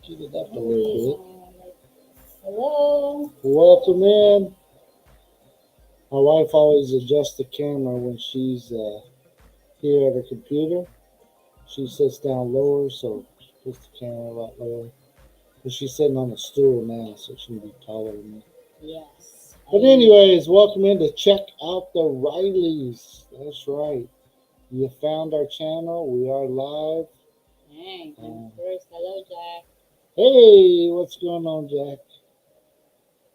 Get it up a little Hello. bit. Welcome in. My wife always adjusts the camera when she's here at her computer. She sits down lower, so she puts the camera a lot lower. But she's sitting on a stool now, so she can be taller than me. Yes. But anyways, welcome in to Check Out the Rileys. That's right. You found our channel. We are live. Hey, first, hello, Jack. Hey, what's going on, Jack?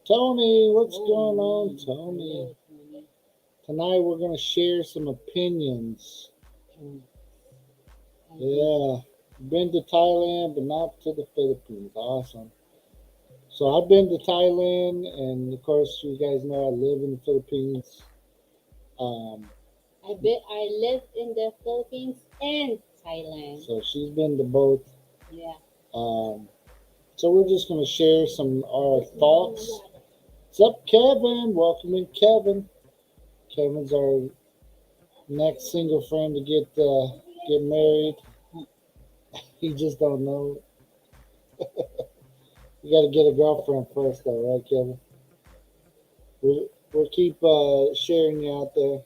Tony, what's going on, Tony? Hello, Tony. Tonight we're going to share some opinions. Mm. Yeah, been to Thailand, but not to the Philippines. Awesome. So I've been to Thailand, and of course, you guys know I live in the Philippines. Um, I live in the Philippines and Thailand. so she's been to both. Yeah. Um, so we're just going to share some our thoughts. What's up, Kevin? Welcome in, Kevin. Kevin's our next single friend to get married. He just don't know. You got to get a girlfriend first, though, right, Kevin? We'll keep sharing you out there.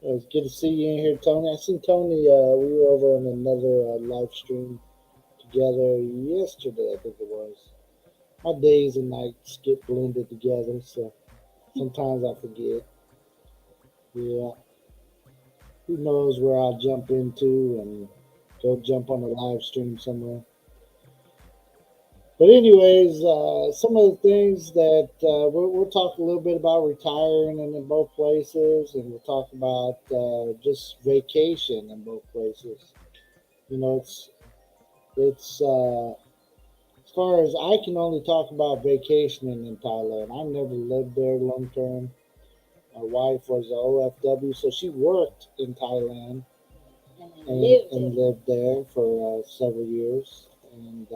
It's good to see you in here, Tony. I seen Tony. We were over on another live stream together yesterday, I think it was. My days and nights get blended together, so sometimes I forget. Yeah, who knows where I'll jump into and go jump on a live stream somewhere. But anyways, some of the things that we'll talk a little bit about retiring in both places, and we'll talk about just vacation in both places. You know, it's as far as I can only talk about vacationing in Thailand. I never lived there long term. My wife was a OFW, so she worked in Thailand and lived there for several years, and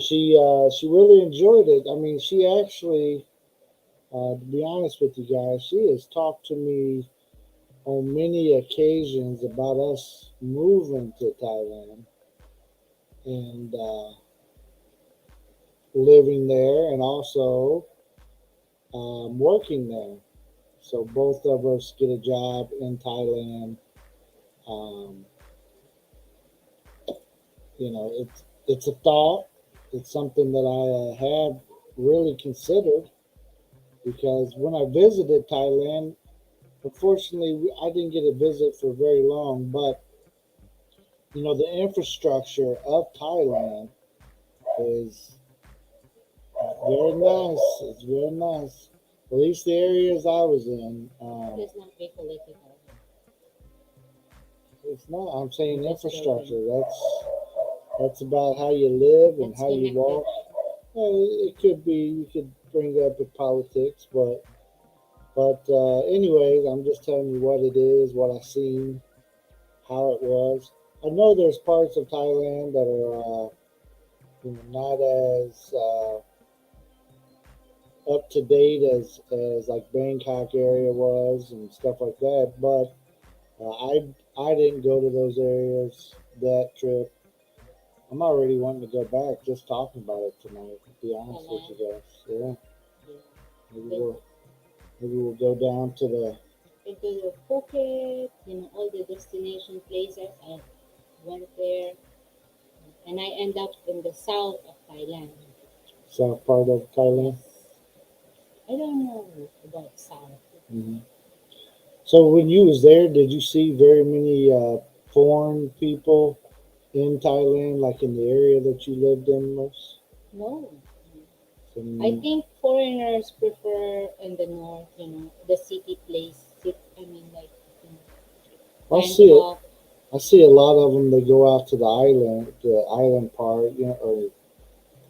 she really enjoyed it. I mean, she actually, to be honest with you guys, she has talked to me on many occasions about us moving to Thailand and living there, and also working there. So both of us get a job in Thailand. Um, it's a thought. It's something that I have really considered because when I visited Thailand, unfortunately, I didn't get a visit for very long. But the infrastructure of Thailand is very nice. It's very nice. At least the areas I was in. Let's not be political. It's not. I'm saying infrastructure. That's about how you live and how you walk. It could be. You could bring up with politics, but anyways, I'm just telling you what it is, what I seen, how it was. I know there's parts of Thailand that are not as up to date as like Bangkok area was and stuff like that. But I didn't go to those areas that trip. I'm already wanting to go back just talking about it tonight. To be honest with you guys, yeah. Maybe we'll go down to the into the Phuket, all the destination places. I went there, and I end up in the south of Thailand. south part of Thailand. Yes. I don't know about south. Hmm. So when you was there, did you see very many foreign people in Thailand, like in the area that you lived in most? No. I Some, think foreigners prefer in the north, the city place. I mean, like, you know, I see it. Bangkok. I see a lot of them. They go out to the island part, or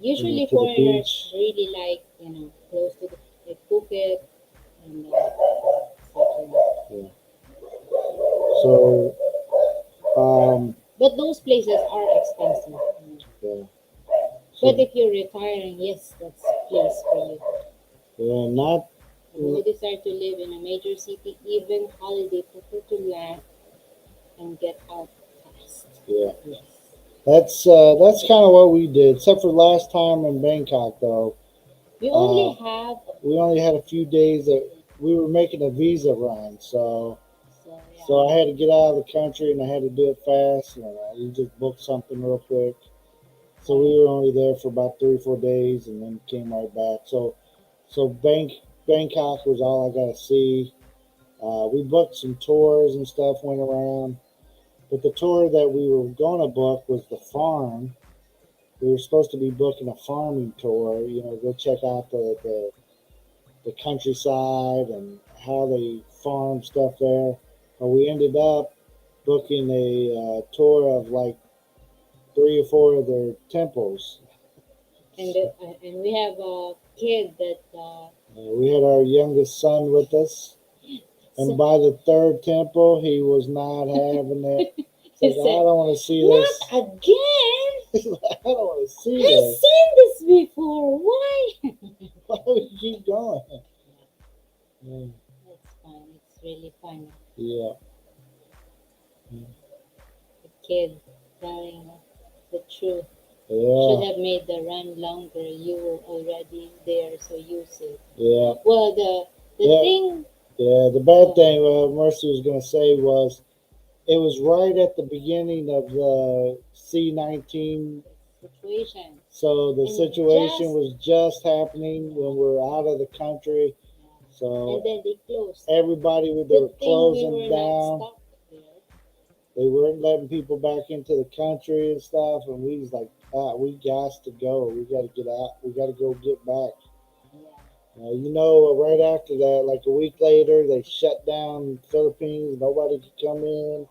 Usually, to the foreigners beach. really like, close to the Phuket and etc. Yeah. So, But those places are expensive. yeah. But So, if you're retiring, yes, that's place for you. yeah, not. If you decide to live in a major city, even holiday, prefer to land and get out fast. Yeah. Yes. That's kind of what we did, except for last time in Bangkok though. We only Uh, have we only had a few days that we were making a visa run, so so I yeah. had to get out of the country and I had to do it fast. And you just booked something real quick. So we Right. were only there for about 3 or 4 days and then came right back. So Bangkok was all I got to see. We booked some tours and stuff, went around. But the tour that we were going to book was the farm. We were supposed to be booking a farming tour, go check out the countryside and how they farm stuff there. But we ended up booking a tour of like 3 or 4 of their temples. And we have a kid that We had our youngest son with us, and so by the third temple, he was not having it. It's he like, I said, don't want to see "Not this. again! I don't want to see I've this. seen this before. Why?" Why do we keep going? Yeah, Mm, that's fun. It's really fun. yeah. The kid telling the truth. Should Yeah. have made the run longer. You were already there, so use it. Yeah. Well, the Yeah. thing. Yeah. The bad Oh, thing Mercy was going to say was it was right at the beginning of the C-19. the situation. So the And situation just was just happening when yeah, we were out of the country. yeah. And So then they closed. everybody, they were Good thing we closing were not down. stuck there. They weren't letting people back into the country and stuff. And we was like, we got to go. We got to get out. We got to go get back. Yeah, Right after that, like a week later, they shut down the Philippines. Nobody could come in.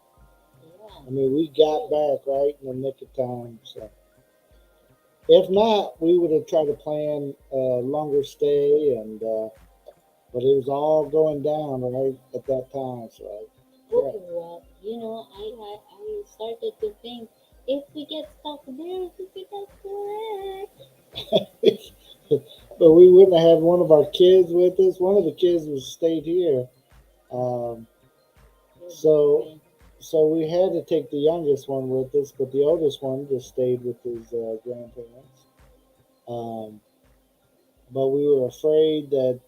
yeah. I mean, we got back right in the nick of time. So if not, we would have tried to plan a longer stay, and but it was all going down right at that time. So Oh, crap. well, I started to think if we get stuck there, we get to work. But we wouldn't have had one of our kids with us. One of the kids was stayed here. Um, You're so different. so we had to take the youngest one with us, but the oldest one just stayed with his grandparents. Um, but we were afraid that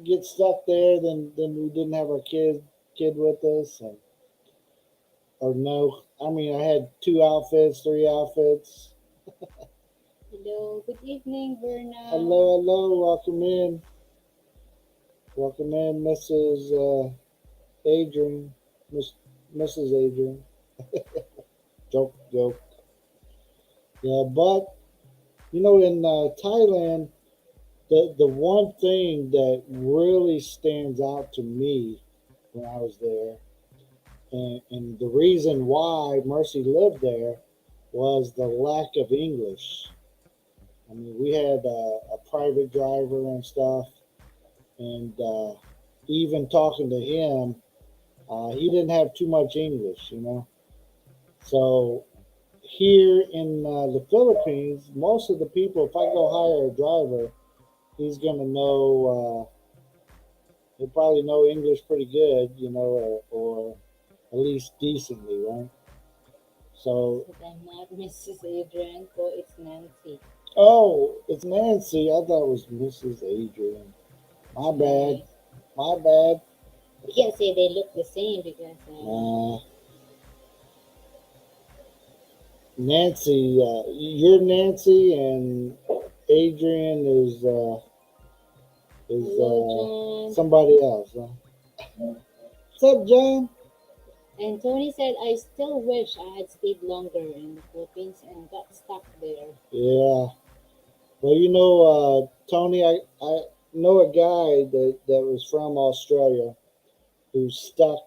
get stuck there, then we didn't have our kid with us, and or no. I mean, I had 2 outfits, 3 outfits. Hello, good evening, Verna. Hello, hello, welcome in, Mrs. Adrian, Miss Mrs. Adrian. Joke, joke. Yeah, but in Thailand, the one thing that really stands out to me when I was there, and the reason why Mercy lived there, was the lack of English. I mean, we had a private driver and stuff, and even talking to him, he didn't have too much English. So here in the Philippines, most of the people, if I go hire a driver, he's going to know, he'll probably know English pretty good, or at least decently, right? So, But I'm not Mrs. Adrian, so it's Nancy. oh, it's Nancy. I thought it was Mrs. Adrian. It's My bad. nice. My bad. You can't say they look the same because Uh, Nancy, you're Nancy, and Adrian is hello, John. somebody else. Huh? What's up, John? And Tony said, I still wish I had stayed longer in the Philippines and got stuck there. Yeah. Well, Tony, I know a guy that was from Australia who's stuck,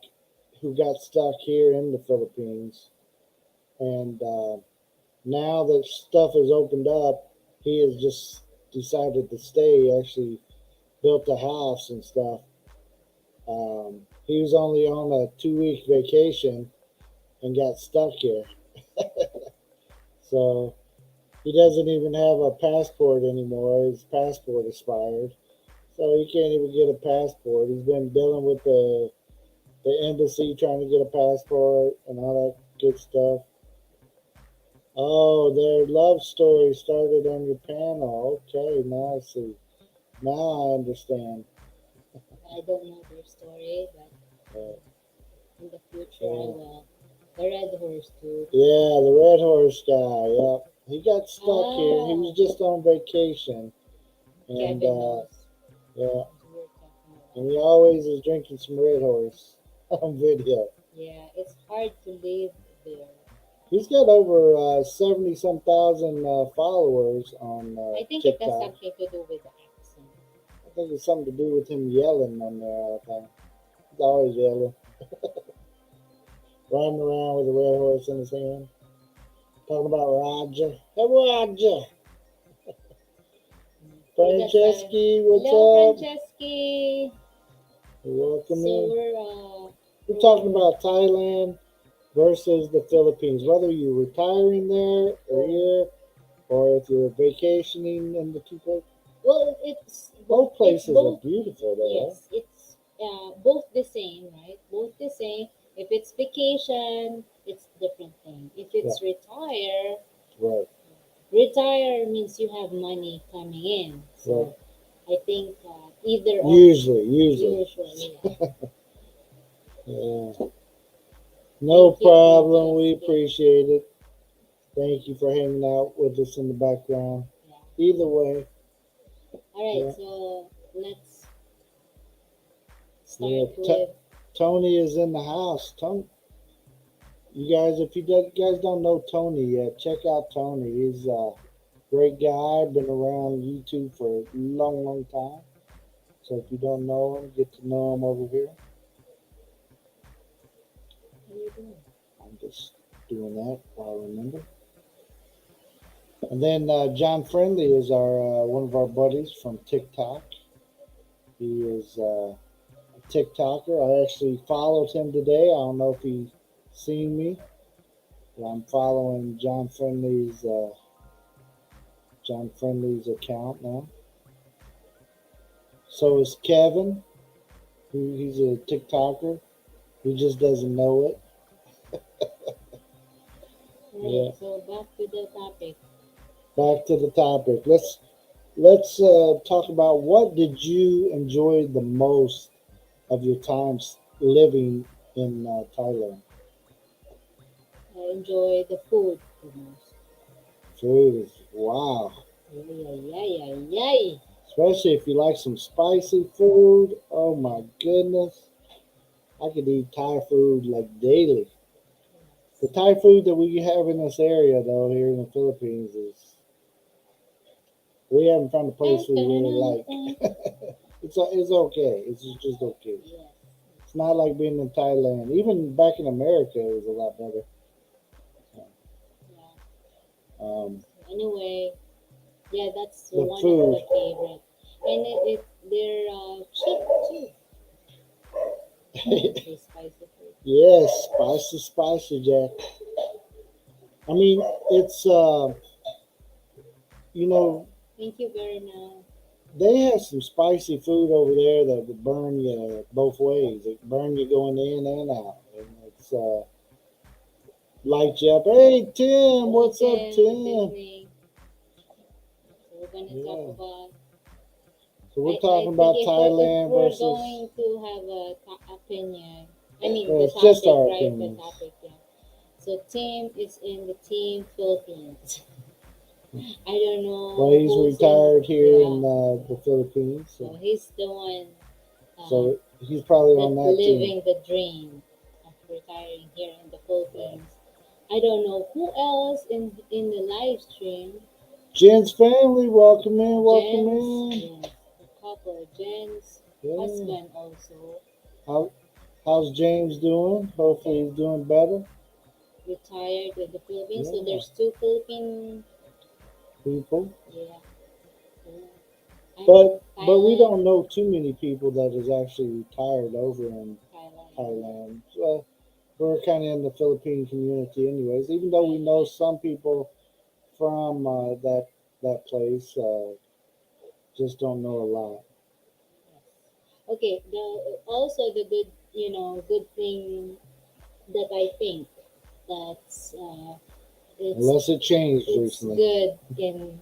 who got stuck here in the Philippines, and now that stuff has opened up, he has just decided to stay. He actually built a house and stuff. He was only on a 2 week vacation and got stuck here. So he doesn't even have a passport anymore. His passport expired. So he can't even get a passport. He's been dealing with the embassy trying to get a passport and all that good good stuff. Oh, their love story started on your panel. Okay, now I see. Now I understand. I don't know their story, but Uh, in the future I yeah. will. The red horse too. Yeah, the red horse guy. Yep, he got stuck here. He Ah, was just on vacation, and Kevin knows yeah, what we're talking about. and he always is drinking some red horse on video. Yeah, it's hard to live there. He's got over 70 some thousand followers on I think it has TikTok. something to do with the accent. I think it's something to do with him yelling on there all the time. He's always yelling, riding around with a red horse in his hand, talking about Roger. Hey, Roger. So that's why. Franceschi, what's Hello, up? Franceschi. Welcome So in. we're We're talking about Thailand versus the Philippines. Whether you're retiring there or oh, here, or if you're vacationing in the two places. well, Both it's places are both. beautiful, though. Yes, it's both the same, right? Both the same. If it's vacation, it's different thing. If Right? it's Right. retire means you have money coming in. Right. So I think either of Usually. usually. Yeah. No Thank you, problem. We Francesca. appreciate it. Thank you for hanging out with us in the background. Yeah. Either way, All right. yeah. So let's Yeah. start with. Tony is in the house. Tony, you guys, if you guys don't know Tony yet, check out Tony. He's a great guy. Been around YouTube for a long, long time. So if you don't know him, get to know him over here. What are you doing? I'm just doing that while I remember. And then John Friendly is our one of our buddies from TikTok. He is a TikToker. I actually followed him today. I don't know if he's seen me, but I'm following John Friendly's account now. So is Kevin. He's a TikToker. He just doesn't know it. All Yeah. right. So back to the topic. Back to the topic. Let's talk about what did you enjoy the most of your time living in Thailand. I enjoy the food the most. Food is wow, Yay, yay, yay, yay. especially if you like some spicy food. Oh my goodness, I could eat Thai food like daily. The Thai food that we have in this area, though, here in the Philippines, is we haven't found a Dun, place we dun, dun, really dun, like. dun. It's okay. It's just okay. Yes. It's not like being in Thailand. Even back in America, it was a lot better. Yeah. Um, Anyway, yeah, that's the one of food. the favorite, and they're cheap too. Say spicy food. Yes, spicy, spicy, Jack. I mean, it's you know, Thank you very much. they have some spicy food over there that would burn you both ways. It burn you going in and out, and it's light you up. Hey Tim, Hello, what's up, Tim. Good Tim? evening. So we're gonna talk Yeah. about. So we're I talking think about if Thailand we're versus. going to have a opinion, I mean Well, the it's just topic, our right? The opinions. topic, yeah. So Tim is in the team Philippines. I don't Well, know he's who's in. retired here Yeah, in the Philippines, so so, he's the one so he's probably on that that team. living the dream of retiring here in the Philippines. I don't know who else in the live stream. Jen's family, welcome in, welcome Jen's, in. yes, the couple, Jen's Yeah. husband also How how's James doing? Hopefully he's doing better. retired in the Philippines. So Yeah, there's two Philippine, people. yeah, yeah. I'm But we Thailand, don't know too many people that is actually retired over in Thailand, Thailand. We're kind of in the Philippine community, anyways. Even though we right, know right. some people from that place, just don't know a lot. Yes. Okay. The also the good, good thing that I think. that's it's Unless it changed it's recently. good in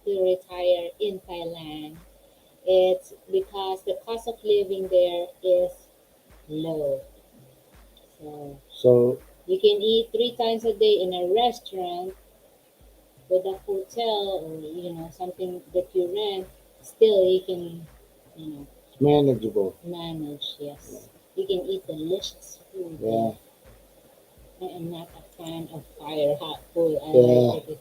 to retire in Thailand. It's because the cost of living there is low. So So you can eat three times a day in a restaurant with a hotel or something that you rent. Still, you can it's manageable. manage. Yes, you can eat delicious food Yeah. there. I am not a fan of fire hot food. I Yeah. like it.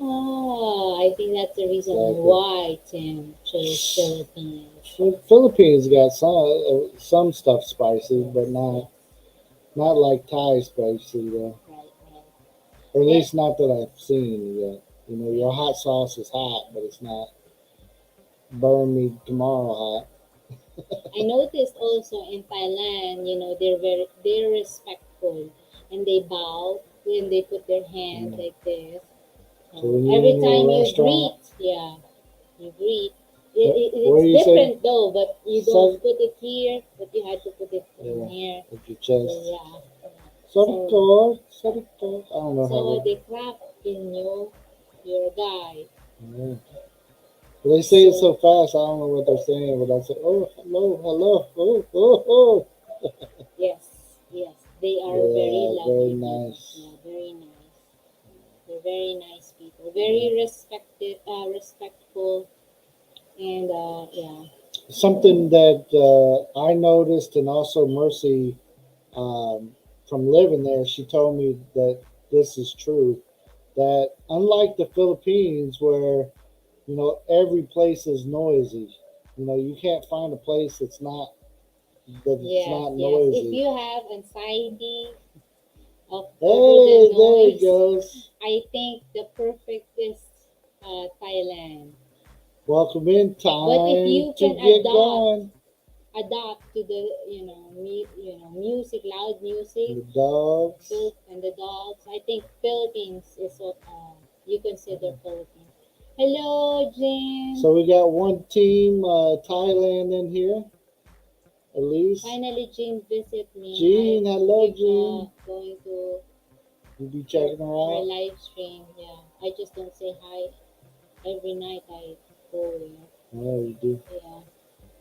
Oh, I think that's the reason Exactly. why Tim chose Philippines. Philippines got some stuff spicy, but Yes, not yes, not like Thai spicy though. right, right. Or at Yeah, least not that I've seen yet. You know, yeah. your hot sauce is hot, but it's not burn me tomorrow hot. I noticed also in Thailand, they're respectful and they bow when they put their hands Mm. like this. So when you're Every in your time you restaurant, greet, yeah, you greet. It's what do you say? different though, but you don't Sar- put it here, but you had to put it in yeah, here. with your So chest. yeah, yeah. So Sartor, sartor. I don't know how so to. they clap in your guy. Yeah. Well, they say it So so fast, I don't know what they're saying, but I say, oh, hello, hello, oh, oh, oh. yes, yes, they are very Yeah, very lovely people. nice. Yeah, very nice. They're very nice people. Very respectful, and yeah, Something that I noticed, and also Mercy, from living there, she told me that this is true. That unlike the Philippines, where every place is noisy, you can't find a place that's yes, not yes. If noisy. you have anxiety over the Hey, there it noise, goes. I think the perfect is Thailand. Welcome in. But if Time you to can get going. adapt to the music, loud music, The dogs. And the dogs, I think Philippines is what you consider Philippines. Hello, Jim. So we got one team, Thailand in here, at least. Finally, Jim visit me. I Gene, hello, keep Gene. going to You be her, checking her her out? live stream. Yeah, I just don't say hi every night. I go there. Oh, you do. Yeah,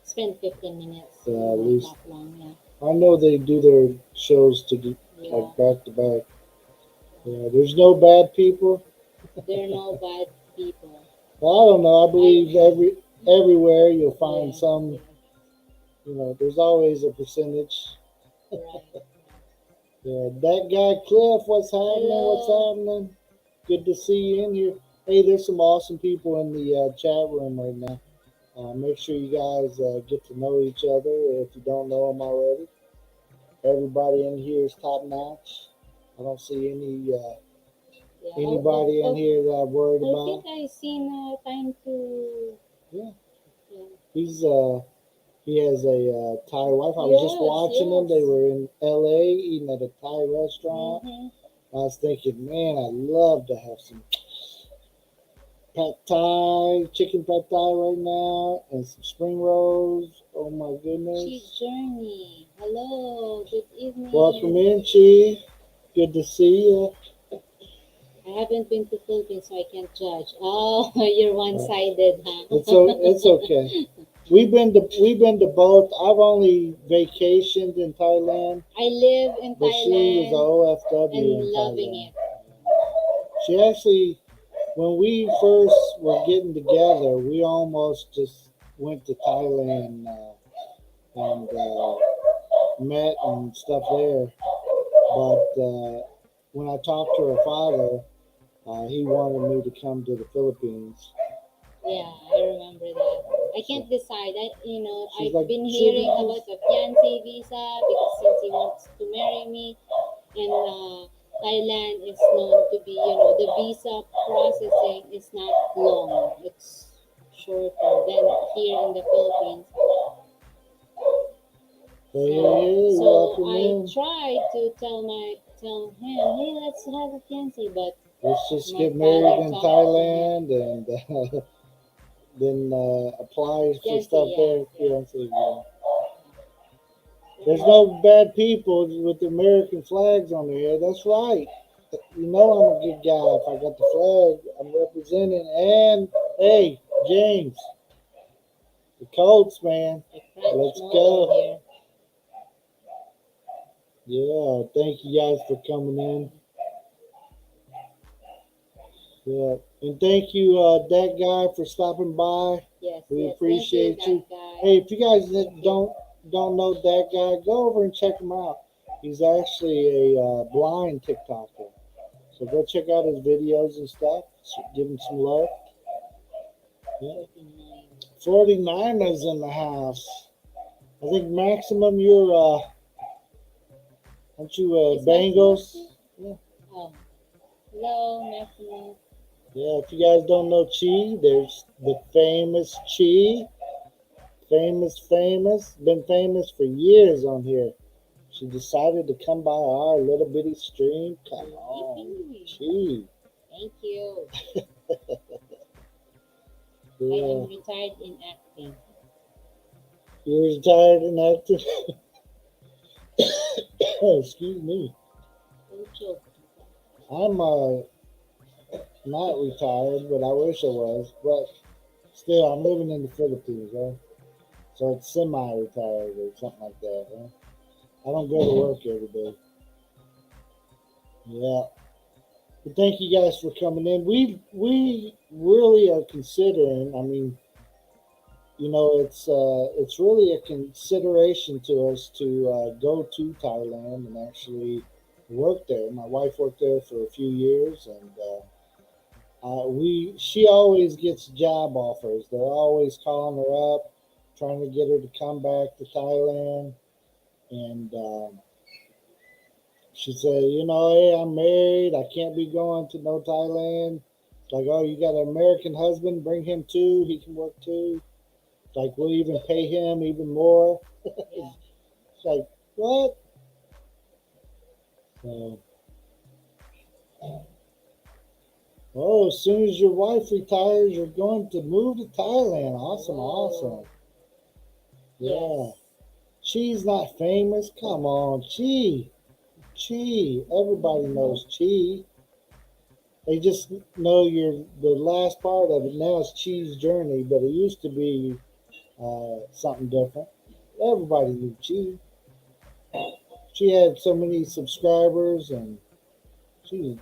spend 15 minutes. Yeah, at Not least that long. Yeah, I know they do their shows yeah. like back to back. Yeah, there's no bad people. There are no bad people. Well, I don't know. I I believe everywhere you'll find yes, some. yes, There's always a percentage. right. Yeah, that guy Cliff, what's happening? What's Hello. happening? Good to see you in here. Hey, there's some awesome people in the chat room right now. Make sure you guys get to know each other if you don't know them already. Everybody in here is top notch. I don't see Yeah. anybody in here that I'm worried I think about. I seen time to. Yeah, Yeah. he's he has a Thai wife. I was just Yes, watching them. They yes. were in L.A. eating at a Thai restaurant. Mm-hmm. I was thinking, man, I'd love to have some pad thai, chicken pad thai right now, and some spring rolls. Oh my Chi goodness! Journey. Hello. Good Welcome evening. in, Chi. Good to see you. I haven't been to Philippines, so I can't judge. Oh, you're one-sided, It's huh? okay. We've been to both. I've only vacationed in Thailand, I live in but she is a Thailand OFW and in loving Thailand. it. She actually, when we first were getting together, we almost just went to Thailand and met and stuff there. But when I talked to her father, he wanted me to come to the Philippines. Yeah, I remember that. I So can't decide. she's I've like, been should hearing we about just? the fiancé visa because since he wants to marry me, and Thailand is known to be, the visa processing is not long. It's shorter than here in the Philippines. Hey, hey, So, hey, so welcome I in. tried to tell him, hey, let's have a fiancé, but Let's just my get married father in talked to him. Thailand and then apply for Fiancé, stuff yeah, there. yeah. Fiance, yeah. There's no bad people with American flags on their head. That's right. You know I'm a good guy if I got the flag. I'm representing. And hey, James, the Colts, man. The French Let's mode go. here. Yeah, thank you guys for coming in. Yeah, and thank you, that guy, for stopping by. Yes, We yes. Thank you, appreciate you. that guy. Hey, if you guys Thank you. don't know that guy, go over and check him out. He's actually a blind TikToker, so go check out his videos and stuff. Give him some love. Yeah. 49ers in the house. I think maximum you're aren't you Is Bengals? Maximo? Yeah. Oh, hello, Maximo. Yeah, if you guys don't know Chi, there's the famous Chi. Famous. Been famous for years on here. She decided to come by our little bitty stream. Come on, Chi. Thank you. I Yeah. am retired in acting. You're retired and active. Excuse me. Don't joke. I'm not retired, but I wish I was. But still, I'm living in the Philippines, right? So it's semi-retired or something like that, right? I don't go to work every day. Yeah. But thank you guys for coming in. We really are considering. I mean, it's really a consideration to us to go to Thailand and actually work there. My wife worked there for a few years, and we she always gets job offers. They're always calling her up, trying to get her to come back to Thailand, and she said, hey, I'm married. I can't be going to no Thailand. It's like, oh, you got an American husband? Bring him too. He can work too. It's like, we'll even pay him even more. Yeah. It's like, what? So, oh, as soon as your wife retires, you're going to move to Thailand. Awesome, awesome. Yeah. Yes. She's not famous. Come on, Chi. Everybody knows Chi. They just know you're the last part of it. Now it's Chi's journey, but it used to be something different. Everybody knew Chi. She had so many subscribers, and she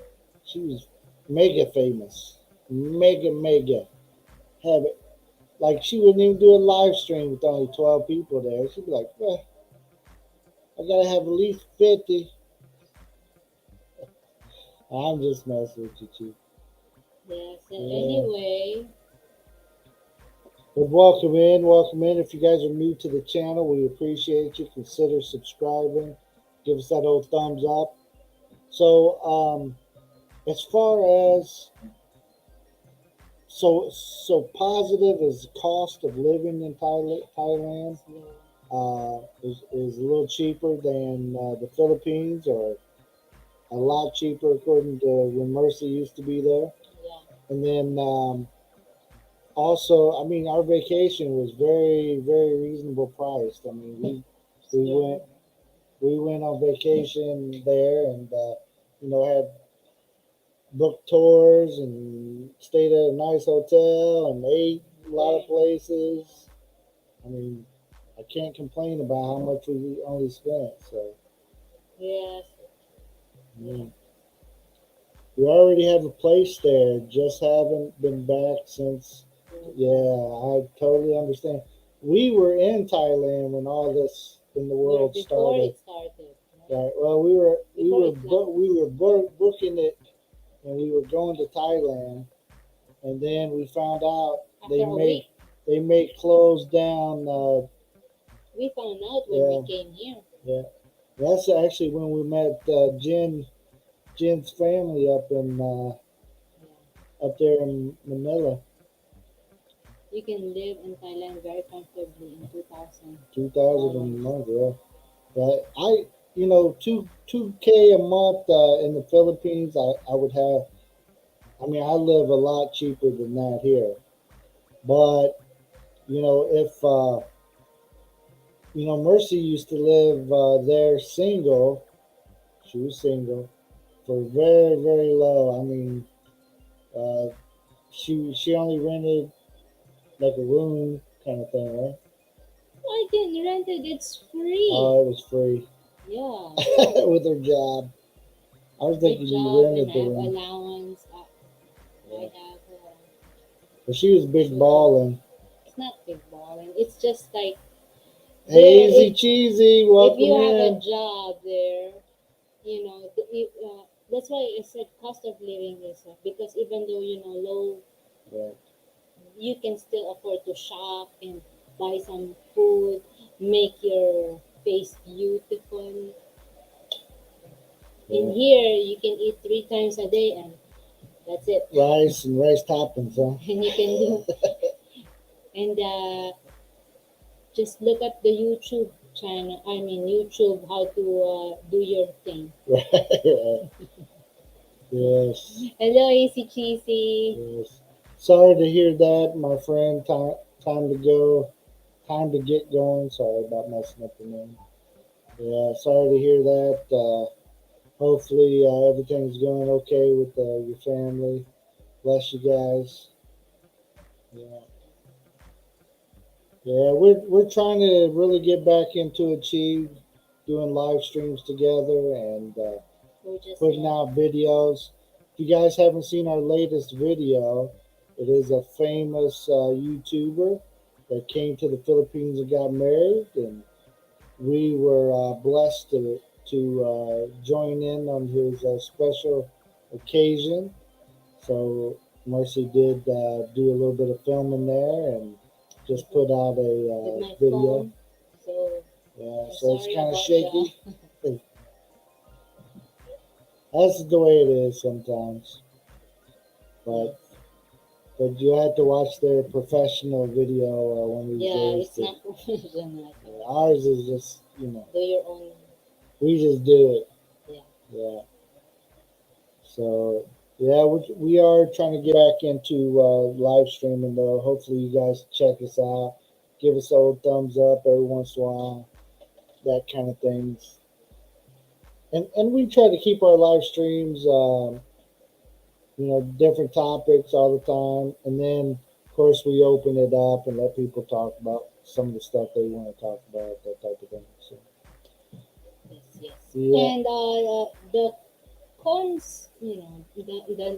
was mega famous, mega. Have it like she wouldn't even do a live stream with only 12 people there. She'd be like, well, I gotta have at least 50. I'm just messing with you, Chi. Yes. And Yeah. anyway, But welcome in. If you guys are new to the channel, we appreciate you. Consider subscribing. Give us that old thumbs up. So, as far as so positive as the cost of living in Thailand is a little cheaper than the Philippines, or a lot cheaper according to when Mercy used to be there. yeah. And then also, I mean, our vacation was very, very reasonable priced. I mean, we went we went on vacation there, and had booked tours and stayed at a nice hotel and ate a lot of places. I mean, I can't complain about how much we only spent. So, Yes. yeah. We already have a place there, just haven't been back since. Yeah, I totally understand. We were in Thailand when all this in the world Before started. it started. Right. Well, we were booking it, and we were going to Thailand, and then we found out After a week, they may close down. we found out when we came here. Yeah, that's actually when we met Jen's family up there in Manila. You can live in Thailand very comfortably in 2000. 2000 a month, yeah. But two K a month in the Philippines, I would have. I mean, I live a lot cheaper than that here. But if Mercy used to live there single. She was single for very, very low. I mean, uh, she only rented like a room kind of thing, right? I can rent it. It's free. Oh, it was free Yeah. with her job. I was Good thinking you job, and rented I the have room. allowance. I Yeah. have. But she was big Sugar. balling. It's not big balling. It's just like there. Hazy cheesy, If welcome you have a in. job there, that's why I said cost of living is because even though low, Right. you can still afford to shop and buy some food, make your face beautiful. In Yeah. here, you can eat 3 times a day, and that's it. Rice and rice toppings, huh? And you can do and just look up the YouTube channel. I mean YouTube, how to do your thing. Right, right. Yes. Hello, Easy Cheesy. Yes. Sorry to hear that, my friend. Time to go. Time to get going. Sorry about messing up the name. Yeah, sorry to hear that. Hopefully everything's going okay with your family. Bless you guys. Yeah, yeah. We're trying to really get back into Achieve, doing live streams together and We're just putting out videos. If you guys haven't seen our latest video, it is a famous YouTuber that came to the Philippines and got married, and we were blessed to join in on his special occasion. So Mercy did do a little bit of filming there and just put out a with my video. phone. So Yeah, I'm so it's sorry kind of about shaky. that. That's the way it is sometimes. But you had to watch their professional video one of these Yeah, days. it's not professional. Ours is just Do your own. we just do it. Yeah. Yeah. So yeah, we are trying to get back into live streaming though. Hopefully you guys check us out, give us a old thumbs up every once in a while, that kind of things. And we try to keep our live streams, different topics all the time, and then of course we open it up and let people talk about some of the stuff they want to talk about, that type of thing. So Yes, yes. yeah, And the cons, the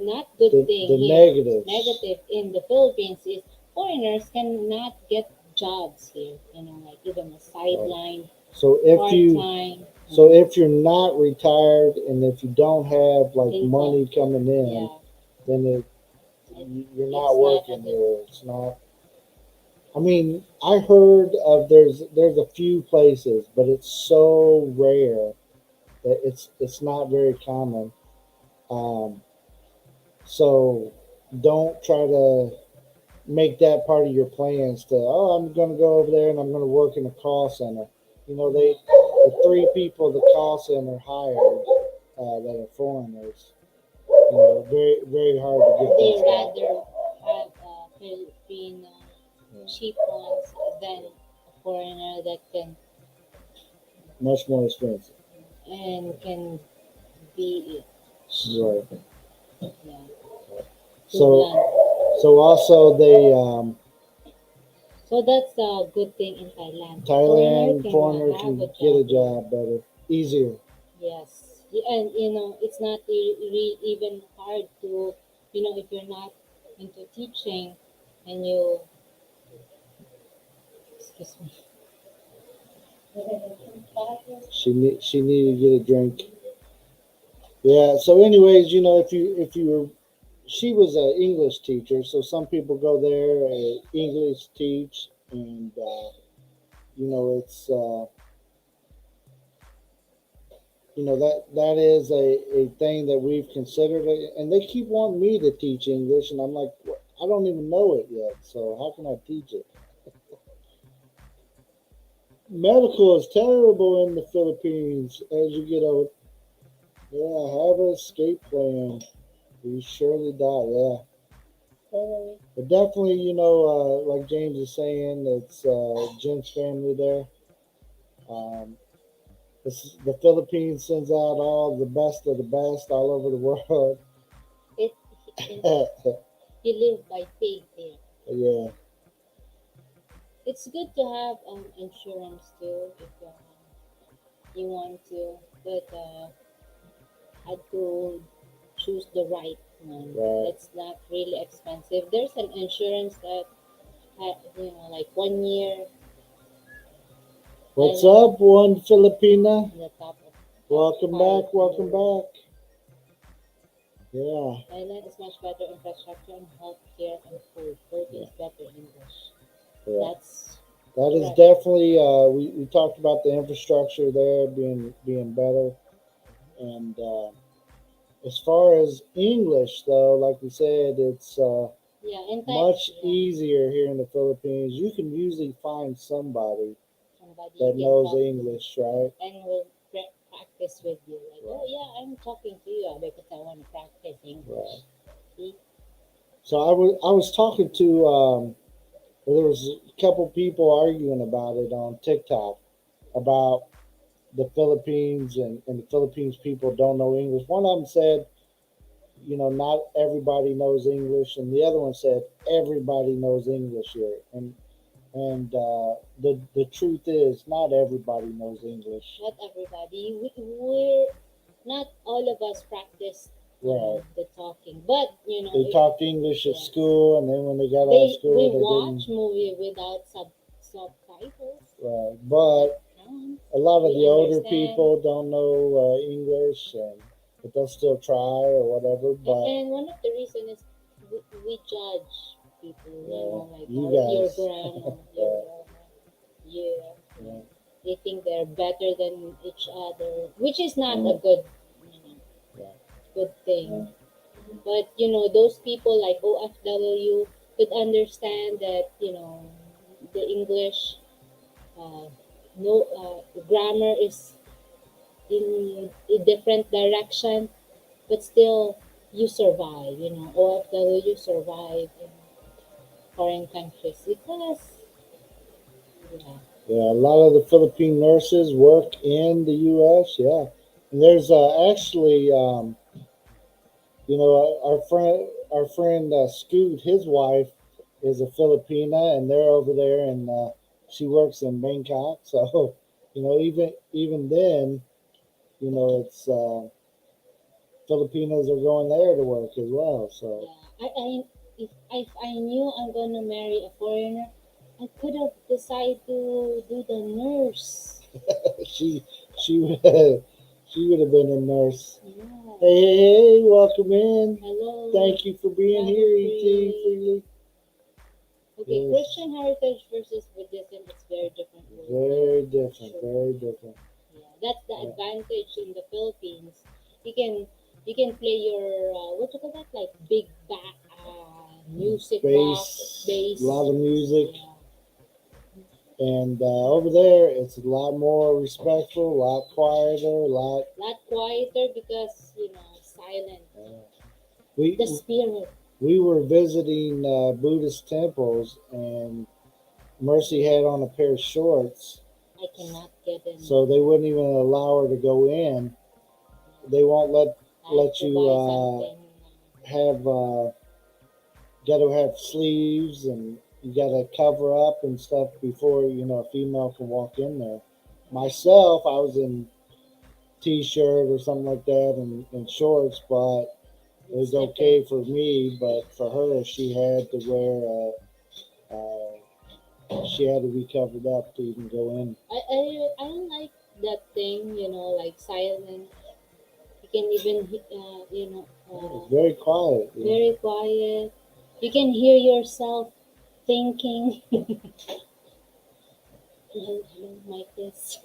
not good thing the here, negatives. negative in the Philippines is foreigners cannot get jobs here. Like even a Right. sideline, So if part you time So if you're not retired and if you don't have like income. money coming in, Yeah, then it, you're not it's not a working good. here. It's not. I mean, I heard of there's a few places, but it's so rare that it's not very common. Um, so don't try to make that part of your plans to I'm going to go over there and I'm going to work in a call center. The 3 people the call center hired that are foreigners. Very very hard to get They these guys. rather have Filipino Yeah. cheap ones than a foreigner that can Much more expensive. and can be Right. yeah, too So blunt. also they So that's a good thing in Thailand. Foreigner Have a can get a job here. job better, easier. Yes, and it's not even hard to, if you're not into teaching, and you, excuse me, She needed to get a drink. Yeah. So anyways, if you were she was an English teacher, so some people go there English teach, and it's that is a thing that we've considered, and they keep wanting me to teach English, and I'm like, "What? I don't even know it yet, so how can I teach it?" Medical is terrible in the Philippines as you get old. Yeah, have an escape plan. You surely die. Yeah. But definitely, like James is saying, it's Jim's family there. Um, the Philippines sends out all the best of the best all over the world. It, it you live by faith there. Yeah, It's good to have insurance too if you want to, but had to choose the right one. right. It's not really expensive. There's an insurance that like 1 year What's Thailand up, one Filipina? in the top Welcome five back. in the Welcome world. back. Yeah, Thailand is much better infrastructure and healthcare and food. yeah, Philippines better English. yeah. That's That is correct. definitely. We talked about the infrastructure there being better, and as far as English, though, like we said, it's Yeah, much yeah. easier here in the Philippines. You can usually find somebody Somebody you that can knows talk to English, right? and will practice with you. Like, oh Right, yeah, I'm talking to you because I want to practice right. English. See? So I was talking to there was a couple people arguing about it on TikTok about the Philippines and the Philippines people don't know English. One of them said, not everybody knows English, and the other one said everybody knows English here. And the truth is, not everybody knows English. Not everybody. We're not all of us practice Right. the talking, but They if talked English at yes, school, and then when they got out of we school, they watch didn't. movie without subtitles. Right. That But counts. a lot of We the older understand. people don't know English, but they'll still try or whatever. But And one of the reasons is we judge people, like you your guys, grandma, your uh, grandma, yeah, yeah, they think they're better than each other, which is not yeah, a good, you know, yeah, good yeah, thing. But those people like OFW could understand that the English, uh, no, the grammar is in a different direction, but still you survive. OFW survive in foreign countries because yeah, yeah. A lot of the Philippine nurses work in the U.S. Yeah, and there's actually, our friend Scoot, his wife is a Filipina, and they're over there, and she works in Bangkok. So, even then, it's Filipinos are going there to work as well. So yeah. If I knew I'm gonna marry a foreigner, I could have decided to do the nurse. she she would she would have been a nurse. Yeah. Hey, hey, hey! Welcome in. Hello, Thank you for being brother here, Et Free. Freely. Okay, Yes, Christian heritage versus Buddhism, it's very different worldview. very different, Sure. very different. Yeah, that's the Yeah. advantage in the Philippines. You can you can play your what you call that, like big back music box Bass, a bass. lot of music, Yeah, and over there it's a lot more respectful, a lot quieter, a lot. lot quieter because silent. Uh, The we spirit. we were visiting Buddhist temples, and Mercy had on a pair of shorts, I cannot get in. so they wouldn't even allow her to go in. They won't let I have to you buy something. have got to have sleeves, and you got to cover up and stuff before a female can walk in there. Myself, I was in t-shirt or something like that and shorts, but it It's was different. okay for me. But for her, she had to wear she had to be covered up to even go in. I like that thing. Like silent. You can even It's very quiet. very quiet. You can hear yourself thinking. Hello, hello, mic this.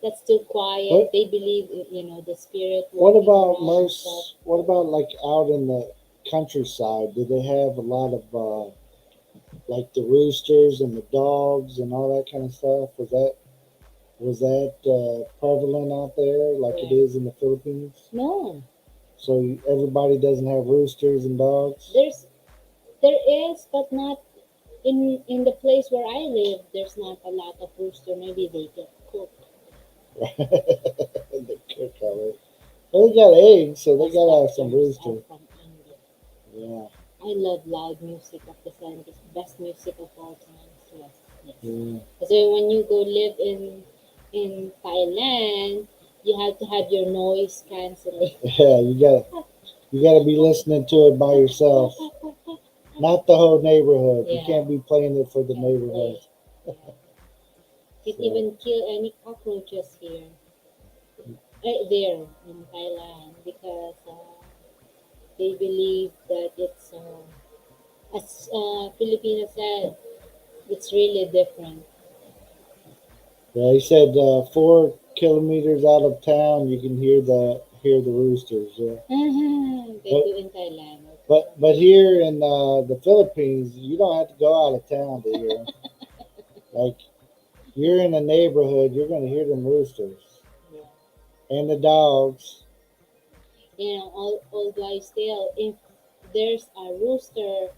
That's too quiet. What They believe the spirit What walking about around and stuff. Merce? What about like out in the countryside? Do they have a lot of like the roosters and the dogs and all that kind of stuff? Was that prevalent out there like it Where? is in the Philippines? No, So everybody doesn't have roosters and dogs. there is, but not. In the place where I live, there's not a lot of rooster. Maybe they get cooked. The cook color. Well, they got eggs, so they That's gotta have some doctors are rooster. from India. Yeah. I love loud music of the 70s, best music of all times. Yes, yes. Yeah. So when you go live in Thailand, you have to have your noise canceling. Yeah, you gotta be listening to it by yourself, not the whole neighborhood. You Yeah, can't be playing it for the can't neighborhood. play. Yeah. Can't So even kill any cockroaches here, right there in Thailand, because they believe that it's, as Filipina said, it's really different. yeah, he said 4 kilometers out of town you can hear the roosters. Yeah, They but do in Thailand. but here in the Philippines you don't have to go out of town to hear them. Like you're in a neighborhood, you're gonna hear them roosters Yeah. and the dogs. Old wives' tale. If there's a rooster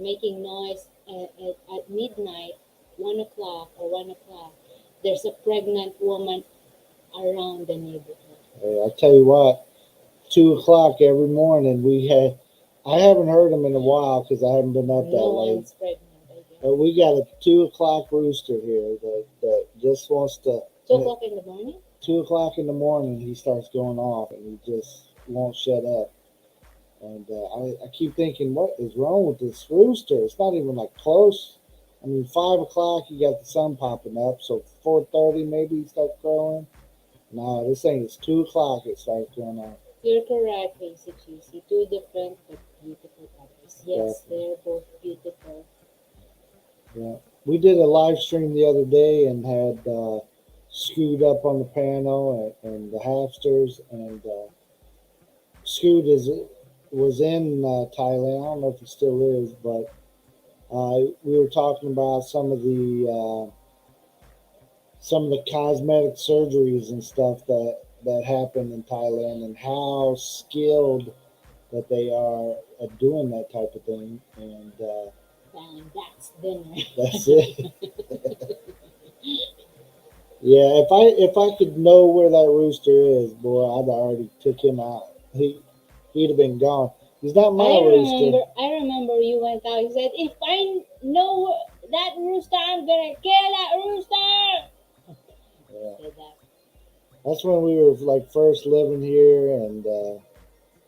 making noise at midnight, 1 o'clock or 1 o'clock, there's a pregnant woman around the neighborhood. Hey, I tell you what, 2 o'clock every morning we had. I haven't heard them in a while because I haven't been up that No late. one's pregnant, I guess. But we got a 2 o'clock rooster here that just wants to. 2 o'clock in the morning? 2 o'clock in the morning, he starts going off and he just won't shut up. And I keep thinking, what is wrong with this rooster? It's not even like close. I mean, 5 o'clock, you got the sun popping up, so 4:30 maybe he starts crowing. No, this thing is 2 o'clock. It starts going on. You're correct, Casey Cheesy. Two different but beautiful puppies. Yes, Definitely. they're both beautiful. Yeah, we did a live stream the other day and had Scoot up on the panel and the Hamsters and Scoot was in Thailand. I don't know if he still is, but we were talking about some of the cosmetic surgeries and stuff that happen in Thailand and how skilled that they are at doing that type of thing. And And that's dinner. that's it. Yeah, if I could know where that rooster is, boy, I'd already took him out. He'd have been gone. He's not my rooster. I remember you went out. You said, "If I know that rooster, I'm gonna kill that rooster." Yeah, Said that. that's when we were like first living here, and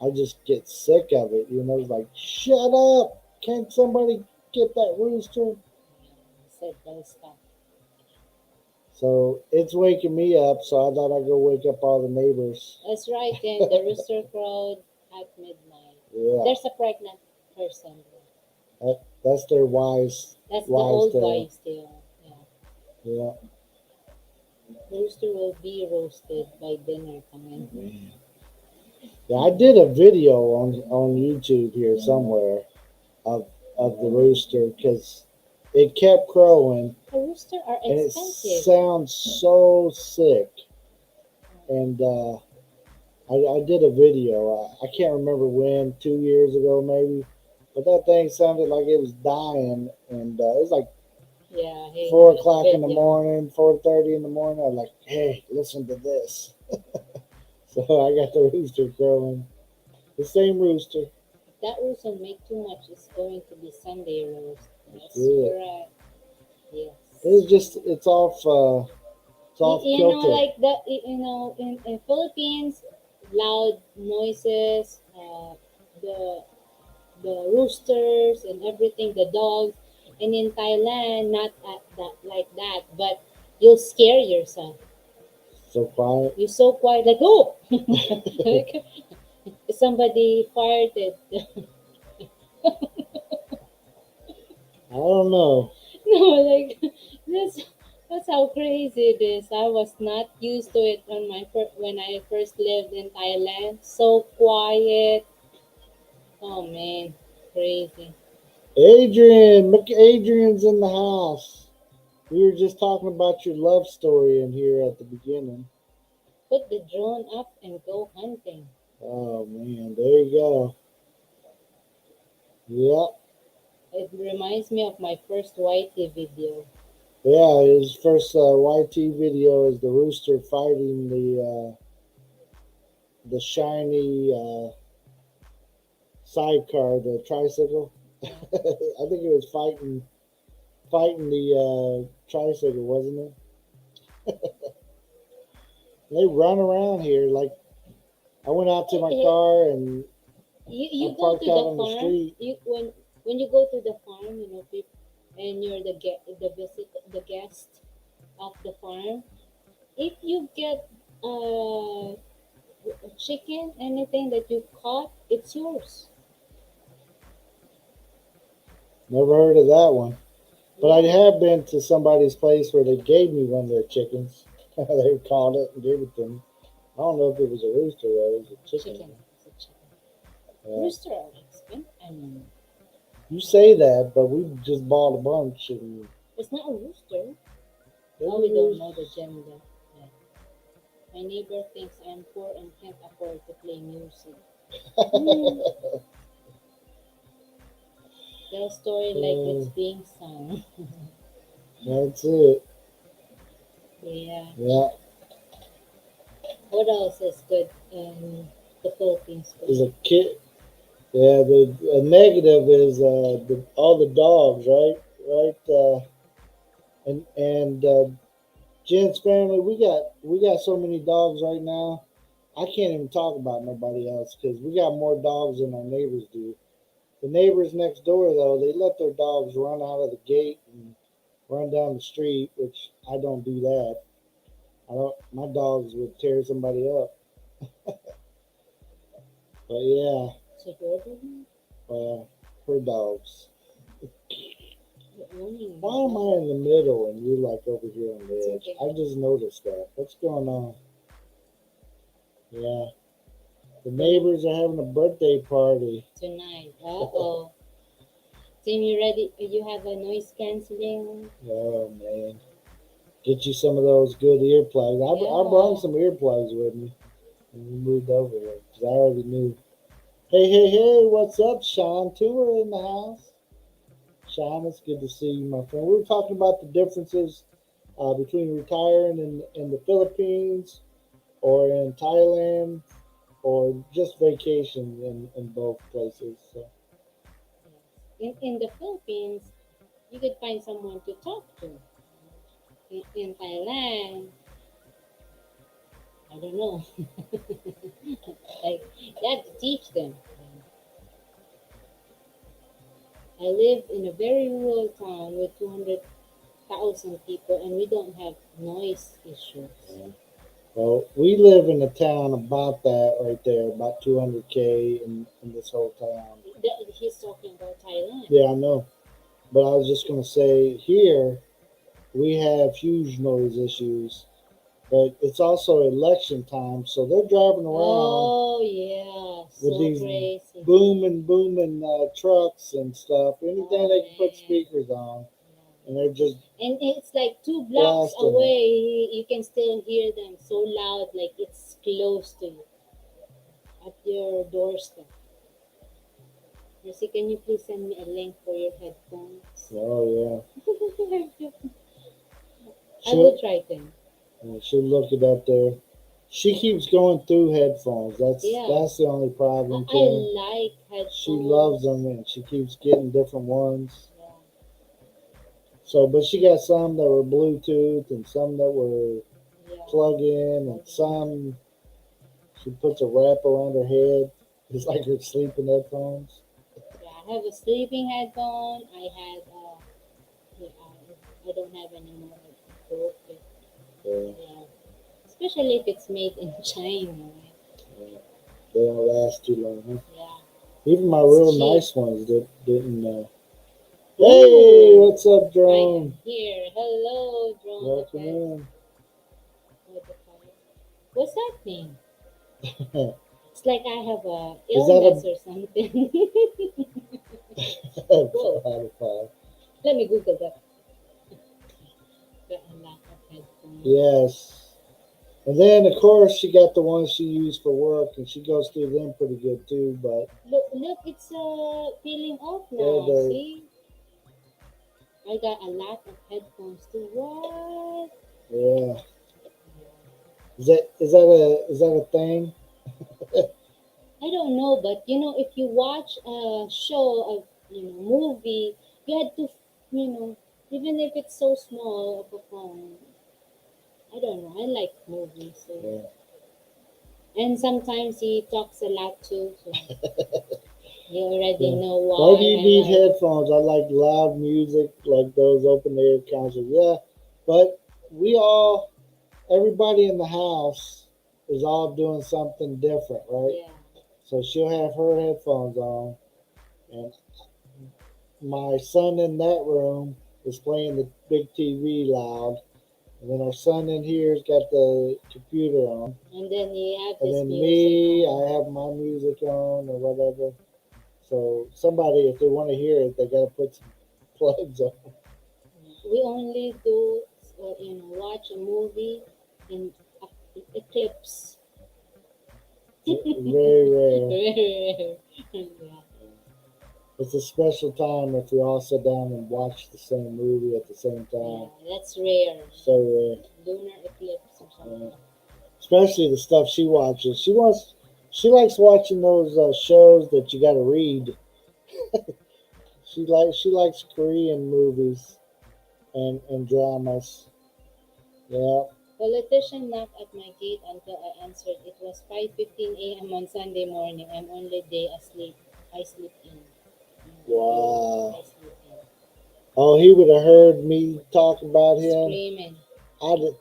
I just get sick of it. It's like, shut up! Can't somebody get that rooster? Said those stuff. So it's waking me up. So I thought I'd go wake up all the neighbors. That's right. Then the rooster crowed at midnight. Yeah, There's a pregnant person. that's their wise That's the wise old tale. wives' tale. Yeah. Yeah. The rooster will be roasted by dinner coming. Man. Yeah, I did a video on YouTube here somewhere of the rooster because it kept crowing The rooster are and it expensive. sounds so sick. And I did a video. I can't remember when, 2 years ago maybe, but that thing sounded like it was dying. And it was like Yeah, hey, 4 o'clock in the video. morning, 4:30 in the morning. I was like, hey, listen to this. So I got the rooster crowing. The same rooster. If that rooster make too much, it's going to be Sunday roast. That's Yeah. correct. Yes. It's off kilter. Like the in Philippines, loud noises, the roosters and everything, the dogs, and in Thailand, not at that like that, but you'll scare yourself. So quiet. You're so quiet, like oh, like somebody farted. I don't know. No, like that's that's how crazy it is. I was not used to it on when I first lived in Thailand. So quiet. Oh man, crazy. Adrian, look, Adrian's in the house. We were just talking about your love story in here at the beginning. Put the drone up and go hunting. Oh man, there you go. Yep. It reminds reminds me of my first YT video. Yeah, his first YT video is the rooster fighting the shiny sidecar, the tricycle. Yeah. I think it was fighting the tricycle, wasn't it? They run around here like I went out to my car and I You go parked to out the on the farm. street. You when you go to the farm, people, and you're the guest of the farm. If you get a chicken, anything that you caught, it's yours. Never heard of that one. But I Yeah, have been to somebody's place where they gave me one of their chickens. They caught it and gave it to me. I don't know if it was a rooster or it was a chicken. chicken. It's a chicken. Yeah. Rooster are expensive. I mean, You say that, but we just bought a bunch and it's not a rooster. they Oh, we don't know were the gender. Yeah. My neighbor thinks I'm poor and can't afford to play music. Hmm. Tell story like it's being sung. That's it. Yeah. Yeah. What else is good in the Philippines for There's a you? kid. Yeah, the a negative is all the dogs, right? Right? And Jen's family, we got so many dogs right now. I can't even talk about nobody else because we got more dogs than our neighbors do. The neighbors next door, though, they let their dogs run out of the gate and run down the street, which I don't do that. I don't. My dogs would tear somebody up. But yeah, So you're the one her dogs. you're owning the Why am dog. I in the middle and you're like over here on It's the edge? okay. I just noticed that. What's going on? Yeah, the neighbors are having a birthday party. Tonight. Uh-oh. Tim, you ready? You have a noise canceling? Oh man, get you some of those good earplugs. I brought Yeah. some earplugs with me when we moved over here because I already knew. Hey, hey, hey! What's up, Sean? Tour in the house. Sean, it's good to see you, my friend. We were talking about the differences between retiring in the Philippines or in Thailand or just vacation in both places. So, Yes. In the Philippines, you could find someone to talk to. In Thailand, I don't know. Like you have to teach them. I live in a very rural town with 200,000 people, and we don't have noise issues. yeah. Well, we live in a town about that right there, about 200K in this whole town. He's talking about Thailand. Yeah, I know. But I was just going to say here, we have huge noise issues, but it's also election time. So they're driving around Oh yeah, with so these crazy. booming trucks and stuff. Anything Oh they can put man. speakers on, Yeah. and they're just And it's like 2 blocks blasting it. away. You can still hear them so loud, like it's close to you at your doorstep. Mercy, can you please send me a link for your headphones? Oh yeah, I will try them. she'll look it up there. She keeps going through headphones. Yeah, That's the only problem, I Tim. like She loves headphones. them and she keeps getting different ones. Yeah, So, but she got some that were Bluetooth and some that were yeah. plug in, and Plug-in. some she puts a wrap around her head. It's like her sleeping headphones. Yeah, I have a sleeping headphone. Yeah, I don't have any more. I broke it. Yeah, Yeah, especially if it's made in China, right? yeah. They don't last too long, huh? Yeah, Even my it's real cheap. nice ones didn't. Hey, Ooh, what's up, I am drone? here. Hello, drone the Welcome pet. in. What the fuck? What's that name? It's like I have a Is that illness or something. a Whoa, Spotify? let me Google that. Got a lack of headphones. Yes. And then, of course, she got the ones she used for work, and she goes through them pretty good too. But Look, it's peeling off they're now. the See? I got a lot of headphones too. What? Yeah. Is that a thing? I don't know, but if you watch a show, movie, you had to, you know, even if it's so small of a phone. I don't know. I like movies, so Yeah. and sometimes he talks a lot too, so you already Yeah. know Why do why you I need like. headphones? I like loud music, like those open air concerts. Yeah, but we all, everybody in the house is all doing something different, right? Yeah, So she'll have her headphones on, and my son in that room is playing the big TV loud, and then our son in here's got the computer on, and then you have and this then music me, on. I have my music on or whatever. So somebody, if they want to hear it, they got to put some plugs on. We only do, watch a movie in eclipse. Very rare. Very rare. Yeah, It's a special time if we all sit down and watch the same movie at the same yeah, time. that's rare. So rare. Lunar eclipse or Uh, something. Especially the stuff she watches. She likes watching those shows that you got to read. She likes Korean movies and dramas. Yeah. Politician knocked at my gate until I answered. It was 5:15 a.m. on Sunday morning. I'm only day asleep. I sleep in. Wow. I sleep in. Oh, he would have heard me talk about him. Screaming. I did.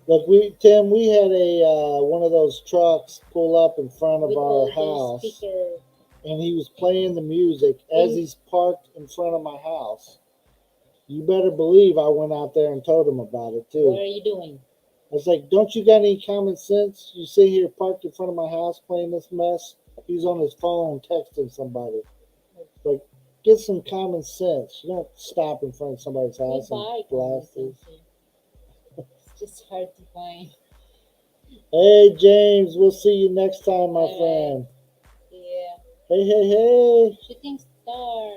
Look, Tim, we had a one of those trucks pull up in front of With our all those house, speaker and he was playing the music as in. he's parked in front of my house. You better believe I went out there and told him about it What too. are you doing? I was like, "Don't you got any common sense? You sit here parked in front of my house playing this mess." He's on his phone texting somebody. Like, get some common sense. You don't stop in front of somebody's We house and buy common blast sense this. here. It's just hard to find. Hey, James, we'll see you next time, my All right. friend. Yeah. Hey, hey, hey. Shooting star.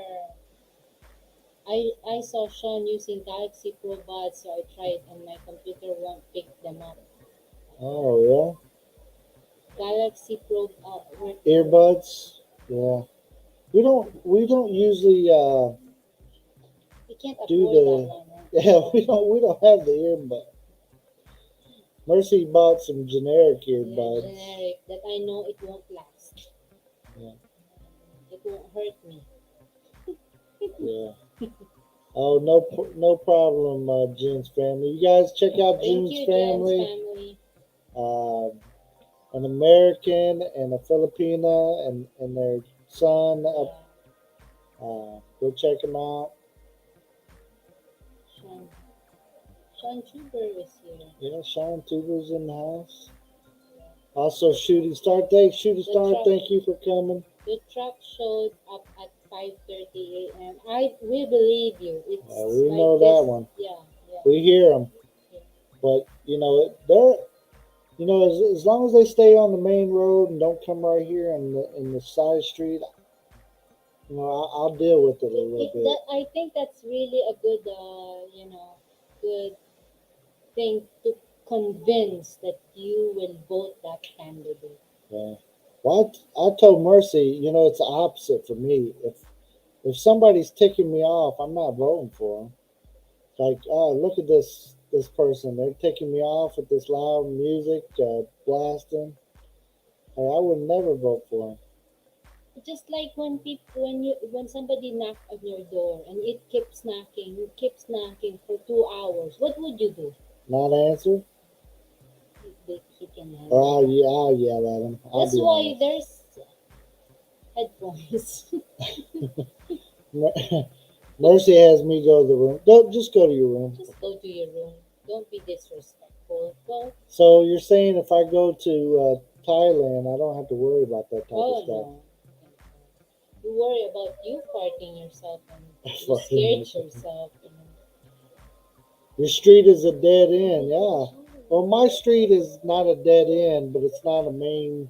I saw Sean using Galaxy Pro Buds, so I tried, and my computer won't pick them up. Oh Galaxy Pro, yeah, earbuds. Yeah, we don't usually we can't do afford that the. one. Huh? Yeah, we don't have the earbud. Mercy bought some generic Yeah, earbuds. generic. That I know it won't last. Yeah, It won't hurt me. yeah. Oh, no problem, June's family. You guys check out Thank June's you, Jen's family. family. Um, an American and a Filipina and their son up. Yeah, Go check them out. Sean. Sean Chuber is here. Yeah, Sean Tuber's in the house. Yeah. Also, Shooting Star. Thanks, Shooting The Star. truck. Thank you for coming. The truck showed up at 5:30 a.m. I will believe you. It's We like know this. that one. Yeah, yeah, We hear them, yeah. but as long as they stay on the main road and don't come right here in the side street, I'll deal with it a little bit. I think that's really a good, good thing to convince that you will vote that candidate. Yeah. Well, I told Mercy, it's the opposite for me. If somebody's ticking me off, I'm not voting for them. Like, oh, look at this person. They're ticking me off with this loud music blasting. Hey, I would never vote for them. Just like when somebody knock on your door and it keeps knocking for 2 hours. What would you do? Not answer, He can or handle that. I'll yell at them. I'll That's be why honest. there's headphones. Mercy has me go to the room. Don't just go to your room. Just go to your room. Don't be disrespectful. Go. So you're saying if I go to Thailand, I don't have to worry about that type of Oh stuff. no. You worry about you farting yourself and you Farting scared myself. yourself. Your street is a dead end. Yeah. Well, my street is not a dead end, but it's not a main.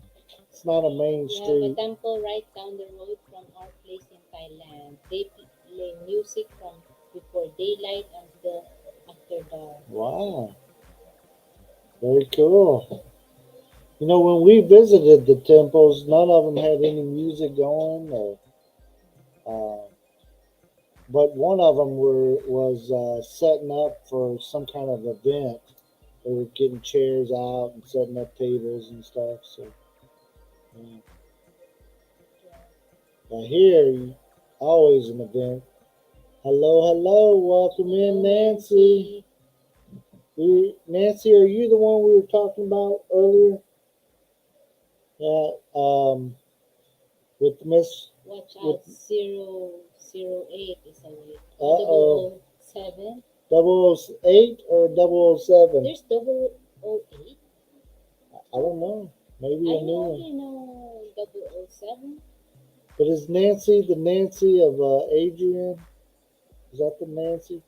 It's not a main We have a street. temple right down the road from our place in Thailand. They play music from before daylight until after dark. Wow, very cool. When we visited the temples, none of them had any music going, uh, but one of them was setting up for some kind of event. They were getting chairs out and setting up tables and stuff. So, yeah. Now here, always an event. Hello, hello, welcome in, Hello, Nancy. Nancy, are you the one we were talking about earlier? Yeah, with Miss, Watch with out, 008 is away. uh-oh, 007. 008 or 007? There's 008. I don't know. Maybe I a new one. only know 007. But is Nancy the Nancy of Adrian? Is that the Nancy?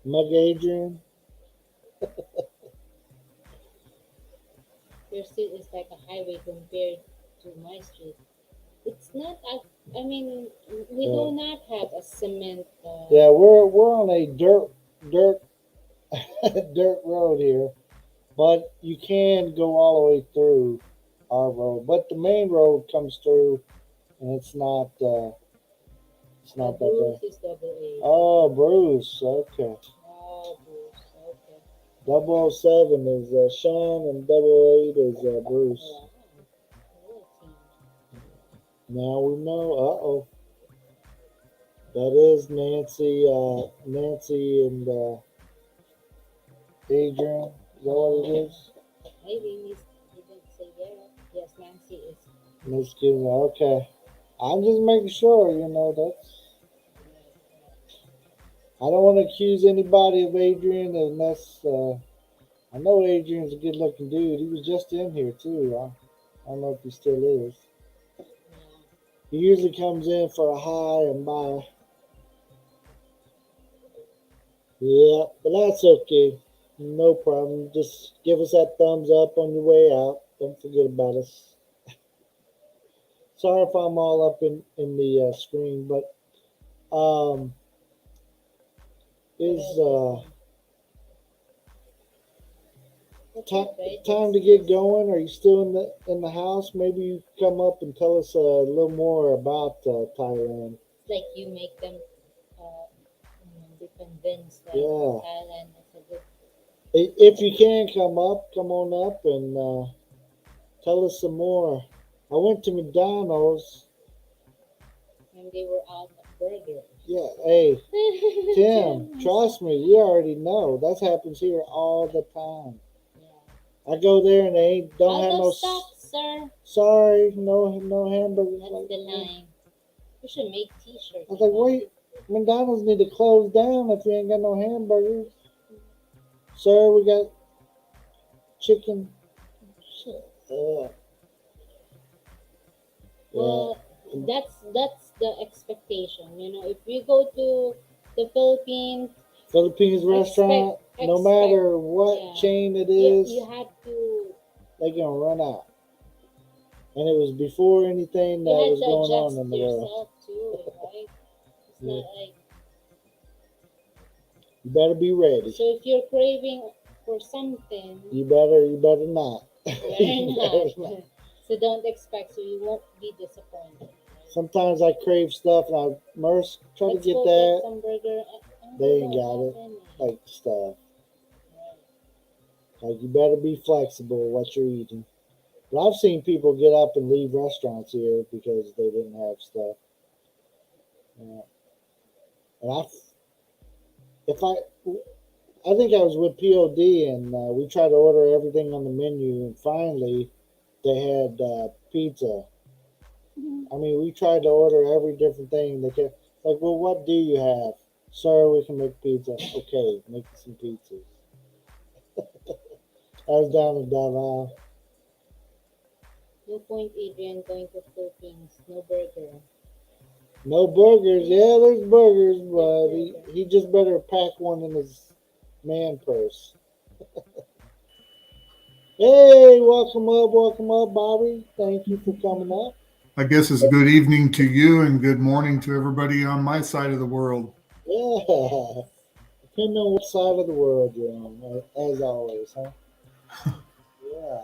Mug Adrian? Your street is like a highway compared to my street. It's not. I mean, we Yeah, do not have a cement. yeah. We're on a dirt dirt road here, but you can go all the way through our road. But the main road comes through, and it's not that Bruce bad. is 008. Oh, Bruce. Okay. Oh, Bruce. Okay. 007 is Sean, and 008 is Bruce. Wow. Okay. Now we know. Uh-oh. That is Nancy. Nancy and Adrian. Is that what it is? Maybe Miss didn't say yeah. Yes, Nancy is. Miss Gibbs. Okay. I'm just making sure. That's. I don't want to accuse anybody of Adrian unless I know Adrian's a good-looking dude. He was just in here too. I don't know if he still is. Yeah. He usually comes in for a hi and bye. Yeah, but that's okay. No problem. Just give us that thumbs up on your way out. Don't forget about us. Sorry if I'm all up in the screen, but um, What is else is there? That's it, right? time That's to get just. going? Are you still in the house? Maybe you come up and tell us a little more about Thailand. It's like you make them be convinced that Yeah, Thailand is a good. if you can come on up and tell us some more. I went to McDonald's. And they were out of burgers. Yeah, hey, Tim, Tim, trust me, we already know. That happens here all the time. yeah. I go there and they don't Out have of no. stock, sir. Sorry, no hamburgers. That's Like the that. line. We should make I T-shirts was of like, that. wait, McDonald's need to close down if you ain't got no hamburgers. Sir, we got chicken. Shit. Yeah. Well, that's the expectation. If you go to the Philippines, Philippines expect restaurant, no expect matter what yeah. chain it You is, had to they gonna run out. And it was before anything that you had was to going on adjust in the world. yourself to it, right? It's Yeah. not like You better be ready. so if you're craving for something, You better not. you You better better not. not. So don't expect so you won't be disappointed, right? Sometimes I crave stuff and Merce, try to Let's get go get that. some burger. They We ain't don't got have it. any. Like stuff. Right. Like you better be flexible what you're eating. But I've seen people get up and leave restaurants here because they didn't have stuff. Yeah. And if I think I was with POD and we tried to order everything on the menu and finally they had pizza. Mhm. I mean, we tried to order every different thing. They kept like, well, what do you have? Sir, we can make pizza. Okay, make some pizzas. I was down in Davao. No point, Adrian, going to Philippines. No burger. No burgers. Yeah, there's burgers, There's but he, burger. he just better pack one in his man purse. Hey, welcome up, Bobby. Thank you for coming up. I guess it's good evening to you and good morning to everybody on my side of the world. Yeah, depending on what side of the world you're on, as always, huh? Yeah.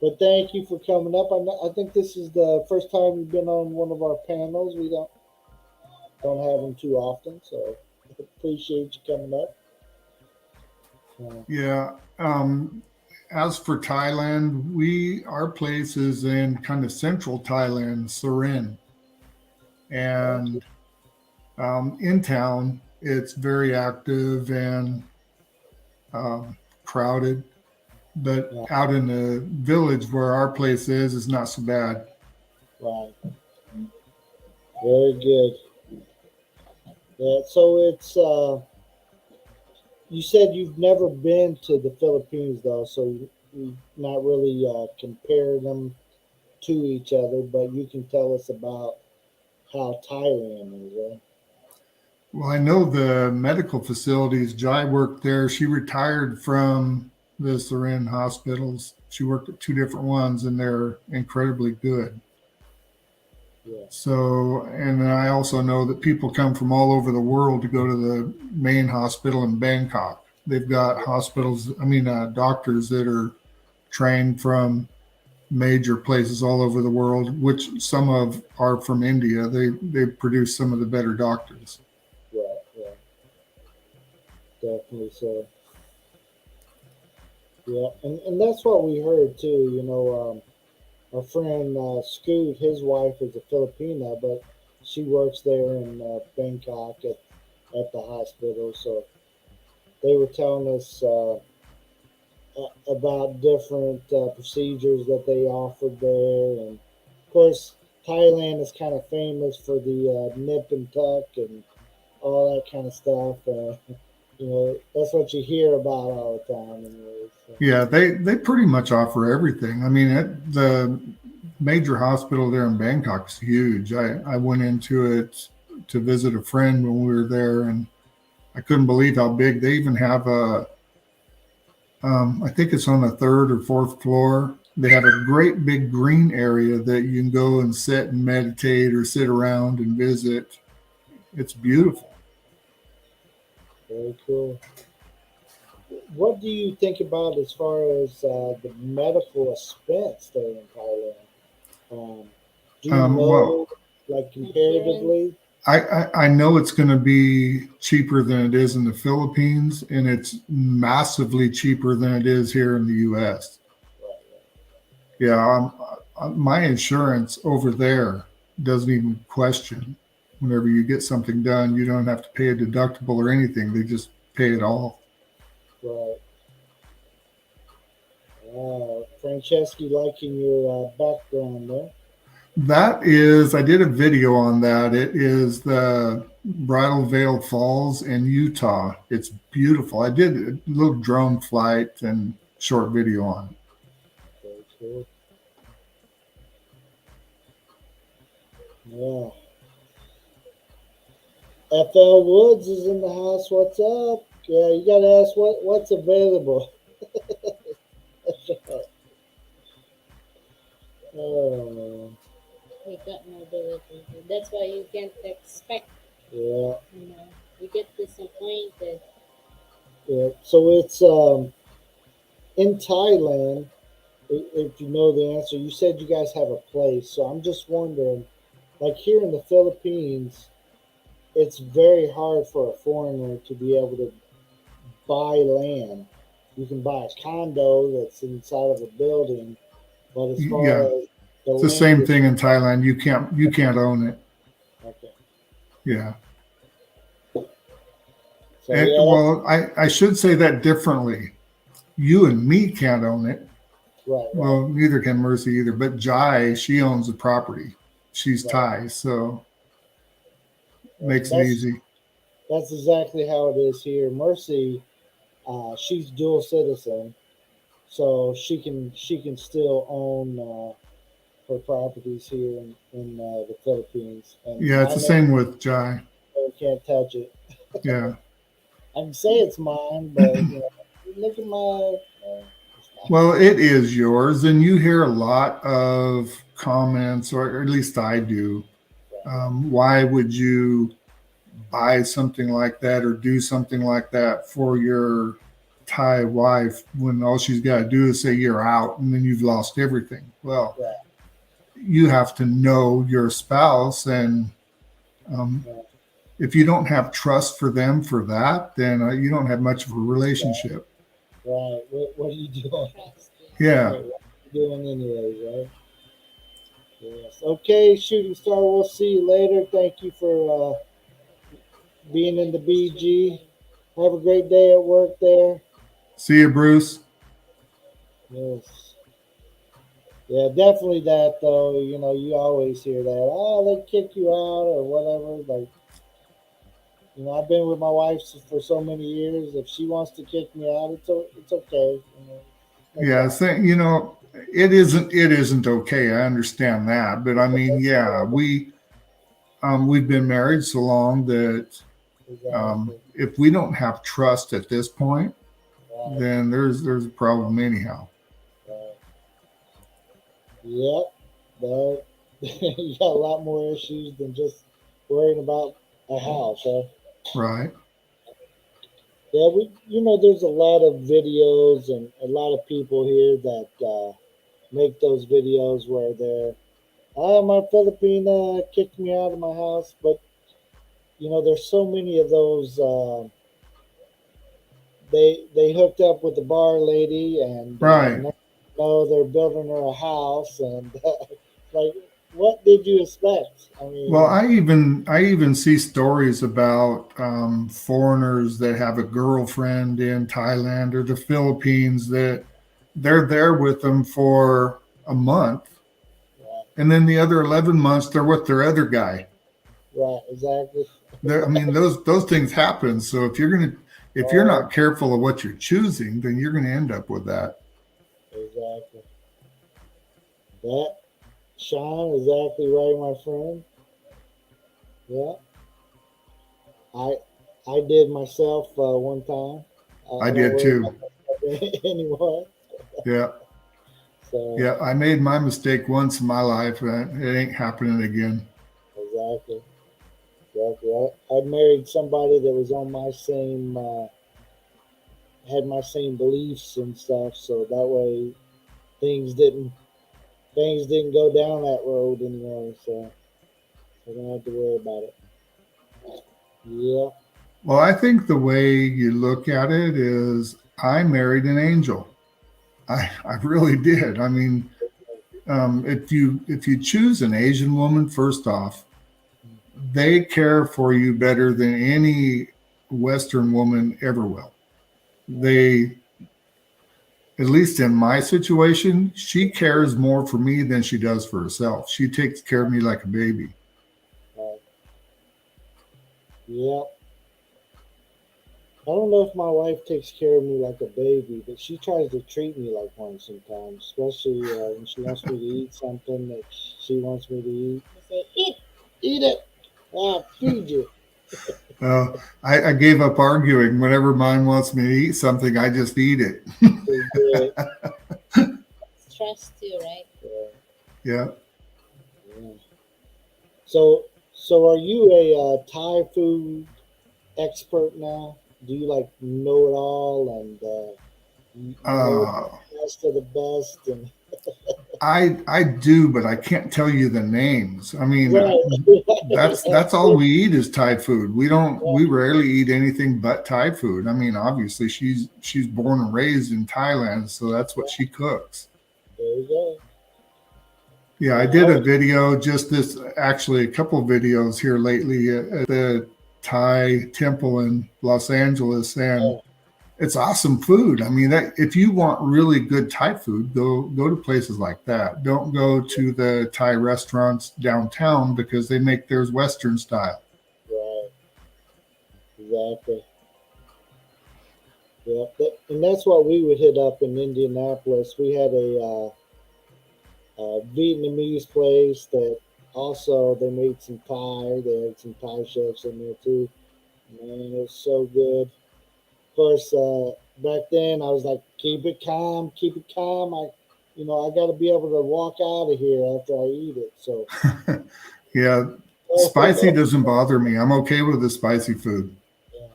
But thank you for coming up. I think this is the first time you've been on one of our panels. We don't have them too often, so appreciate you coming up. Yeah. As for Thailand, our place is in kind of central Thailand, Surin, and in town it's very active and crowded. But Yeah, out in the village where our place is not so bad. right. Very good. Yeah. So it's you said you've never been to the Philippines though, so you not really compare them to each other, but you can tell us about how Thailand is, right? Well, I know the medical facilities. Jai worked there. She retired from the Surin hospitals. She worked at two different ones, and they're incredibly good. Yeah. So, and I also know that people come from all over the world to go to the main hospital in Bangkok. They've got doctors that are trained from major places all over the world, which some of are from India. They produce some of the better doctors. Right, right. Definitely so. Yeah, and that's what we heard too. Our friend Scoot, his wife is a Filipina, but she works there in Bangkok at the hospital. So they were telling us about different procedures that they offered there, and of course, Thailand is kind of famous for the nip and tuck and all that kind of stuff. That's what you hear about all the time. Anyways, so. Yeah, they pretty much offer everything. I mean, the major hospital there in Bangkok is huge. I went into it to visit a friend when we were there, and I couldn't believe how big. They even have I think it's on the third or fourth floor. They have a great big green area that you can go and sit and meditate or sit around and visit. It's beautiful. Very cool. What do you think about as far as the medical expense there in Thailand? Do you Well, know, like comparatively? I know it's going to be cheaper than it is in the Philippines, and it's massively cheaper than it is here in the U.S. Right, Yeah, my insurance over there doesn't even question. Whenever you get something done, you don't have to pay a deductible or anything. They just pay it all. right. Franceschi, liking your background there. That is, I did a video on that. It is the Bridal Veil Falls in Utah. It's beautiful. I did a little drone flight and short video on it. Very cool. Yeah. FL Woods is in the house. What's up? Yeah, you gotta ask what's available. Oh, We got mobility. That's why you can't expect, yeah, you know, you get disappointed. yeah. So it's in Thailand. If you know the answer, you said you guys have a place. So I'm just wondering, like here in the Philippines, it's very hard for a foreigner to be able to buy land. You can buy a condo that's inside of a building, but as far Yeah, as the it's the land same is thing in Thailand. You can't own it. okay. Yeah. So yeah, that's Well, I should say that differently. You and me can't own it. right, right, Well, neither can Mercy either. But Jai, she owns the property. She's right. Thai, so Right. makes it easy. That's exactly how it is here. Mercy, she's dual citizen, so she can still own her properties here in the Philippines, and Yeah, it's I the know same with Jai. you can't touch it. Yeah. I can say it's mine, but look at my. It's not. Well, it is yours, and you hear a lot of comments, or at least I do. Why would you buy something like that or do something like that for your Thai wife when all she's got to do is say you're out and then you've lost everything? Well, Right. you have to know your spouse, and um, Right. if you don't have trust for them for that, then you don't have much of a relationship. Right. What are you doing? Trust. Yeah. What are you doing anyways, right? Yes. Okay, shooting star. We'll see you later. Thank you for being in the BG. Have a great day at work there. See you, Bruce. Yes. Yeah, definitely that though. You always hear that. Oh, they kick you out or whatever. Like, I've been with my wife for so many years. If she wants to kick me out, it's okay. No Yeah, problem. so, it isn't okay. I understand that, but I mean, yeah, we've been married so long that Exactly. if we don't have trust at this point, Right. then there's a problem anyhow. Right. Yep. But you got a lot more issues than just worrying about a house, huh? Right. Yeah, there's a lot of videos and a lot of people here that make those videos where my Filipina kicked me out of my house. But, there's so many of those, they hooked up with the bar lady and Right. now they're building her a house. And, like, what did you expect? I Well, mean, I even see stories about foreigners that have a girlfriend in Thailand or the Philippines that they're there with them for a month, right, and then the other 11 months they're with their other guy. right, exactly. I mean, those things happen. So if you're Oh, not careful of what you're choosing, then you're gonna end up with that. exactly. That, Sean, exactly right, my friend. Yeah, I I did myself one time. I I don't did worry about too. that anymore. Yeah, So yeah. I made my mistake once in my life, and it ain't happening again. exactly, exactly. I married somebody that was on my same, had my same beliefs and stuff. So that way things didn't things didn't go down that road anymore. So I don't have to worry about it. Yeah, Well, I think the way you look at it is I married an angel. I really did. I mean, if you choose an Asian woman, first off, they care for you better than any Western woman ever will. They, at least in my situation, she cares more for me than she does for herself. She takes care of me like a baby. right. Yeah. I don't know if my wife takes care of me like a baby, but she tries to treat me like one sometimes, especially when she wants me to eat something that she wants me to eat. They say, eat. Eat it! I'll feed you. I gave up arguing. Whenever mine wants me to eat something, I just eat it. Pretty good. It's trust too, right? Yeah, Yeah. yeah. So are you a Thai food expert now? Do you like know it all and you know Uh, the best of the best and I do, but I can't tell you the names. I mean, right? that's all we eat is Thai food. We rarely eat anything but Thai food. I mean, obviously she's born and raised in Thailand, so that's what she cooks. There you go. Yeah, I Yeah, did a video just this actually a couple of videos here lately at the Thai temple in Los Angeles, and oh, it's awesome food. I mean, that if you want really good Thai food, go to places like that. Don't go to the Thai restaurants downtown because they make theirs Western style. right, exactly. Yeah, and that's what we would hit up in Indianapolis. We had a Vietnamese place that also they made some Thai. They had some Thai chefs in there too. Man, it was so good. Of course, back then I was like, keep it calm, keep it calm. I got to be able to walk out of here after I eat it. So, Yeah, spicy doesn't bother me. I'm okay with the spicy food. yeah.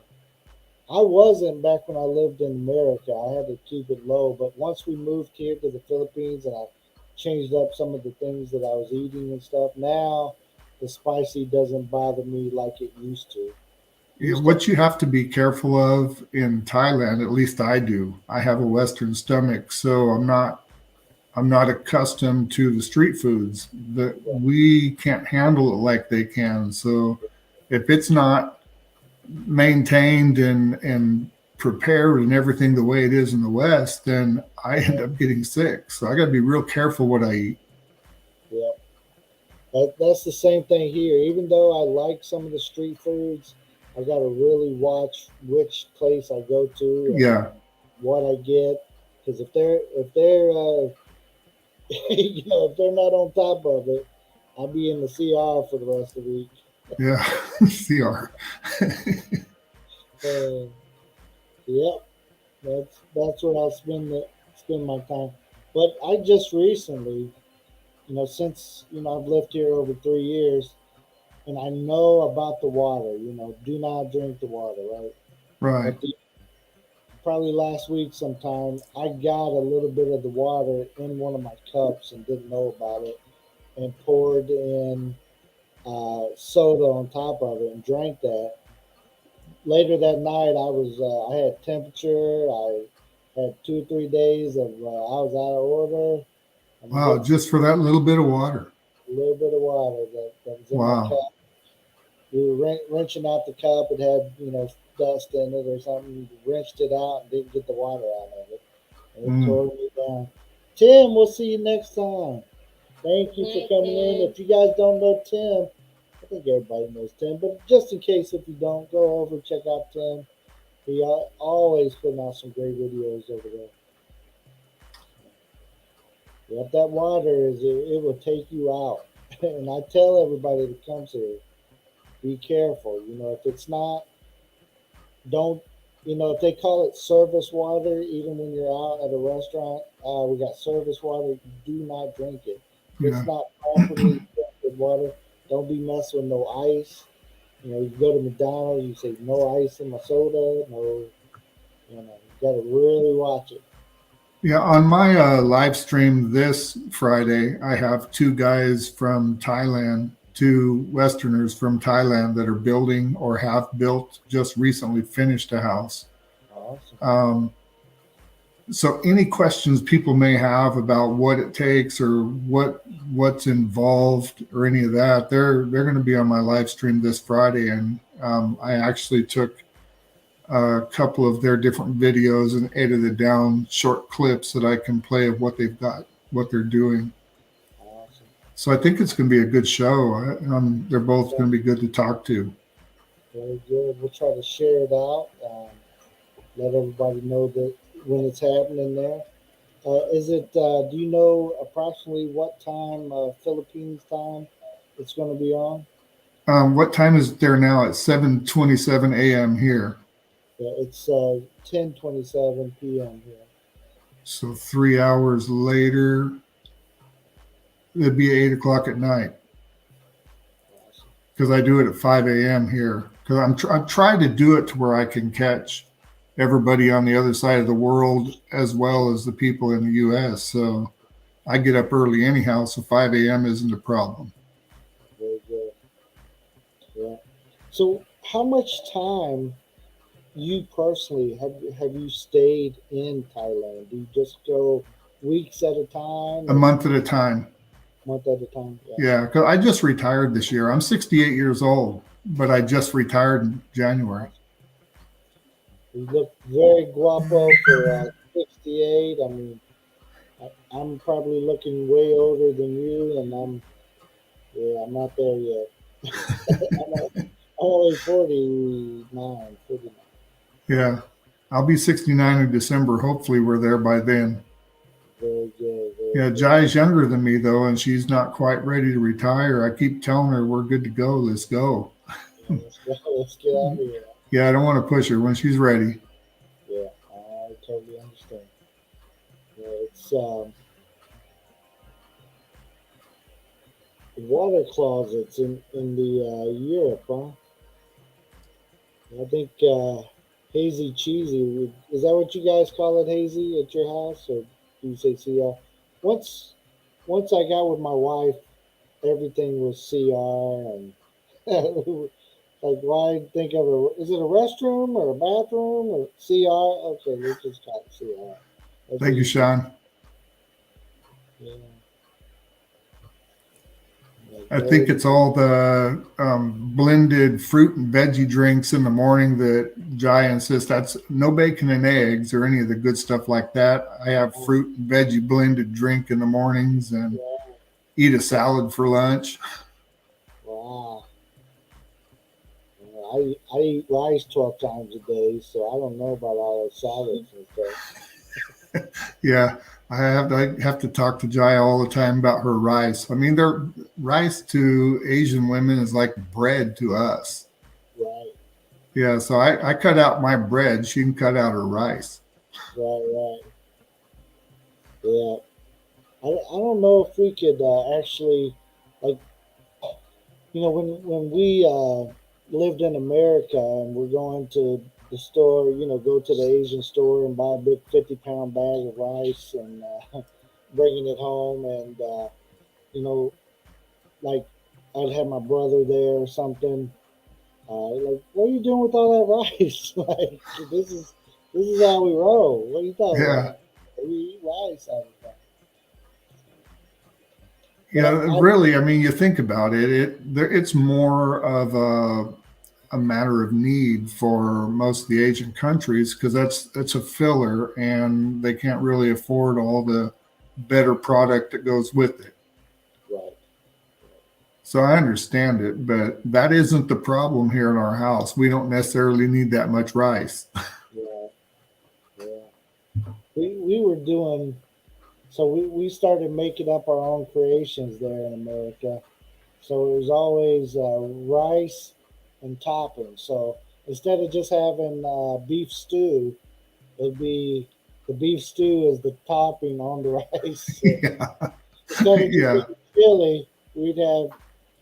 I wasn't back when I lived in America. I had to keep it low. But once we moved here to the Philippines and I changed up some of the things that I was eating and stuff, now the spicy doesn't bother me like it used to. Yeah, Used to, what you have to be careful of in Thailand, at least I do. I have a Western stomach, so I'm not accustomed to the street foods that we can't handle it like they can. So if it's not maintained and prepared and everything the way it is in the West, then I end up getting sick. So I got to be real careful what I eat. yeah. That's the same thing here. Even though I like some of the street foods, I got to really watch which place I go to and Yeah, what I get. Because if they're if they're not on top of it, I'll be in the CR for the rest of the week. yeah, CR. Uh, yep, that's where I'll spend my time. But I just recently, since I've lived here over 3 years, and I know about the water. Do not drink the water, right? Right. But probably last week sometime, I got a little bit of the water in one of my cups and didn't know about it, and poured in soda on top of it and drank that. Later that night, I had temperature. I had 2 or 3 days of I was out of order. I mean, Wow, just for that little bit of water. a little bit of water that was in my Wow. cup. We were wrenching out the cup. It had dust in it or something. We wrenched it out and didn't get the water out of it, and it Mm. tore me down. Tim, we'll see you next time. Thank you for Night, coming in. Tim. If you guys don't know Tim, I think everybody knows Tim, but just in case if you don't, go over and check out Tim. He always putting out some great videos over there. Yep, that water it will take you out. And I tell everybody that comes here, be careful. If it's not, don't. If they call it service water, even when you're out at a restaurant, we got service water. Do not drink it. If it's Yeah. not properly filtered water, don't be messing with no ice. You go to McDonald's, you say no ice in my soda. No, you got to really watch it. Yeah, on my live stream this Friday, I have two guys from Thailand, two Westerners from Thailand that are building or have built, just recently finished a house. Awesome. Um, so any questions people may have about what it takes or what's involved or any of that, they're going to be on my live stream this Friday, and I actually took a couple of their different videos and edited down short clips that I can play of what they've got, what they're doing. Awesome. So I think it's going to be a good show. They're both Yeah, going to be good to talk to. very good. We'll try to share it out. Let everybody know that when it's happening there. Is it? Do you know approximately what time Philippines time it's going to be on? What time is it there now? At 7:27 a.m. here. Yeah, it's 10:27 p.m. here. So 3 hours later, it'd be 8 o'clock at night Awesome. because I do it at 5 a.m. here. Because I'm trying to do it to where I can catch everybody on the other side of the world as well as the people in the U.S. So I get up early anyhow, so 5 a.m. isn't a problem. Very good. Yeah. So, how much time you personally have you stayed in Thailand? Do you just go weeks at a time A or month at a time. month at a time? Yeah. Yeah, because I just retired this year. I'm 68 years old, but I just retired in January. You look very guapo for 68. I mean, I'm probably looking way older than you, and I'm not there yet. I'm only 49, 49. Yeah, I'll be 69 in December. Hopefully, we're there by then. Very good, very Yeah, good. Jai's younger than me though, and she's not quite ready to retire. I keep telling her we're good to go. Let's go. Yeah, let's go. Let's get out of here. Yeah, I don't want to push her when she's ready. Yeah, I totally understand. Yeah, water closets in the Europe, huh? I think hazy cheesy. Is that what you guys call it, hazy, at your house, or do you say CR? Once once I got with my wife, everything was CR, and like why think of it? Is it a restroom or a bathroom or CR? Okay, let's just call it CR. That's Thank you, easy. Sean. Yeah, like I think no, it's all the blended fruit and veggie drinks in the morning that Jai insists that's no bacon and eggs or any of the good stuff like that. I have fruit and veggie blended drink in the mornings and yeah, eat a salad for lunch. wow. I eat rice 12 times a day, so I don't know about all the salads and stuff. Yeah, I have to talk to Jai all the time about her rice. I mean, their rice to Asian women is like bread to us. Right, Yeah, so I cut out my bread. She can cut out her rice. right. Yeah, I don't know if we could actually, like, when we lived in America and we're going to the store, go to the Asian store and buy a big 50-pound bag of rice and bringing it home, and you know, like I'd have my brother there or something. Like, what are you doing with all that rice? Like, this is how we roll. What are you talking Yeah, about? We eat rice all the time. But yeah. Really, I mean, you think about it. It's more of a matter of need for most of the Asian countries because that's a filler, and they can't really afford all the better product that goes with it. right, So I understand it, but that isn't the problem here in our house. We don't necessarily need that much rice. yeah, yeah. We were doing so we started making up our own creations there in America. So it was always rice and toppings. So instead of just having beef stew, it'd be the beef stew as the topping on the rice. Yeah, Instead of just yeah, being chili, we'd have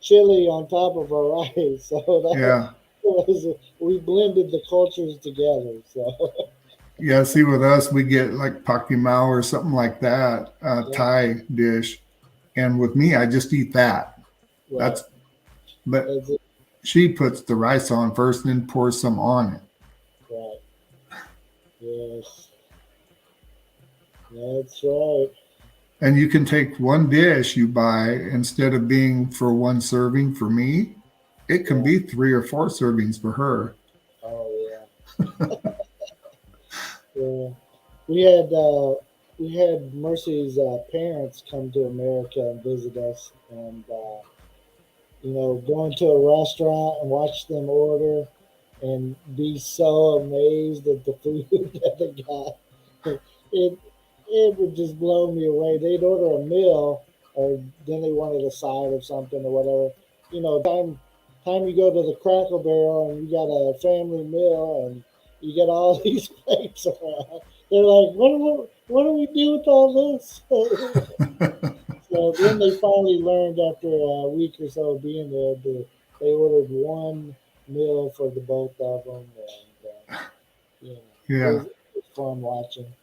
chili on top of our rice. So that yeah, was we blended the cultures together. So yeah. See, with us, we get like pakimao or something like that, yeah, Thai dish, and with me, I just eat that. right. That's but That's it. she puts the rice on first and then pours some on it. Right. Yes. That's right. And you can take one dish you buy instead of being for one serving for me, it can Yeah. be 3 or 4 servings for her. Oh yeah. Yeah. We had Mercy's parents come to America and visit us, and going to a restaurant and watch them order and be so amazed at the food that they got. It it would just blow me away. They'd order a meal, or then they wanted a side of something or whatever. Time you go to the Crackle Barrel and you got a family meal and you get all these plates around. They're like, what do we do with all this? So then they finally learned after a week or so of being there. They ordered one meal for the both of them, and it Yeah. was fun watching. And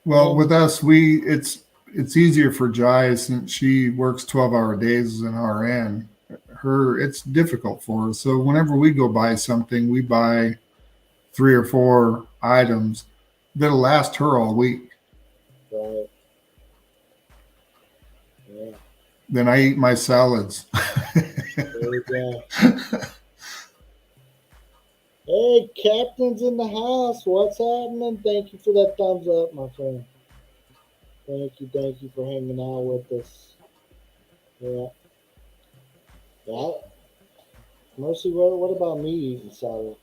Well, then with us, it's easier for Jai since she works 12-hour days as an RN. It's difficult for her. So whenever we go buy something, we buy 3 or 4 items that'll last her all week. right, yeah, Then I eat my salads. there we go. Hey, Captain's in the house. What's happening? Thank you for that thumbs up, my friend. Thank you for hanging out with us. Yeah, yeah. Mercy, what about me eating salad?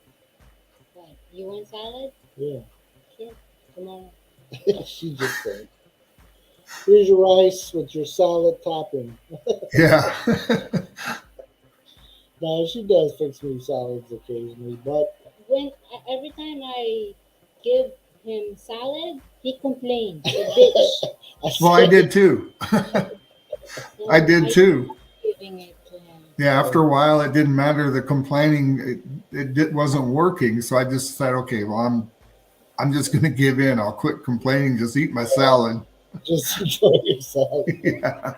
What? You want salad? Yeah, Sure. Tomorrow. she just said. Here's your rice with your salad topping. Yeah. Now she does fix me salads occasionally, but When every time I give him salad, he complains. The bitch. I Well, I say, did too. I So did I too. keep giving it. Yeah, after a while, it didn't matter. The complaining, wasn't working. So I just said, okay, well, I'm just going to give in. I'll quit complaining. Just eat my salad. Just enjoy yourself. Yeah,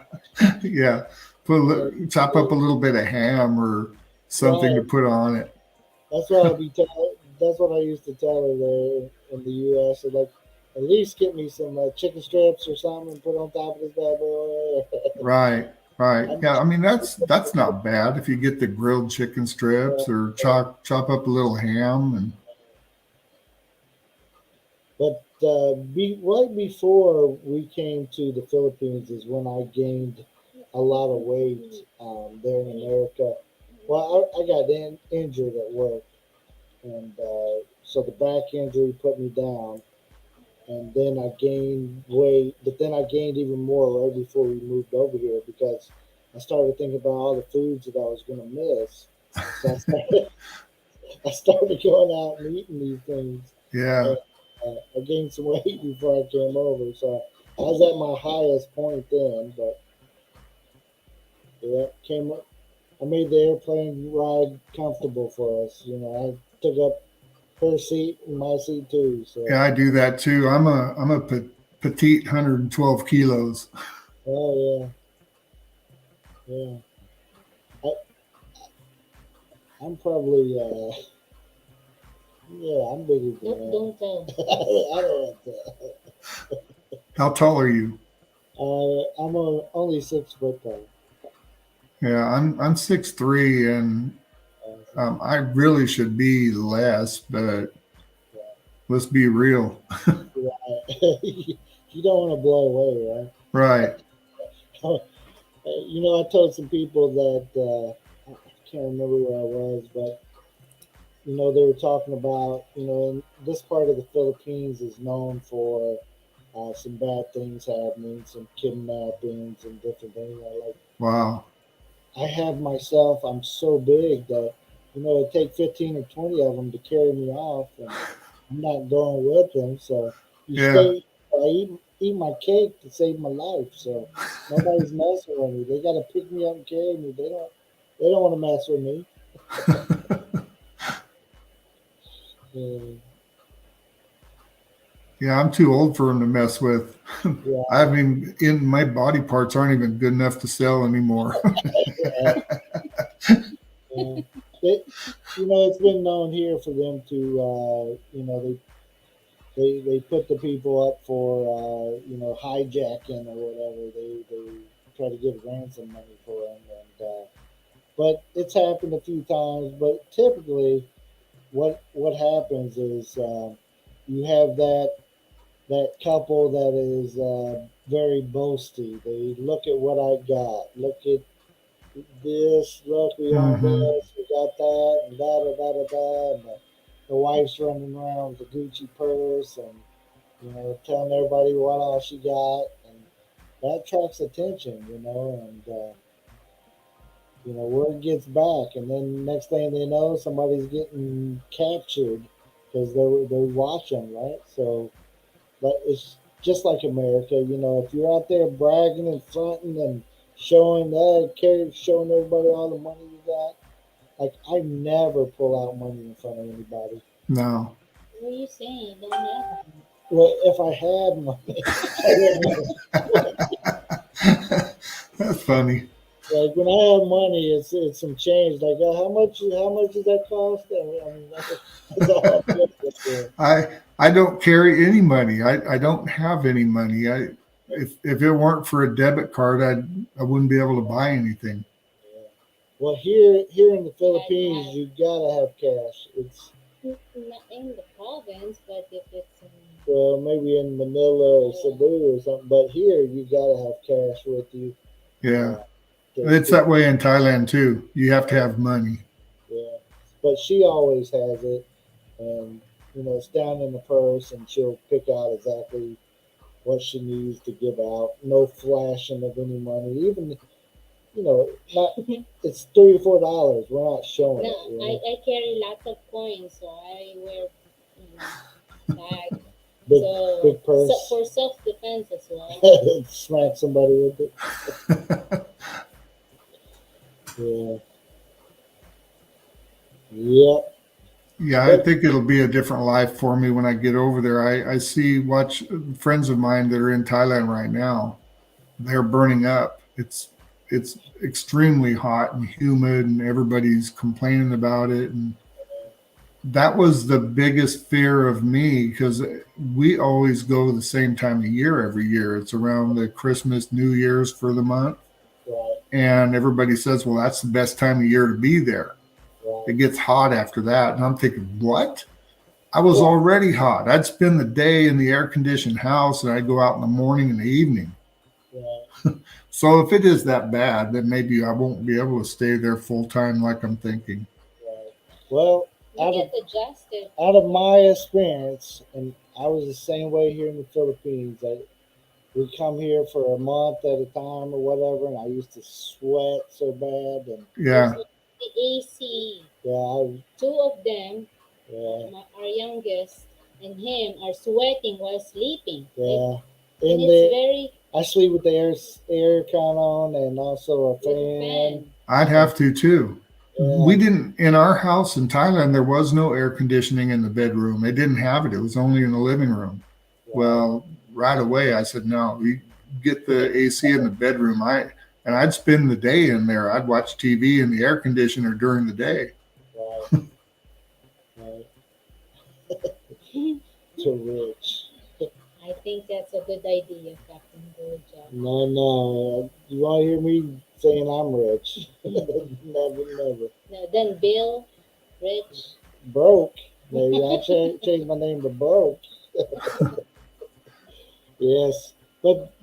yeah. Chop up a little bit of ham or something to Right. put on it. That's what I'll be telling. That's what I used to tell her there in the U.S. So like, at least get me some chicken strips or something and put on top of this bad boy. Right, right. I'm, Yeah, I mean that's not bad if you get the grilled chicken strips or chop up a little ham and but right before we came to the Philippines is when I gained a lot of weight there in America. Well, I got injured at work, and so the back injury put me down, and then I gained weight. But then I gained even more right before we moved over here because I started thinking about all the foods that I was going to miss. So I started going out and eating these things. yeah. And, I gained some weight before I came over, so I was at my highest point then. But yeah, came up. I made the airplane ride comfortable for us. I took up her seat and my seat too. So, Yeah, I do that too. I'm a petite 112 kilos. oh yeah, yeah. I, I'm probably yeah, I'm bigger than Don't tell. that. I don't like that. How tall are you? I'm only 6 foot tall. Yeah, I'm 6'3", and Uh, I really should be less, but let's be real. yeah. You don't want to blow away, right? Right. I told some people that I can't remember where I was, but they were talking about in this part of the Philippines is known for some bad things happening, some kidnappings and different things. Wow. I have myself. I'm so big that it take 15 or 20 of them to carry me off, and I'm not going with them. So you Yeah. stay. I eat my cake to save my life. So nobody's messing with me. They got to pick me up and carry me. They don't. They don't want to mess with me. Uh, Yeah, I'm too old for them to mess with. yeah, I mean, in my body parts aren't even good enough to sell anymore. yeah, yeah. It, it's been known here for them to, they put the people up for, hijacking or whatever. They try to get ransom money for them, but it's happened a few times. But typically, what happens is you have that couple that is very boasty. They look at what I got. Look at this. Look, we own Hmm. this. We got that, and da da da da da. And the wife's running around with a Gucci purse and telling everybody what all she got, and that attracts attention. And word gets back, and then next thing they know, somebody's getting captured because they watch them, right? So, but it's just like America. If you're out there bragging and fronting and showing everybody all the money you got, like I never pull out money in front of anybody. No. What are you saying? Don't ever. Well, if I had money, I wouldn't. That's funny. Like when I have money, it's some change. Like how much does that cost? I mean that's all I'm looking for. I don't carry any money. I don't have any money. If it weren't for a debit card, I wouldn't be able to buy anything. Yeah. Well, here in the Like Philippines, you gotta have cash. It's not in the province, but if it's well maybe in Manila or Cebu or something, but here you gotta have cash with you. Yeah. Uh, It's to that way in Thailand too. You have to have money. yeah, but she always has it, and it's down in the purse, and she'll pick out exactly what she needs to give out. No flashing of any money, even not. It's $3 or $4. We're not showing no, it. I carry lots of coins, so I wear bag. Big So, big so purse. for self defense as well. Smack somebody with it. Yeah. Yep. Yeah, I But think it'll be a different life for me when I get over there. I see watch friends of mine that are in Thailand right now. They're burning up. It's extremely hot and humid, and everybody's complaining about it. And that was the biggest fear of me because we always go the same time of year every year. It's around the Christmas, New Year's for the month, right, and everybody says, "Well, that's the best time of year to be there." right. It gets hot after that, and I'm thinking, "What?" I was Well, already hot. I'd spend the day in the air conditioned house and I'd go out in the morning and the evening. right, So if it is that bad, then maybe I won't be able to stay there full time like I'm thinking. right. Well, You out of get adjusted. my experience, and I was the same way here in the Philippines. We come here for a month at a time or whatever, and I used to sweat so bad, and There's Yeah. the AC. yeah, Two of them, yeah, our youngest and him, are sweating while sleeping. yeah. And And it's the very I sleep with the air con on and also a with a fan. fan. I'd have to too. Yeah, We didn't, in our house in Thailand, there was no air conditioning in the bedroom. They didn't have it. It was only in the living room. right. Well, right away I said, no, we get the AC in the bedroom. And I'd spend the day in there. I'd watch TV in the air conditioner during the day. Right, right. Too rich. I think that's a good idea, Captain. Good job. No, no. You want to hear me saying I'm rich? Never, never. Now, then Bill, Rich. Broke. Maybe I changed my name to Broke. Yes, but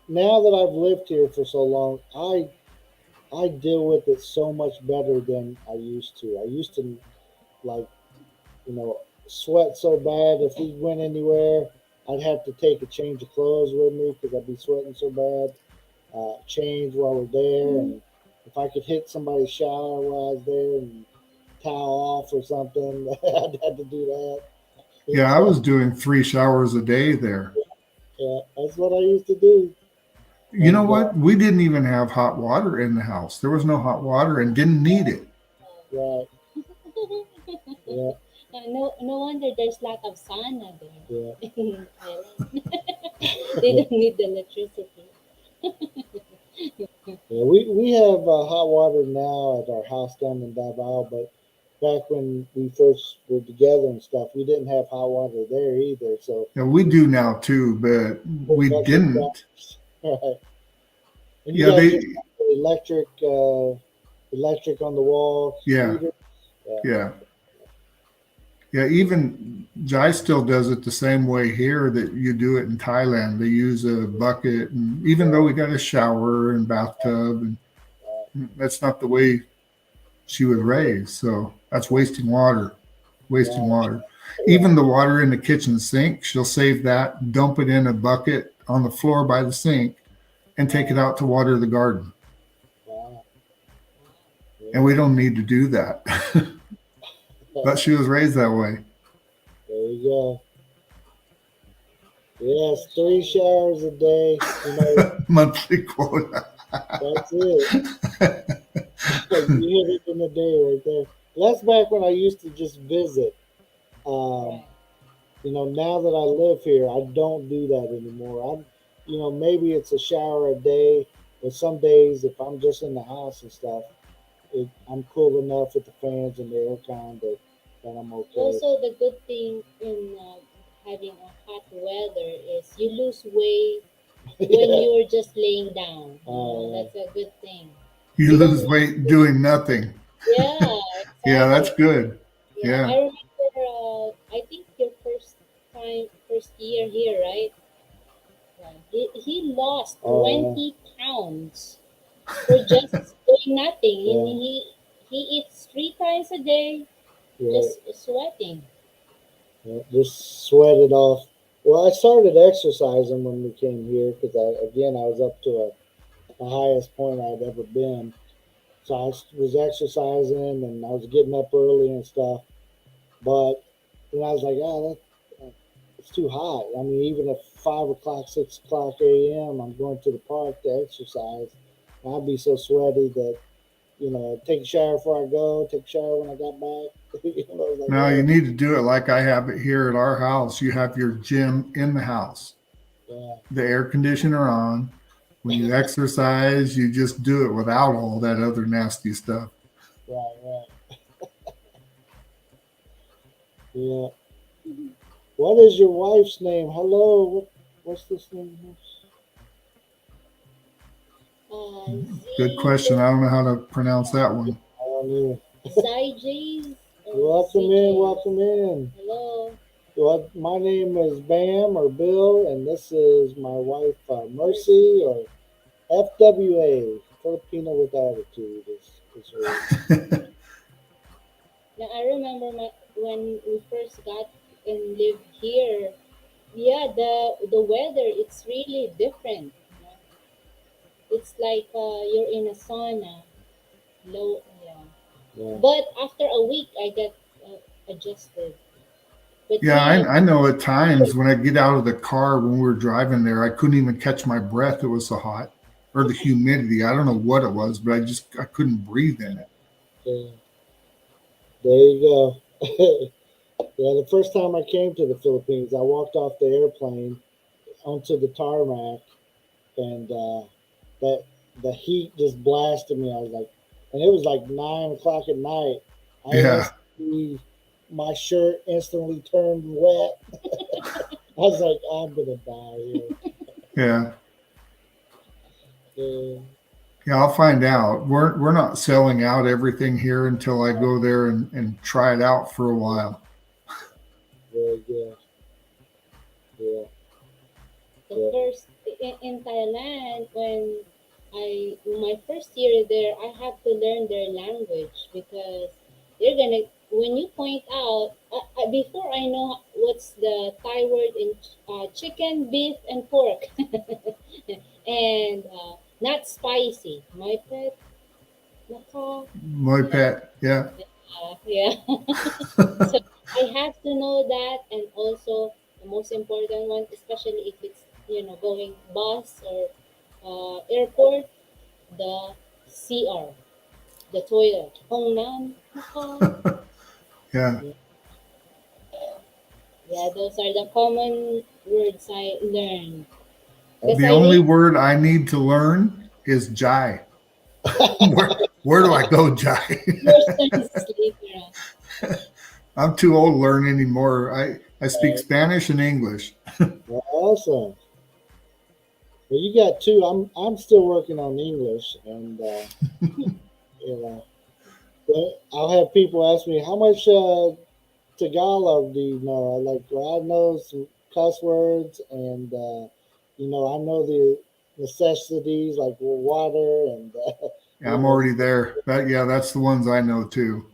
now that I've lived here for so long, I deal with it so much better than I used to. I used to like sweat so bad. If we went anywhere, I'd have to take a change of clothes with me because I'd be sweating so bad. Change while we're there, and if I could hit somebody's shower while I was there and towel off or something, I'd have to do that. Yeah, It's I was doing 3 showers a day there. yeah, that's what I used to do, You know and what? We didn't even have hot water in the house. There was no hot water and didn't need it. right, yeah, No wonder there's lack of sauna yeah, there in Thailand. They don't need the electricity. yeah. We have hot water now at our house down in Davao, but back when we first were together and stuff, we didn't have hot water there either. So Yeah, we do now too, but we electric didn't. showers. Right. And you Yeah, guys they, just have the electric on the wall yeah, heater. Yeah, yeah. Yeah, even Jai still does it the same way here that you do it in Thailand. They use a bucket, and even though we got a shower and bathtub, and that's not the way she was raised. So that's wasting water, wasting right, water. right. Even the water in the kitchen sink, she'll save that, dump it in a bucket on the floor by the sink, and take it out to water the garden. Wow. And Yeah. we don't need to do that. But she was raised that way. There you go. Yes, 3 showers a day. Monthly quota. That's it. You hit it in a day right there. That's back when I used to just visit. Um, Right. now that I live here, I don't do that anymore. Maybe it's a shower a day, but some days if I'm just in the house and stuff, I'm cool enough with the fans and the aircon that I'm okay. Also, the good thing in having a hot weather is you lose weight when Yeah. you're just laying down. Oh, That's a good thing. You You don't lose need, weight doing nothing. yeah, Yeah, that's exactly. good. Yeah, I Yeah. remember, I think your first year here, right? Yeah. He lost oh, 20 pounds for just doing nothing. yeah, And yeah, he eats 3 times a day, yeah, just sweating. yeah. Just sweat it off. Well, I started exercising when we came here because I was up to the highest point I'd ever been. So was exercising and I was getting up early and stuff. But then I was like, oh, it's too hot. I mean, even at 5 o'clock, 6 o'clock a.m., I'm going to the park to exercise. I'd be so sweaty that take a shower before I go, take a shower when I got back. Like, Now you need to do it like I have it here at our house. You have your gym in the house, yeah, the air conditioner on. When you exercise, you just do it without all that other nasty stuff. right. Yeah. What is your wife's name? Hello. What's this name? Good question. I don't know how to pronounce that one. I don't know. Zyges. Welcome in. Welcome in. Hello. Well, my name is Bam or Bill, and this is my wife Mercy or FWA, Filipina with attitude. Is her. Now I remember when we first got and lived here. Yeah, the weather it's really different. It's like you're in a sauna. Low, yeah. Yeah. But after a week, I get adjusted. But Yeah, here, I know at times when I get out of the car when we were driving there, I couldn't even catch my breath. It was so hot. Or the humidity. I don't know what it was, but I couldn't breathe in it. Yeah. There you go. Yeah, the first time I came to the Philippines, I walked off the airplane onto the tarmac, and that the heat just blasted me. I was like, and it was like 9 o'clock at night. I Yeah. instantly, my shirt instantly turned wet. I was like, I'm gonna die Yeah. here. Yeah, I'll find out. We're not selling out everything here until I go there and try it out for a while. Very good. Yeah. the Yeah. first in Thailand when my first year there, I have to learn their language because they're gonna when you point out before I know what's the Thai word in chicken, beef, and pork, and not spicy. My pet, naka, My pet. Yeah. yeah. So I have to know that, and also the most important one, especially if it's going bus or airport, the CR, the toilet. Hong Nam, naka. Yeah. Yeah, those are the common words I learned. Because The I only really word I need to learn is Jai. Where do I go, Jai? first time later. I'm too old to learn anymore. I speak Spanish and English. Well, awesome. Well, you got two. I'm still working on English, and you know, but I'll have people ask me how much Tagalog do you know? Like, well, I know some cuss words, and I know the necessities like water and Yeah, you I'm know, already there. That's the ones I know too.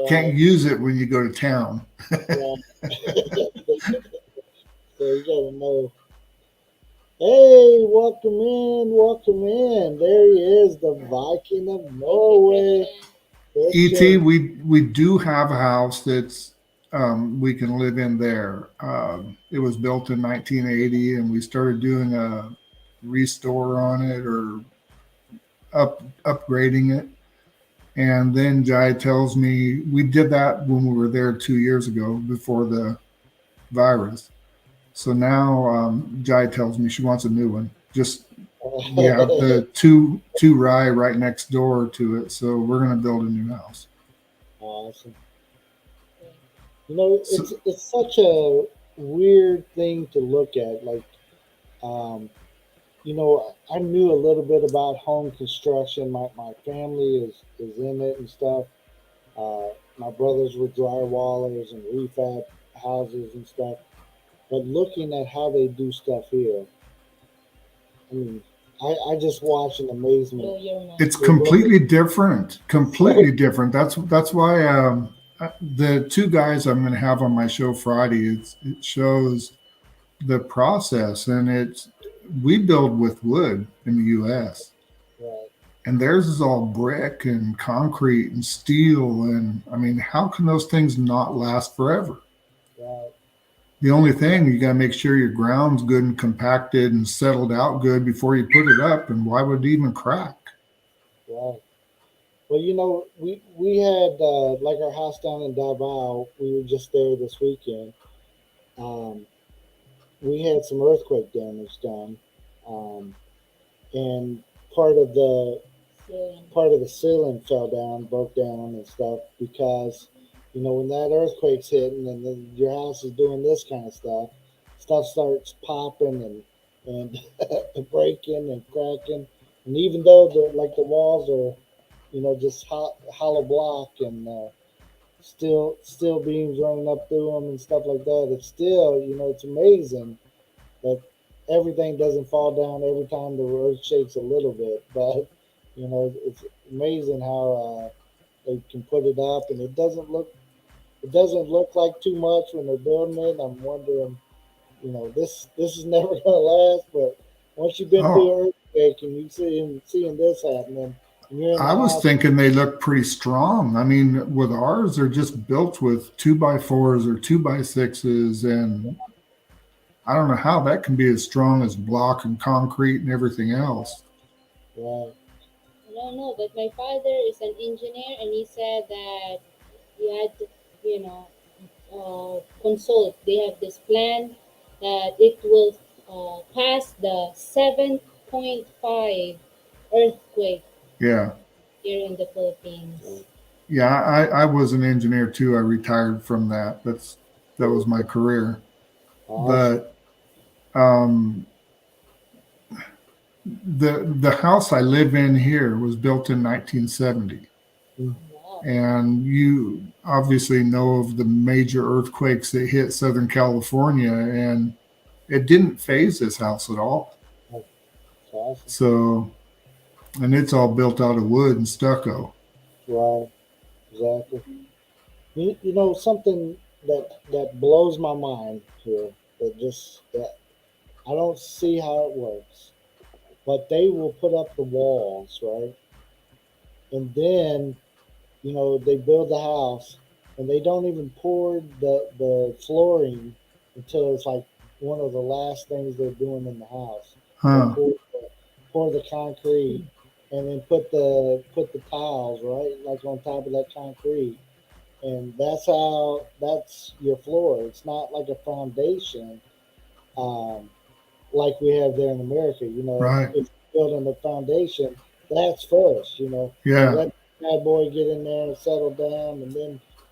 Can't right, use it when you go to town. right. So you gotta know. Hey, welcome in, welcome in. There he is, the Viking of Thank you, Norway, Christian. ET, Christian. we do have a house that's we can live in there. It was built in 1980, and we started doing a restore on it or upgrading it. And then Jai tells me we did that when we were there 2 years ago before the virus. So now Jai tells me she wants a new one. Just we have the two rye right next door to it, so we're gonna build a new house. Awesome. Yeah. So, It's such a weird thing to look at. Like, um, I knew a little bit about home construction. My family is in it and stuff. My brothers were drywallers and refab houses and stuff. But looking at how they do stuff here, I mean, I just watch in amazement. Blow your it's mind. They blow completely different. so Completely different. That's why the two guys I'm going to have on my show Friday. It shows the process, and it's we build with wood in the U.S. right, and theirs is all brick and concrete and steel, and I mean, how can those things not last forever? right, The only thing you got to make sure your ground's good and compacted and settled out good before you put it up, and why would it even crack? right. Well, we had like our house down in Davao. We were just there this weekend. Um, we had some earthquake damage done, um, and part of the So, part of the ceiling fell down, broke down, and stuff because when that earthquake's hitting and then your house is doing this kind of stuff starts popping and breaking and cracking, and even though the walls are just hollow block and still beams running up through them and stuff like that. It's still, it's amazing that everything doesn't fall down every time the earth shakes a little bit. But it's amazing how they can put it up, and it doesn't look like too much when they're building it. I'm wondering, this is never gonna last. But once you've been through Oh, an earthquake and you seeing this happening, and you're in the I was house. thinking they look pretty strong. I mean, with ours, they're just built with 2x4s or 2x6s, and I don't know how that can be as strong as block and concrete and everything else. Right. I don't know, but my father is an engineer, and he said that he had to, you know, consult. They have this plan that it will pass the 7.5 earthquake Yeah. here in the Philippines. Yeah, I was an engineer too. I retired from that. That was my career. Awesome. But um, the house I live in here was built in 1970, Mm. Wow. and you obviously know of the major earthquakes that hit Southern California, and it didn't phase this house at all. That's awesome. So, and it's all built out of wood and stucco. Right. Exactly. Something that blows my mind here, that I don't see how it works, but they will put up the walls, right? And then, they build the house and they don't even pour the flooring until it's like one of the last things they're doing in the house. They'll Huh. pour the concrete and then put the tiles, right, like on top of that concrete, and that's your floor. It's not like a foundation, um, like we have there in America. Right. If you're building the foundation, that's first. You Yeah. let the bad boy get in there and settle down, and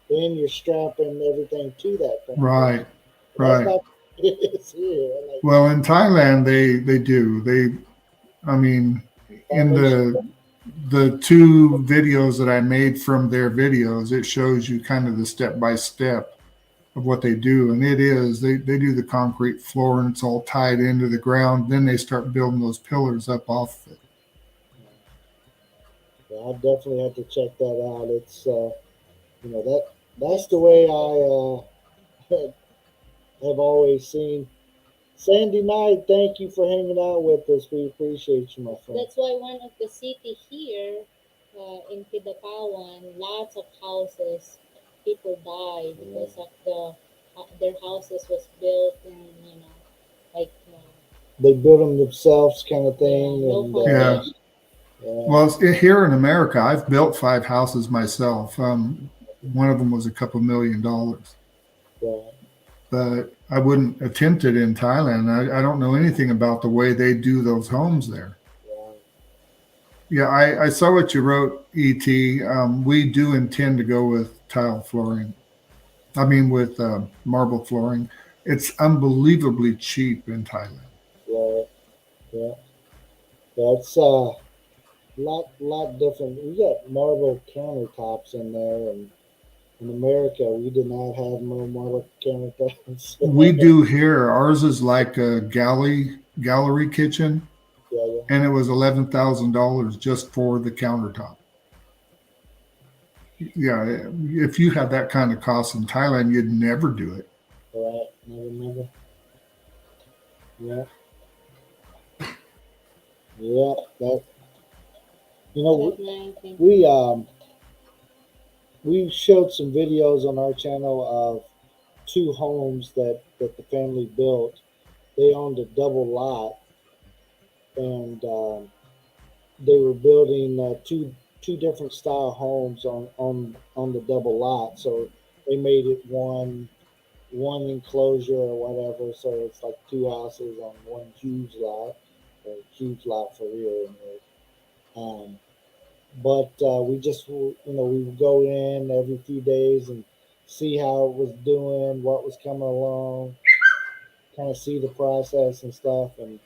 then you're strapping everything to that Right. foundation. But that's Right. not what it is here. Like Well, in Thailand, they do. I mean, in foundation. the two videos that I made from their videos, it shows you kind of the step by step of what they do. And it is, they do the concrete floor and it's all tied into the ground. Then they start building those pillars up off of it. Yeah, I definitely have to check that out. It's that's the That's way have always seen. Sandy Knight, thank you for hanging out with us. We appreciate you, my friend. that's why one of the city here in Kidapawan, lots of houses, people died Yeah. because of their houses was built in like They build them themselves, kind of yeah, thing, no and Yeah. foundation. yeah, Well, here in America, I've built 5 houses myself. One of them was a couple $1 million, yeah, but I wouldn't attempt it in Thailand. I don't know anything about the way they do those homes there. yeah. Yeah, I saw what you wrote, ET. We do intend to go with tile flooring. I mean, with marble flooring. It's unbelievably cheap in Thailand. Right, yeah. That's lot different. We got marble countertops in there, and in America, we did not have no marble countertops. We do here. Ours is like a gallery kitchen, Yeah, yeah. and it was $11,000 just for the countertop. Yeah, if you had that kind of cost in Thailand, you'd never do it. Right. Never. Yeah, yeah. That you know, Top 19. we showed some videos on our channel of two homes that the family built. They owned a double lot, and they were building two different style homes on the double lot, so they made it one enclosure or whatever. So it's like two houses on one huge lot, a huge lot for real. Um, but we just we would go in every few days and see how it was doing, what was coming along, kind of see the process and stuff. And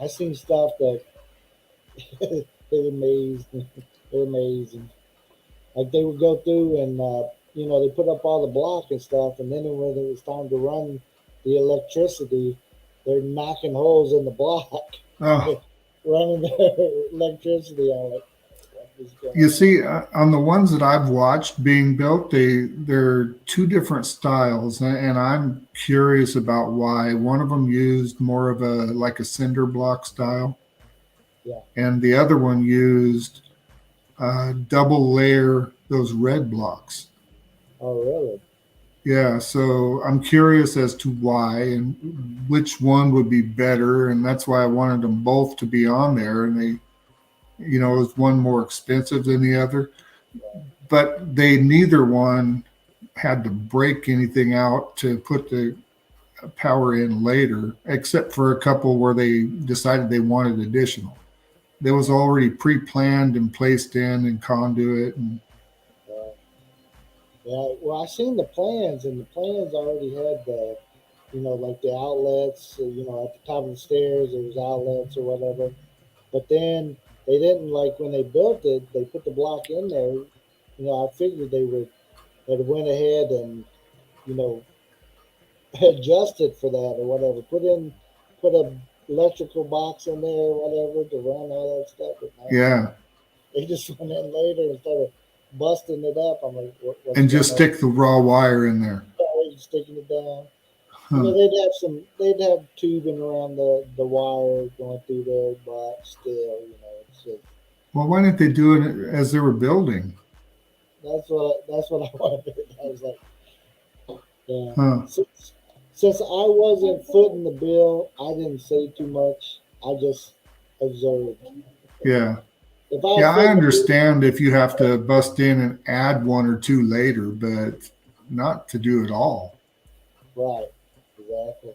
I seen stuff that it amazed me. It amazing. Like they would go through and they put up all the block and stuff, and then when it was time to run the electricity, they're knocking holes in the block, Oh, running the electricity on it. What is going you on? see, on the ones that I've watched being built, they're two different styles, and I'm curious about why. One of them used more of a like a cinder block style, Yeah. and the other one used double layer those red blocks. Oh, really? Yeah, so I'm curious as to why and which one would be better, and that's why I wanted them both to be on there. And is one more expensive than the other, but they neither one had to break anything out to put the power in later, except for a couple where they decided they wanted additional. There was already pre-planned and placed in and conduit and Uh, yeah. Well, I seen the plans, and the plans already had like the outlets. At the top of the stairs, there was outlets or whatever. But then they didn't like when they built it. They put the block in there. I figured they would had went ahead and you know adjusted for that or whatever. Put a electrical box in there or whatever to run all that stuff. But no, yeah, they just went in later and started busting it up. I'm like, what's and going just on? stick the raw wire in there. They sticking it down. Huh. They'd have tubing around the wire going through there, but still, it's just Well, why didn't they do it as they were building? that's what I wanted. I was like, yeah. Huh. Since I wasn't footing the bill, I didn't say too much. I just observed. Yeah. If I Yeah, I footing the bill, understand if you have to bust in and add one or two later, but not to do it all. right, exactly.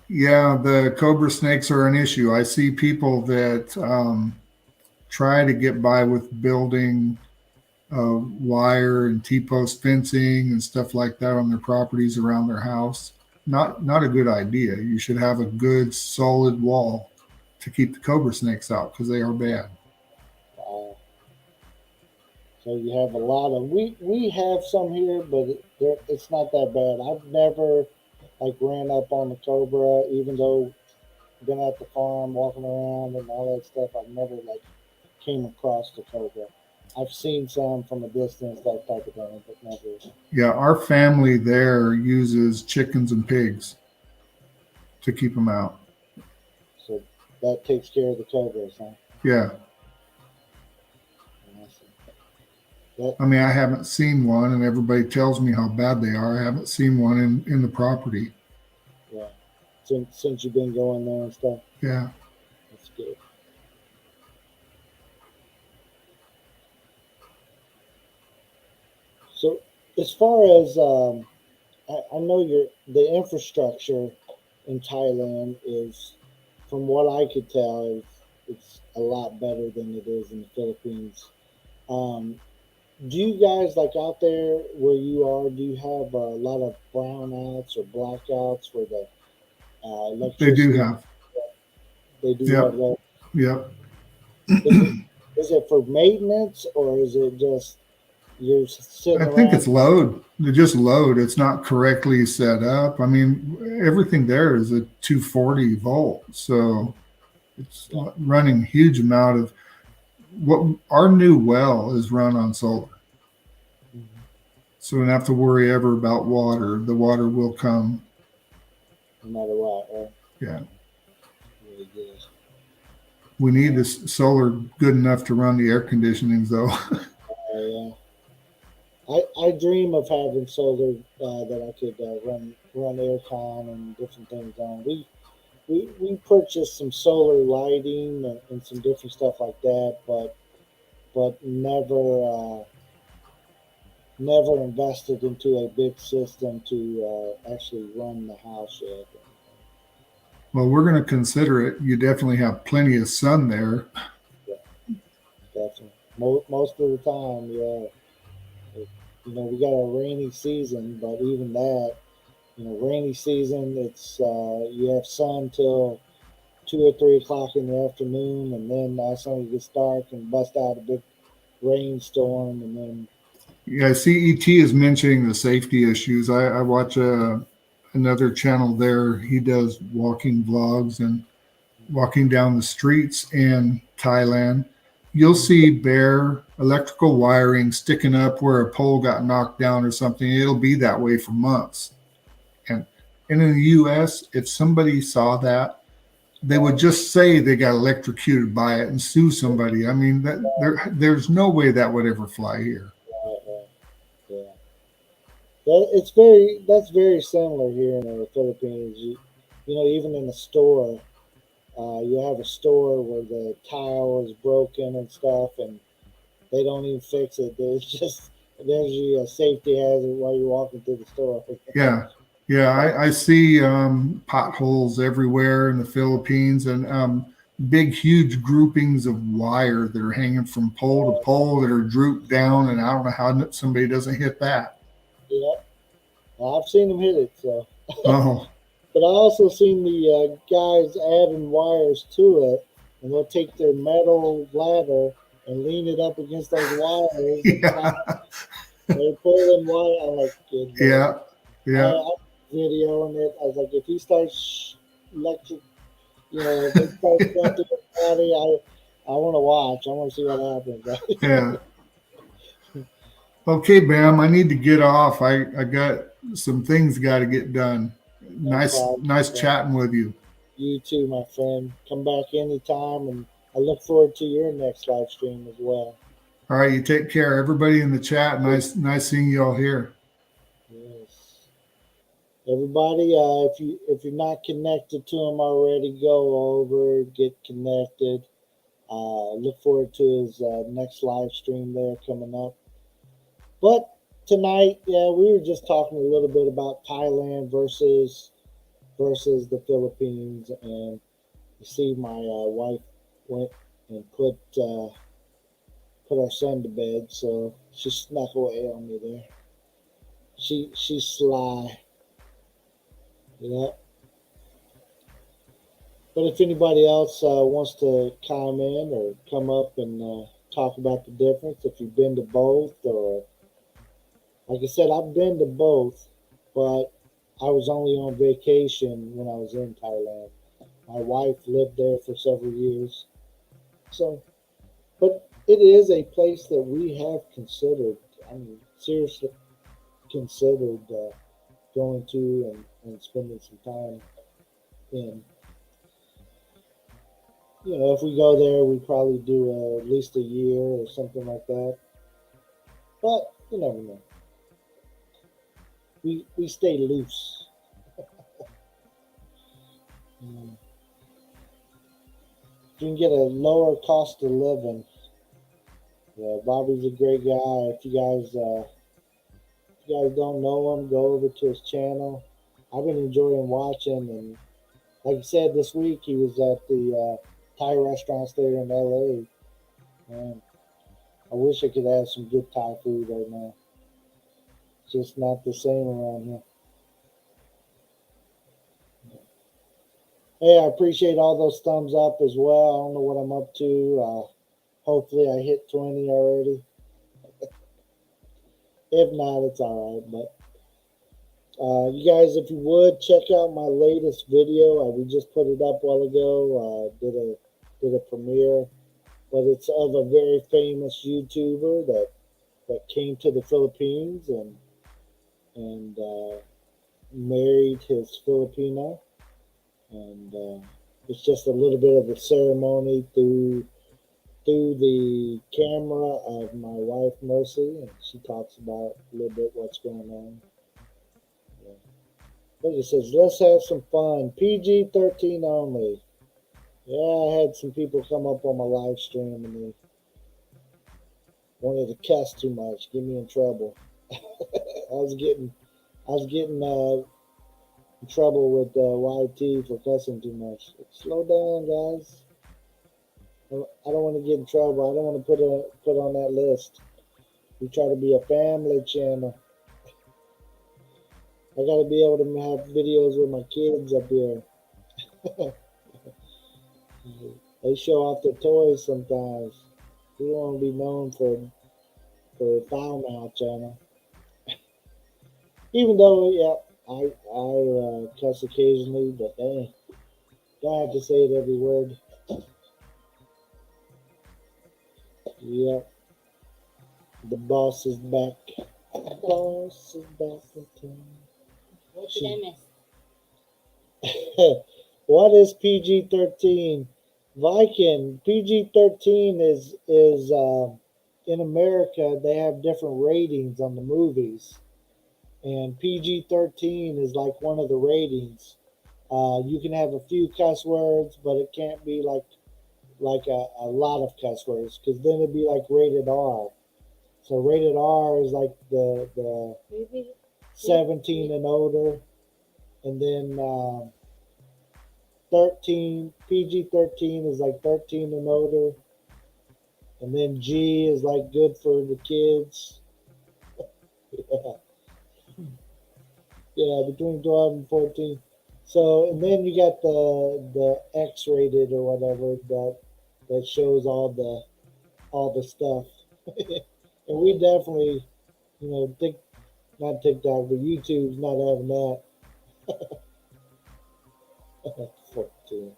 Yeah, the cobra snakes are an issue. I see people that try to get by with building wire and T-post fencing and stuff like that on their properties around their house. Not a good idea. You should have a good solid wall to keep the cobra snakes out because they are bad. Uh, so you have a lot of we have some here, but it's not that bad. I've never like ran up on the cobra, even though been at the farm walking around and all that stuff. I've never like came across the cobra. I've seen some from a distance, that type of thing, but never. Yeah, our family there uses chickens and pigs to keep them out. So that takes care of the cobras, huh? Yeah. Awesome. That I mean, I haven't seen one, and everybody tells me how bad they are. I haven't seen one in the property. yeah. Since you've been going there and stuff, Yeah. that's good. So as far as I know the infrastructure in Thailand is, from what I could tell, it's a lot better than it is in the Philippines. Um, do you guys like out there where you are? Do you have a lot of brownouts or blackouts where the They do electricity? have. They do have Yep. that. Yep. Is it is it for maintenance or is it just you're I sitting think around? it's load. They just load. It's not correctly set up. I mean, everything there is a 240 volt, so it's Yeah. running huge amount of what our new well is run on solar. Mhm. So we don't have to worry ever about water. The water will come. No matter what, right? Yeah. Really good. We need Yeah. this solar good enough to run the air conditionings though. Yeah. I dream of having solar that I could run aircon and different things on. we purchased some solar lighting and some different stuff like that, but never invested into a big system to actually run the house yet. Well, we're going to consider it. You definitely have plenty of sun there. Yeah, definitely. Most of the time, yeah. We got a rainy season, but even that, rainy season, it's you have sun till 2 or 3 o'clock in the afternoon, and then all of a sudden it gets dark and bust out a big rainstorm, and then Yeah, CET is mentioning the safety issues. I watch another channel there. He does walking vlogs and walking down the streets in Thailand. You'll see bare electrical wiring sticking up where a pole got knocked down or something. It'll be that way for months. And and in the US, if somebody saw that, they would just say they got electrocuted by it and sue somebody. I mean, there's no way that would ever fly here. yeah, that's very similar here in the Philippines. Even in the store, you have a store where the tile is broken and stuff, and they don't even fix it. There's you a safety hazard while you're walking through the store. Yeah, yeah, I see potholes everywhere in the Philippines and big, huge groupings of wire that are hanging from pole to pole that are drooped down, and I don't know how somebody doesn't hit that. Yeah, I've seen them hit it. So, Oh, but I also seen the guys adding wires to it, and they'll take their metal ladder and lean it up against those wires and climb. yeah, They pull in wire. I'm like, good lord. yeah, yeah, I videoing it. I was like, if he starts electric, if it starts going through his body, I want to watch. I want to see what happens. yeah. Okay, Bam, I need to get off. I got some things got to get done. No Nice, problem. nice chatting with you. You too, my friend. Come back anytime, and I look forward to your next live stream as well. All right, you take care. Everybody in the chat, nice seeing you all here. Yes. Everybody, if you're not connected to him already, go over, get connected. Look forward to his next live stream there coming up. But tonight, yeah, we were just talking a little bit about Thailand versus the Philippines, and you see, my wife went and put our son to bed, so she snuck away on me there. She's sly, you know. But if anybody else wants to chime in or come up and talk about the difference, if you've been to both, or like I said, I've been to both, but I was only on vacation when I was in Thailand. My wife lived there for several years, so but it is a place that we have considered. I mean, seriously considered going to and spending some time in. If we go there, we probably do at least a year or something like that. But you never know. We stay loose. Mm. If you can get a lower cost of living, yeah, Bobby's a great guy. If you guys don't know him, go over to his channel. I've been enjoying watching, and like I said, this week he was at the Thai restaurants there in LA. Man, I wish I could have some good Thai food right now. It's just not the same around here. Hey, I appreciate all those thumbs up as well. I don't know what I'm up to. Hopefully, I hit 20 already. If not, it's all right. But you guys, if you would check out my latest video, we just put it up a while ago. Did a premiere, but it's of a very famous YouTuber that came to the Philippines and married his Filipina, and it's just a little bit of the ceremony through the camera of my wife Mercy, and she talks about a little bit what's going on. Yeah. Look, it says, let's have some fun. PG-13 only. Yeah, I had some people come up on my live stream and they wanted to cuss too much, get me in trouble. I was getting in trouble with YT for cussing too much. Slow down, guys. I don't want to get in trouble. I don't want to put on that list. We try to be a family channel. I got to be able to have videos with my kids up here. They show off their toys sometimes. We don't want to be known for foul mouth channel. Even though, yeah, I cuss occasionally, but hey, don't have to say it every word. Yep, the boss is back. The boss is back in town. What did I miss? What is PG-13? Viking PG-13 is in America they have different ratings on the movies, and PG-13 is like one of the ratings. You can have a few cuss words, but it can't be like a lot of cuss words because then it'd be like rated R. So rated R is like the Maybe 17 and older, and then 13 PG-13 is like 13 and older, and then G is like good for the kids. Yeah, yeah, between 12 and 14. So and then you got the X rated or whatever that shows all the stuff. And we definitely, think not TikTok, but YouTube's not having that. 14.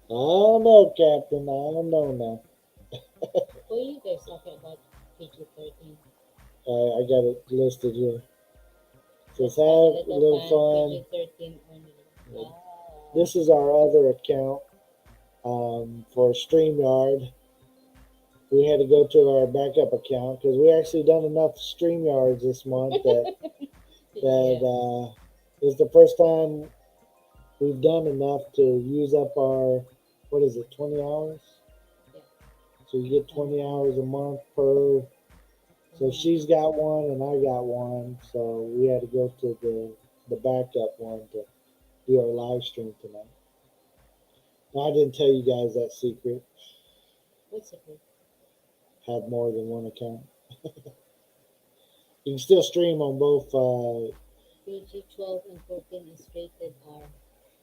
I don't know, Captain. I don't know now. what are you guys talking about PG-13? I got it listed here. Says Let's have have a little fun. PG-13 only. Yep. Ah, This is our other account for StreamYard. We had to go to our backup account because we actually done enough StreamYards this month that yeah. it's the first time we've done enough to use up our, what is it, 20 hours? Yeah. So you get 20 hours a month per. So she's got one and I got one. So we had to go to the backup one to do our live stream tonight. Now, I didn't tell you guys that secret. What's it called? Have more than one account. You can still stream on both. PG-12 and 14 is rated R.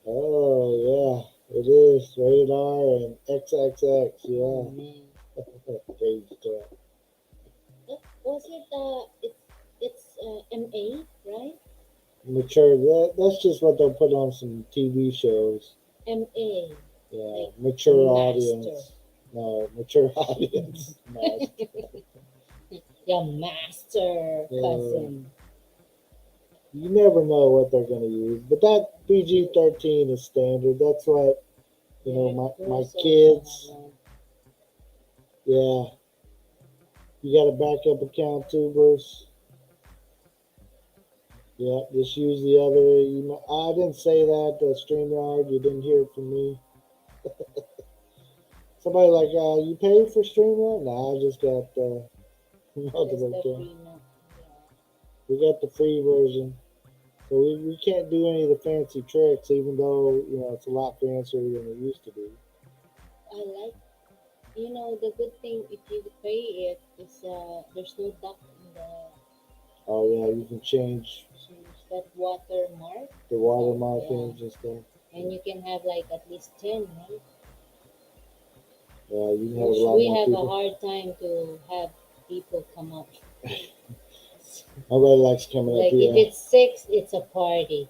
Oh yeah, it is rated R and XXX. Oh, Yeah, man. crazy stuff. Was it, it's MA, right? Mature. That's just what they'll put on some TV shows. MA. Yeah, Like mature master. audience. No, mature audience. Master. Your master cousin. You never know what they're going to use, but that PG-13 is standard. That's what my kids. Yeah, you got a backup account too, Bruce. Yeah, just use the other. I didn't say that. StreamYard, you didn't hear it from me. Somebody like, you paid for StreamYard? Nah, I just got multiple accounts. We got the free version. So we can't do any of the fancy tricks, even though, it's a lot fancier than it used to be. I like, the good thing if you pay it is there's no duck in the Oh, yeah, you can change that watermark. the watermarkings and stuff. And you can have like at least 10, right? Yeah, you can have a Which lot we more have people. a hard time to have people come up. Nobody likes coming Like up here. if it's 6, it's a party.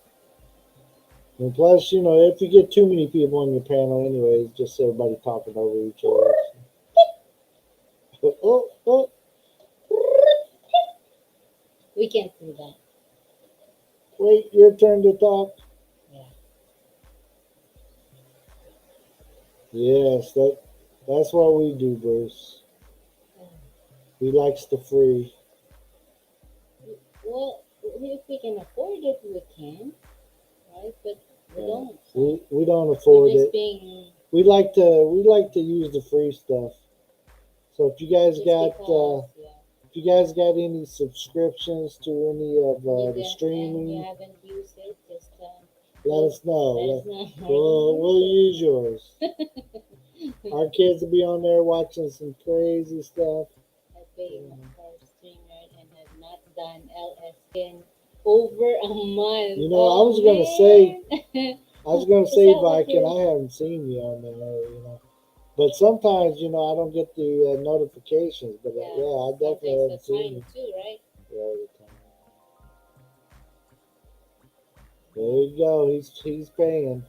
And plus, if you get too many people on your panel anyways, just everybody talking over each other. Oh. We can't do that. Wait, your turn to talk. Yeah. Yes, that's what we do, Bruce. He likes the free. Well, if we can afford it, we can, right? But we Yeah. don't. We don't We're afford just it. being We like to use the free stuff. So if you guys just got because, yeah. if you guys got any subscriptions to any of You the get and you streaming, haven't used it, just let us know. let us know. We'll use yours. Our kids will be on there watching some crazy stuff. I pay for streamer and have not done LS in over a month. You know, I was gonna say, man. Is Viking, that what you? I haven't seen you on there, you know. But sometimes, you know, I don't get the notifications. But Yeah. yeah, I Sometimes definitely the haven't seen time you. too, right? Yeah, all the time. There you go. He's paying,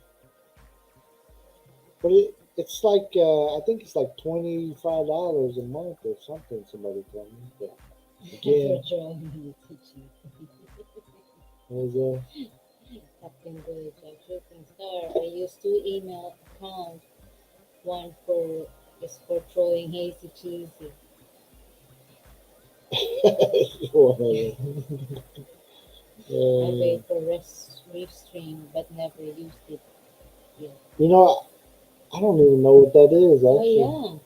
but it's like I think it's like $25 a month or something. Somebody told me. But again, For drawing teaching. there's Captain Good, Shooting Star. I use two email accounts. One for is for throwing hazy cheesy. whatever. I Uh, paid for Restream but never used it yet. you know, I don't even know what that is Oh actually. yeah,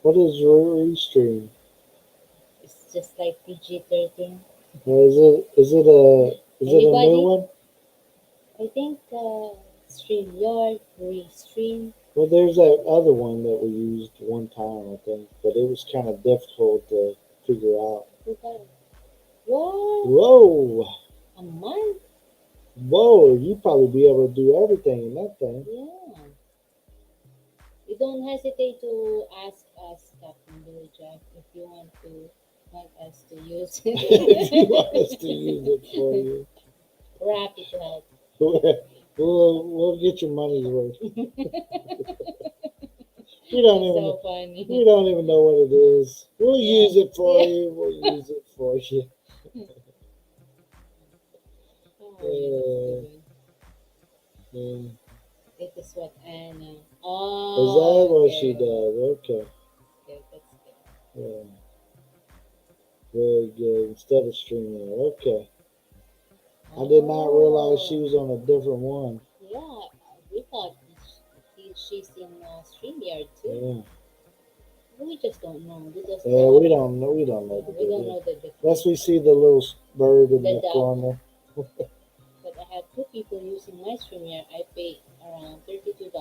What is Restream? it's just like PG-13. Is it a new Anybody? one? I think StreamYard, Restream. Well, there's that other one that we used one time, I think, but it was kind of difficult to figure out. What? Whoa, A month? whoa! You probably be able to do everything in that thing. Yeah. You don't hesitate to ask us, Captain Billy Jack, if you want us to use If you want us to it. use it for you, We're happy to help. we'll get your money's worth. That's so We funny. don't even know what it is. We'll Yeah. use it for Yeah. you. We'll use it for you. Oh, Uh, yes, yeah. it is what Anna. Is that Oh, what she okay. does? Okay. Okay, that's good. Yeah. Very good. Instead of streaming. Okay. I did not realize she Oh, was on a different one. yeah. We thought she's in StreamYard too. Yeah. We just don't know. We just Yeah, don't. we don't know. We don't know Yeah, the we don't difference. know the Unless we difference. see the little bird in The the dog. corner. But I have two people using my StreamYard. I pay around $32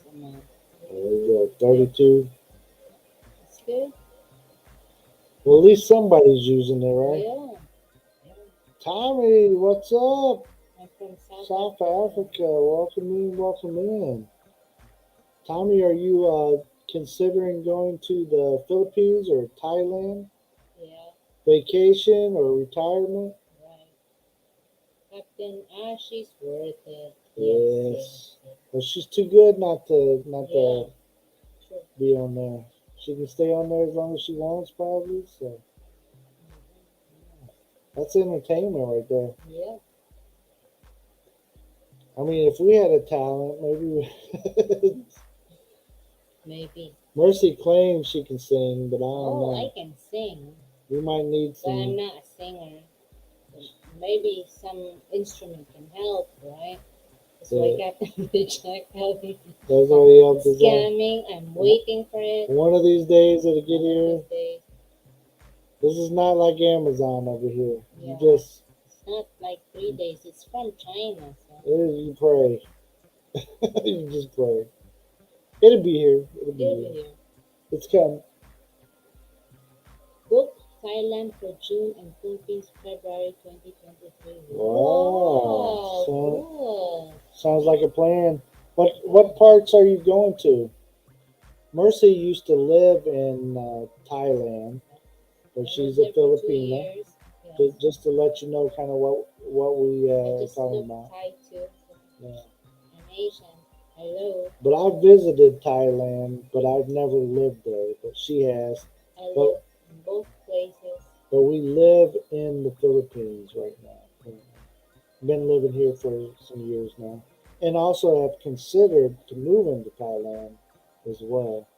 a month. There we go. 32. That's good. Well, at least somebody's using it, right? Yeah. Yeah. Tommy, what's up? I'm from South South Africa. Africa. Welcome in. Welcome in. Tommy, are you considering going to the Philippines or Thailand? Yeah, Vacation or retirement? right. Captain Ash is worth it. Yes, yes, Yes. yes. Well, she's too good not Yeah, to true. be on there. She can stay on there as long as she wants, probably. So that's entertainment right there. Yeah, I mean, if we had a talent, maybe maybe. Mercy claims she can sing, but I don't Oh, I know. can sing, We might need but I'm some. not a singer. Maybe some instrument can help, right? That's why Uh, Captain Jack helped me. that's what he helped us out. Scamming. I'm waiting for it. One of these days it'll get One of here. these days. This is not like Amazon over here. You Yeah. just It's not like 3 days. It's from China, so you pray. You just pray. It'll be here. It'll be it'll be here. here. It's coming. Book Thailand for June and Philippines February 2023. Wow. Wow, So, cool. sounds like a plan. What parts are you going to? Mercy used to live in Thailand, but I she's was a there for 2 Filipina. years. Yes. Just to let you know, kind of what we I are just talking look about. Thai too. Yeah. I'm Asian. Hello. But I visited Thailand, but I've never lived there. But she has. I But live in both places. but we live in the Philippines right now. Been living here for some years now, and also have considered to move into Thailand as well.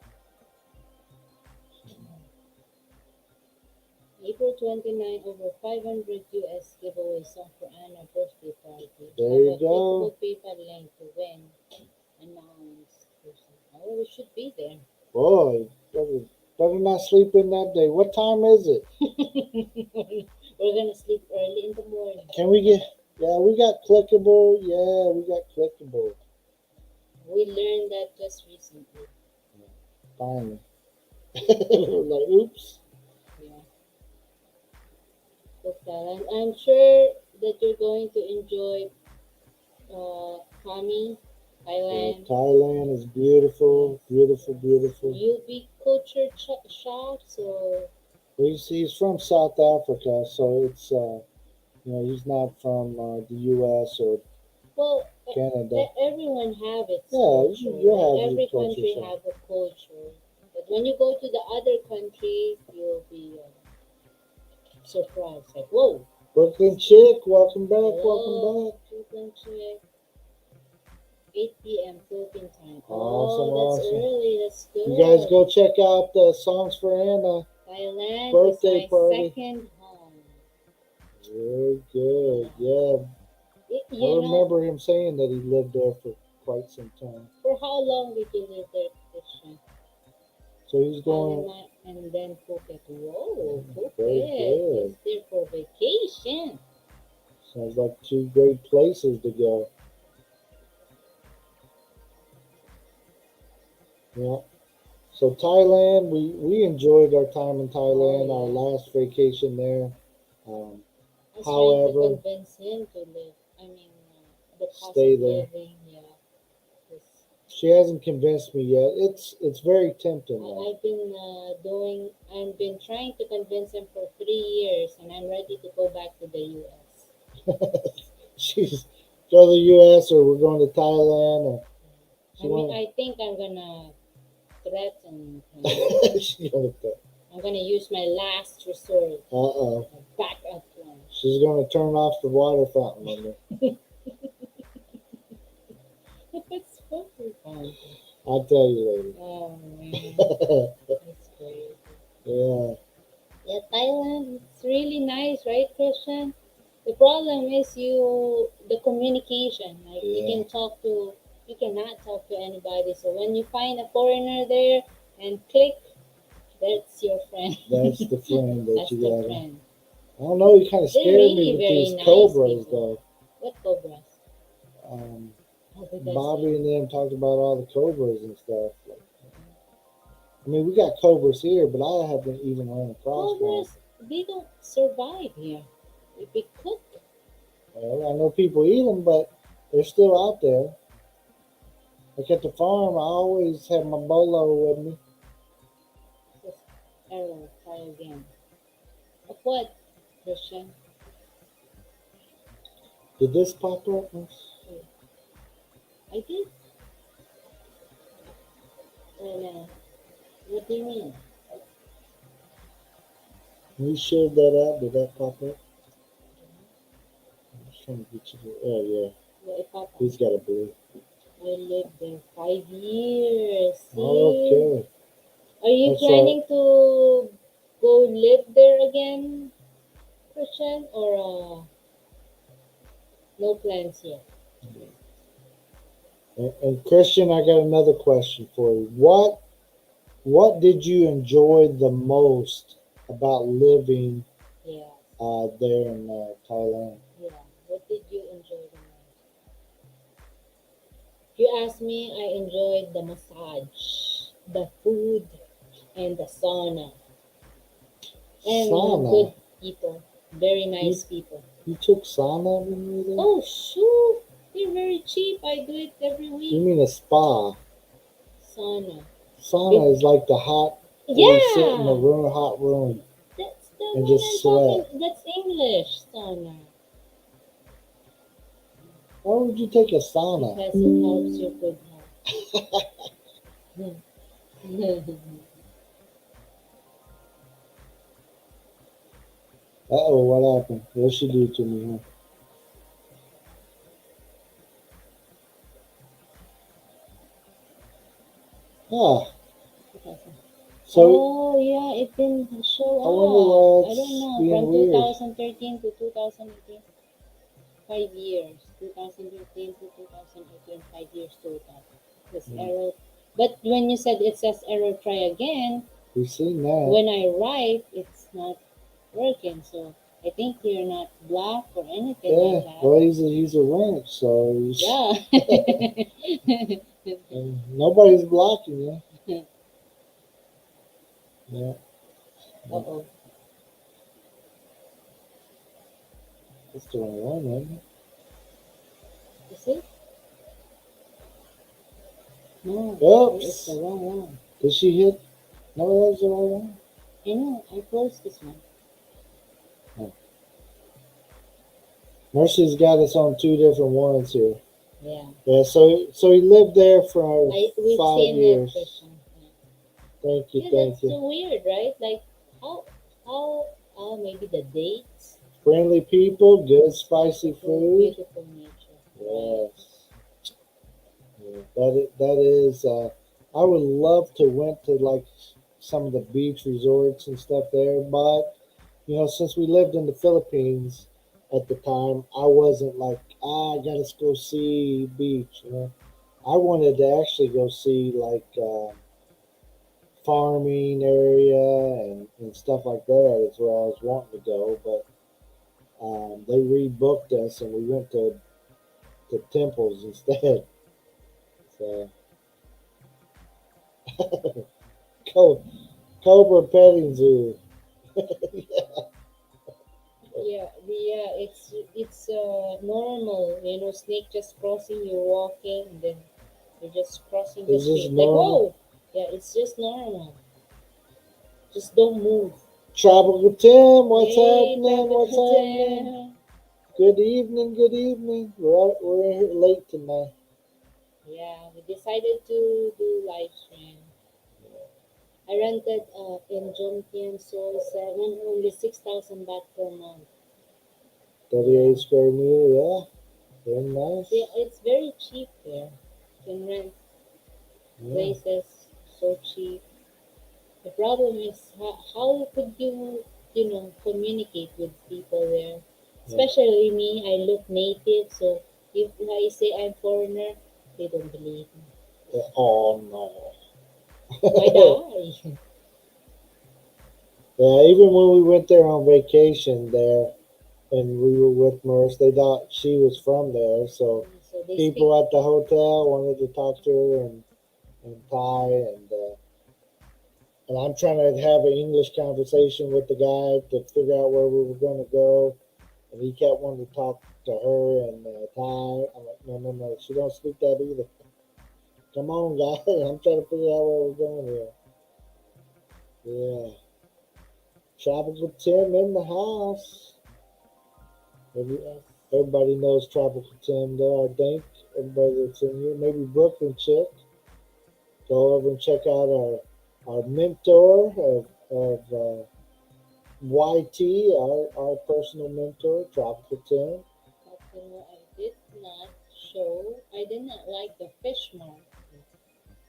April 29, over 500 US giveaway song for Anna birthday party. There you Have a go. clickable PayPal link to win. Announce person. Oh, we should be there. Boy, better not sleep in that day. What time is it? We're gonna sleep early in the morning. Can we get? Yeah, we got clickable. Yeah, we got clickable. We learned that just recently. Finally. Like, oops. Yeah. Look that. And I'm sure that you're going to enjoy Kami, Yeah, Thailand. Thailand is beautiful, beautiful, beautiful. You'll be culture shock, so He's from South Africa, so it's he's not from the U.S. or well, Canada. everyone have its Yeah, culture. you Like have your every culture country shock. have a culture. But when you go to the other country, you'll be surprised. Like, whoa, Brooklyn Chick, welcome back, hello, welcome back. Brooklyn chick. 8 p.m. Philippine time. Awesome, Oh, that's awesome. early. That's good. You guys go check out the Songs for Anna Thailand birthday is my party. second home. Very good. Yeah, I You know, remember him saying that he lived there for quite some time. for how long did you live there, Christian? So he's going. Panama and then Phuket. Whoa, Very Phuket. good. He's there for vacation. Sounds like two great places to go. Yeah. So Thailand, we enjoyed our time in Thailand, Oh, our yeah. last vacation there. Um, I was trying to however, convince him to live. I mean, the cost stay of there. living, yeah. 'Cause She hasn't convinced me yet. It's very tempting though. I've been I've been trying to convince him for 3 years, and I'm ready to go back to the U.S. She's go to the U.S. or we're going to Thailand or I she mean, went. I think I'm gonna threaten him. She's going to. I'm gonna use my last resort, Uh-oh. a backup plan. She's going to turn off the water fountain on me. It's super fun. I'll tell you Oh man, later. that's crazy. Yeah. Yeah, Thailand, it's really nice, right, Christian? The problem is the communication. Like Yeah. you cannot talk to anybody. So when you find a foreigner there and click, that's your friend. That's the friend that That's you the got. friend. I don't know. You kind of They're scared me really with very these nice cobras, people. though. What cobras? Um, What did I Bobby say? and them talked about all the cobras and stuff. Like, I mean, we got cobras here, but I haven't even run across one. Cobras, they don't survive here. If we cook, Well, I know people eat them, but they're still out there. Like at the farm, I always have my bolo with me. just error, try again. Of what, Christian? Did this pop up? I did. And what do you mean? When you shared that out, did that pop up? I'm just trying to get you to. Oh, yeah. Yeah, Papa, He's got a blue. I lived there 5 years. See? Okay. Are you That's planning to go live there again, Christian? Or no plans yet? And Christian, I got another question for you. What did you enjoy the most about living Yeah. there in Thailand? Yeah. What did you enjoy the most? If you ask me, I enjoyed the massage, the food, and the sauna. And Sauna. good people. Very You, nice people. you took sauna when you were there? Oh, shoot. They're very cheap. I do it every You week. mean a spa? Sauna. Sauna is like the hot, where you sit in the Yeah. room, hot room, That's the and one just I'm sweat. talking. That's English sauna. Why would you take a sauna? Because it helps your good health. Uh-oh, what happened? What she do to me, huh? Ah, So Oh yeah, it didn't show I wonder up. why I don't it's know. being From weird. 2013 to 2018, 5 years. 2013 to 2018, 5 years total. This Mm. error. But when you said it says error, try again. We've seen that. When I write, it's not working. So I think you're not blocked or anything Yeah. like that. Well, he's a ranch, so Yeah. nobody's blocking you. Yeah. Uh-oh. That's the wrong one, isn't it? Is it? No, it's the Oops. wrong one. Did she hit? No, that was the wrong one. I know, I closed this one. Mercy's got us on two different ones here. Yeah. Yeah, so he lived there for We've 5 seen that years. question. Yeah. Thank you, Yeah, thank that's you. so weird, right? Like how maybe the dates. Friendly people, good spicy food. Beautiful nature. Right. Yes, yeah, that is. I would love to went to like some of the beach resorts and stuff there, but since we lived in the Philippines at the time, I wasn't like, I gotta go see beach. I wanted to actually go see like farming area and stuff like that. Is where I was wanting to go, but they rebooked us and we went to temples instead. So Co- Cobra petting zoo. It's normal. Snake just crossing. You're walking, and then you're just crossing the Is this street. Like normal? whoa, yeah, it's just normal. Just don't move. Tropical Tim, what's Hey, happening? What's tropical happening? Tim. Good evening, good evening. We're here late tonight. Yeah, we decided to do live stream. I rented in Jomtien Seoul 7, only 6,000 baht per month. 38 square meter, yeah. Very nice. Yeah, it's very cheap there. You can rent Yeah. places so cheap. The problem is how could communicate with people there? Especially me, I look native, so if I say I'm foreigner, they don't believe me. Oh no. Why die? Yeah, even when we went there on vacation there and we were with Merce, they thought she was from there, so So they people speak. at the hotel wanted to talk to her and Thai and I'm trying to have an English conversation with the guy to figure out where we were going to go, and he kept wanting to talk to her and Thai. I'm like, no, no, no, she don't speak that either. Come on, guy, I'm trying to figure out where we're going here. Yeah, Tropical Tim in the house. Yes. Everybody knows Tropical Tim, though. I think everybody that's in here, maybe Brooklyn chick. Go over and check out our mentor of YT, our personal mentor, Tropical Tim. I did not show. I did not like the fish mark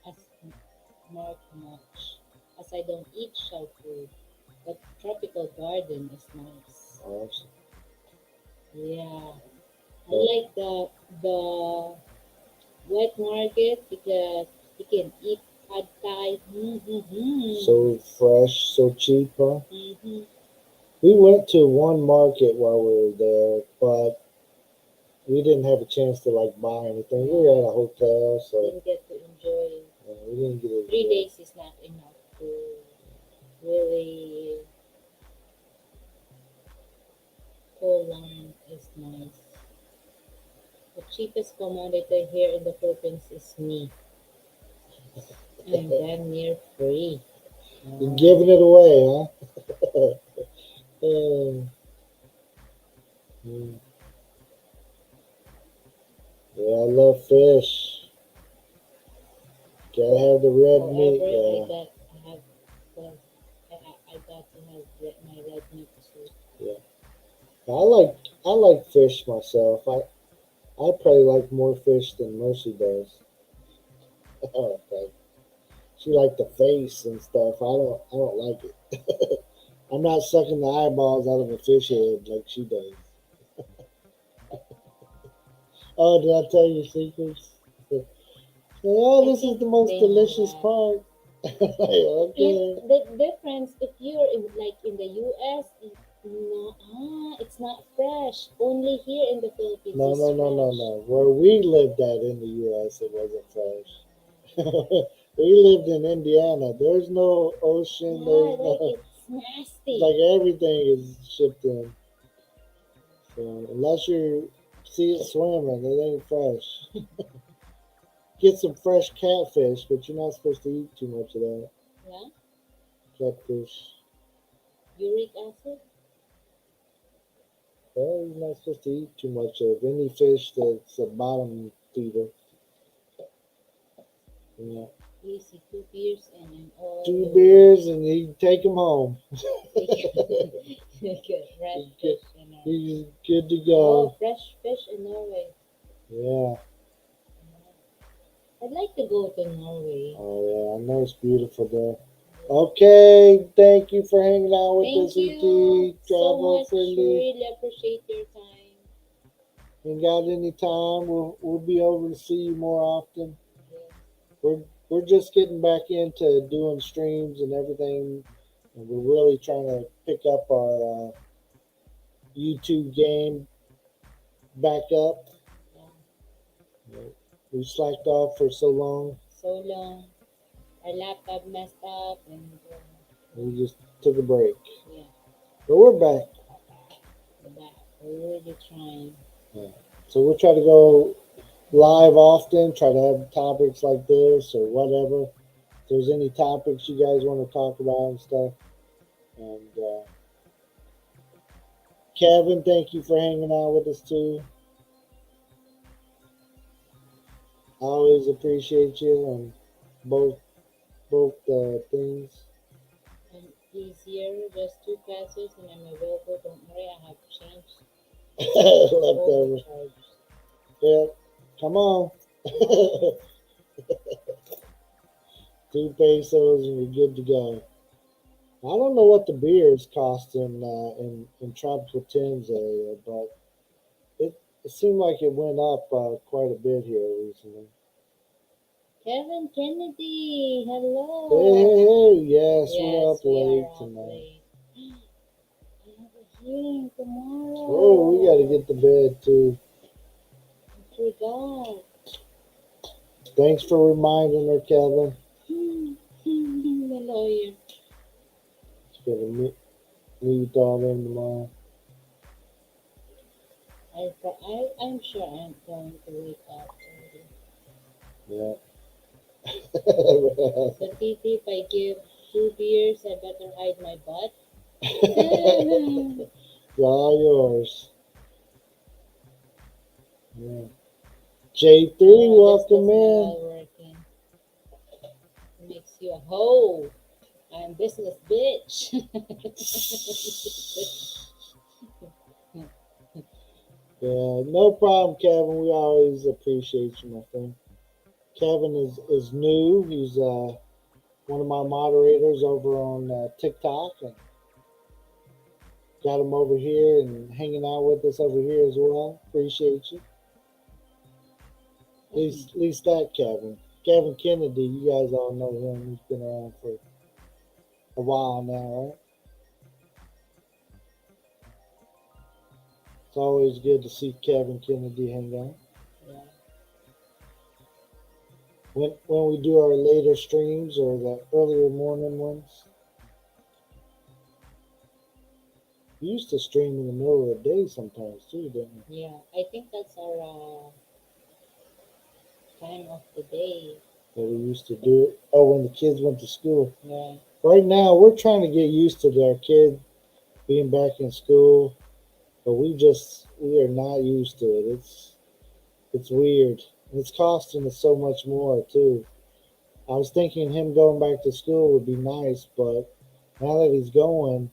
as mark much, as I don't eat shell food. But tropical garden is nice. Awesome. Yeah, I like the wet market because you can eat pad thai. Mm-hmm. So fresh, so cheap, huh? Mm-hmm. We went to one market while we were there, but we didn't have a chance to like buy anything. We were at a hotel, so Didn't get to enjoy. we didn't get it. 3 days is not enough to really. Poland is nice. The cheapest commodity here in the Philippines is meat. And damn near free. You're giving it away, huh? Uh, mm. Yeah, I love fish. Gotta have the red meat. However, Yeah, I have, well, I got to have my red meat too. yeah. I like fish myself. I probably like more fish than Mercy does. Okay. She liked the face and stuff. I don't like it. I'm not sucking the eyeballs out of a fish head like she does. Oh, did I tell you secrets? Oh, I this is think the most they know delicious that. part. Like, If okay. the difference, if you're in, like in the US, no, it's not fresh. Only here in the Philippines No, is no, no, no, fresh. no. Where we lived at in the U.S., it wasn't fresh. We lived in Indiana. There's no ocean. Yeah, There's like no it's nasty. like everything is shipped in. So unless you see it swimming, it ain't fresh. Get some fresh catfish, but you're not supposed to eat too much of that Yeah, catfish. uric acid. Well, you're not supposed to eat too much of any fish that's a bottom feeder. Yeah. Easy, 2 beers and I'm all Two over. beers and you take them home. Take take a fresh You get, fish, you know. you're good to Oh, go. fresh fish in Norway. Yeah. I'd like to go to Norway. Oh yeah, I know it's beautiful there. Okay, thank you for hanging out with Thank us, you ET. so Travel much. friendly. Really appreciate your time. Ain't got any time. We'll be over to see you more often. Yes. We're just getting back into doing streams and everything, and we're really trying to pick up our YouTube game back up. Yeah. We slacked off for so long. So long. Our laptop messed up and We just took a break, yeah, but we're back. we're back. We're really trying. Yeah. So we'll try to go live often. Try to have topics like this or whatever. If there's any topics you guys want to talk about and stuff. And Kevin, thank you for hanging out with us too. I always appreciate you on both things. And easier, just 2 pesos and I'm available. Don't worry, I have change Left over. overcharge. Yeah, come on. Yeah. 2 pesos and you're good to go. I don't know what the beers cost in Tropical Tins area, but it seemed like it went up quite a bit here recently. Kevin Kennedy, Hey, hey, hello. hey! Yes, we're Yes, up we late are up tonight. late. I have a hearing Oh, we got to tomorrow. get to bed too. I forgot. Thanks for reminding her, Kevin. The lawyer. Just gotta meet all them tomorrow. I'm sure I'm going to wake up early. Yeah. So Titi, if I give 2 beers, I better hide my butt. All yours. Yeah. J3, Oh, just welcome listening in. while working makes you a hoe. I'm business bitch. Yeah, no problem, Kevin. We always appreciate you, my friend. Kevin is new. He's one of my moderators over on TikTok, and got him over here and hanging out with us over here as well. Appreciate you. At least that Kevin. Kevin Kennedy, you guys all know him. He's been around for a while now, right? It's always good to see Kevin Kennedy hang out. Yeah. When we do our later streams or the earlier morning ones, we used to stream in the middle of the day sometimes too, didn't we? Yeah, I think that's our time of the day. Yeah, we used to do it. Oh, when the kids went to school. Yeah. Right now, we're trying to get used to our kid being back in school, but we are not used to it. It's weird. And it's costing us so much more too. I was thinking him going back to school would be nice, but now that he's going,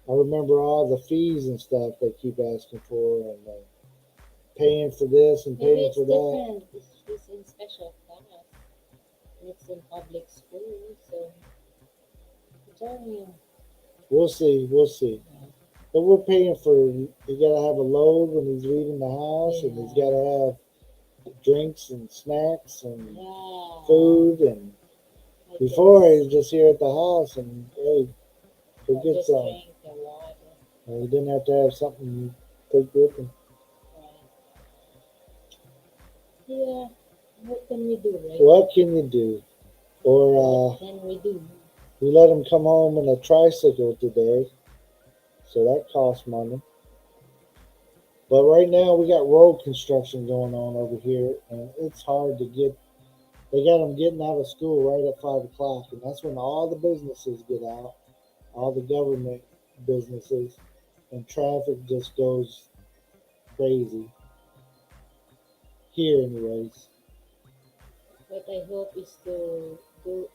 I remember all the fees and stuff they keep asking for, and paying for this and Maybe paying it's for that. different. He's in special class. It's in public school, so I'm telling you. We'll see. We'll see. Yeah. But we're paying for. You gotta have a load when he's leaving the house, and he's Yeah. gotta have drinks and snacks and Yeah. food. And I before he guess was just here at the house, and hey, go I get just some. drink the water. And he didn't have to have something to take with him. Right. Yeah. What can we do, right? What can you do? Or What can we do? we let him come home in a tricycle today, so that costs money. But right now we got road construction going on over here, and it's hard to get. They got them getting out of school right at 5 o'clock, and that's when all the businesses get out, all the government businesses, and traffic just goes crazy here, anyways. What I hope is to do